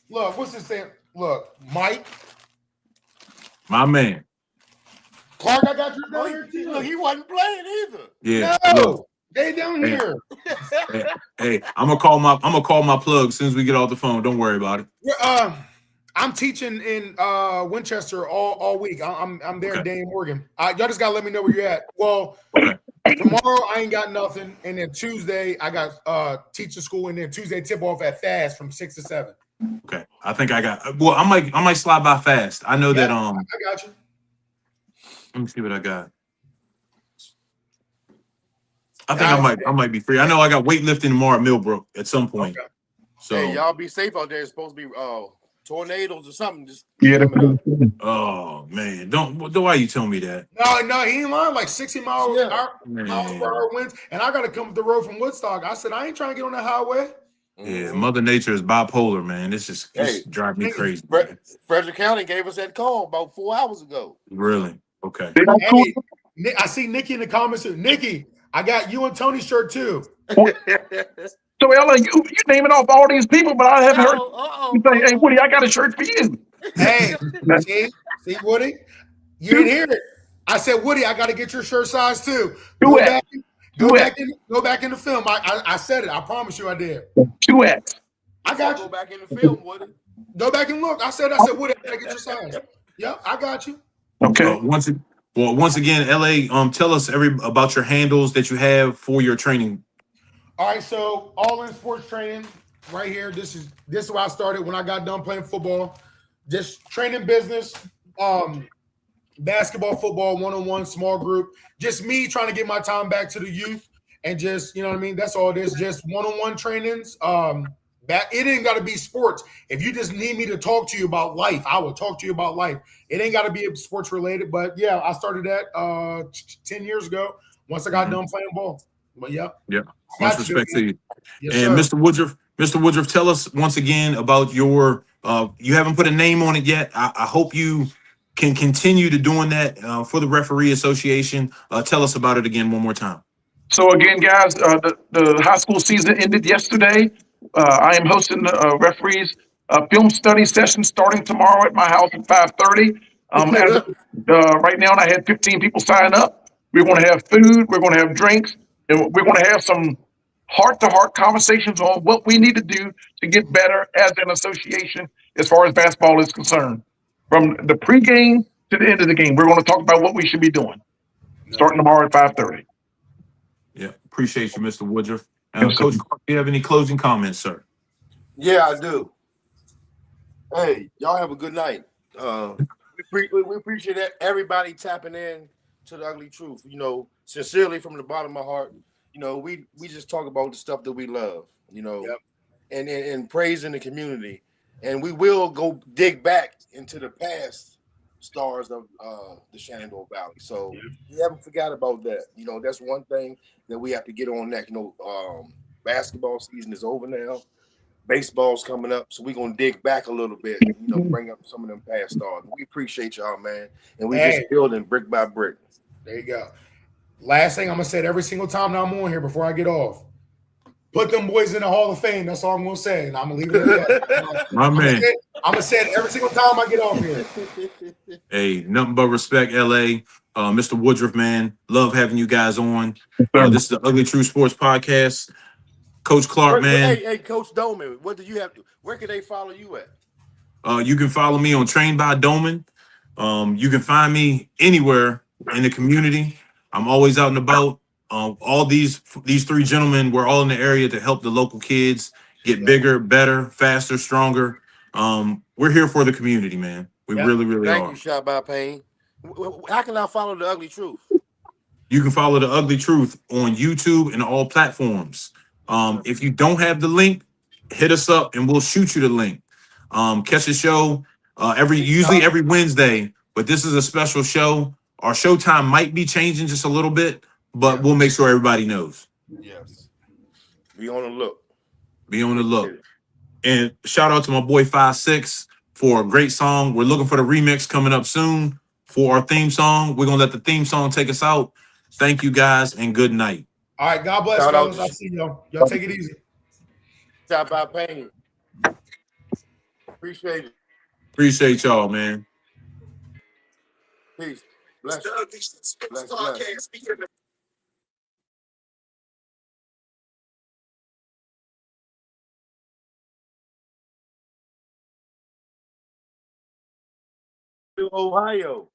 Look, what's this saying? Look, Mike. My man. Clark, I got you down here too. Look, he wasn't playing either. Yeah. No, Look, they down here. hey, I'm gonna call my plug as soon as we get off the phone. Don't worry about it. I'm teaching in Winchester all week. I'm there today in Morgan. Y'all just gotta let me know where you're at. Well, tomorrow I ain't got nothing, and then Tuesday I got teacher school, and then Tuesday tip off at Fast from 6 to 7. Okay. I think I got. Well, I might slide by fast. I know that. I got you. Let me see what I got. I think I might be free. I know I got weightlifting tomorrow at Millbrook at some point. Okay. So Hey, y'all be safe out there. It's supposed to be tornadoes or something. Just Yeah. oh man, don't why you tell me that? No, he ain't lying. Like 60 miles per hour winds, and I got to come up the road from Woodstock. I said I ain't trying to get on the highway. Yeah, Mother Nature is bipolar, man. It's just drive me crazy. Frederick County gave us that call about 4 hours ago. Really? Okay. Hey, I see Nikki in the comments. Nikki, I got you and Tony's shirt too. So Ella, you naming off all these people, but I haven't heard you say, "Hey Woody, I got a shirt for you." Hey, see Woody, you didn't hear it. I said, Woody, I got to get your shirt size too. Go back in the film. I said it. I promise you, I did. 2X. I got you. Go back in the film, Woody. Go back and look. I said, Woody, I got to get your size. Yep, I got you. Okay. Once again, LA, tell us about your handles that you have for your training. All right, so All In Sports Training right here. This is where I started when I got done playing football. Just training business, basketball, football, one-on-one, small group. Just me trying to get my time back to the youth and just, you know what I mean? That's all it is. Just one-on-one trainings. It ain't got to be sports. If you just need me to talk to you about life, I will talk to you about life. It ain't got to be sports related, but yeah, I started that 10 years ago once I got done playing ball. But yeah. Much respect to you. Yes, and sir. Mr. Woodruff, tell us once again about your you haven't put a name on it yet. I hope you can continue to doing that for the Referee Association. Tell us about it again one more time. So again, guys, the high school season ended yesterday. I am hosting the referees film study session starting tomorrow at my house at 5:30. Right now, I had 15 people sign up. We're going to have food. We're going to have drinks. And we're going to have some heart-to-heart conversations on what we need to do to get better as an association as far as basketball is concerned. From the pregame to the end of the game, we're going to talk about what we should be doing starting tomorrow at 5:30. Yeah, appreciate you, Mr. Woodruff. Yes, Coach, do you have any closing comments, sir? Yeah, I do. Hey, y'all have a good night. We appreciate everybody tapping in to the ugly truth. You know, sincerely from the bottom of my heart. You know, we just talk about the stuff that we love. You know, and praising the community, and we will go dig back into the past stars of the Shenandoah Valley. So we haven't forgot about that. You know, that's one thing that we have to get on next. You know, basketball season is over now. Baseball's coming up, so we're gonna dig back a little bit, you know, bring up some of them past stars. We appreciate y'all, man, and we just building brick by brick. There you go. Last thing I'm gonna say it every single time that I'm on here before I get off. Put them boys in the Hall of Fame. That's all I'm gonna say, and I'm gonna leave it at that. I'm gonna say it every single time I get off here. Hey, nothing but respect, LA. Mr. Woodruff, man, love having you guys on. This is the Ugly True Sports Podcast. Coach Clark, man. Hey, Coach Doman, what do you have to? Where can they follow you at? You can follow me on Trained by Doman. You can find me anywhere in the community. I'm always out and about. All these three gentlemen, we're all in the area to help the local kids get bigger, better, faster, stronger. We're here for the community, man. We really are. Thank you, Shot by Payne. How can I follow the Ugly Truth? You can follow the Ugly Truth on YouTube and all platforms. If you don't have the link, hit us up and we'll shoot you the link. Catch the show usually every Wednesday, but this is a special show. Our show time might be changing just a little bit, but we'll make sure everybody knows. Yes. Be on the look. Be on the look. And shout out to my boy 5-6 for a great song. We're looking for the remix coming up soon for our theme song. We're gonna let the theme song take us out. Thank you guys and good night. All right, God bless, fellas. I'll see y'all. Y'all take it easy. Shot by Payne. Appreciate it. Appreciate y'all, man. Peace. Bless. Bless. Ohio.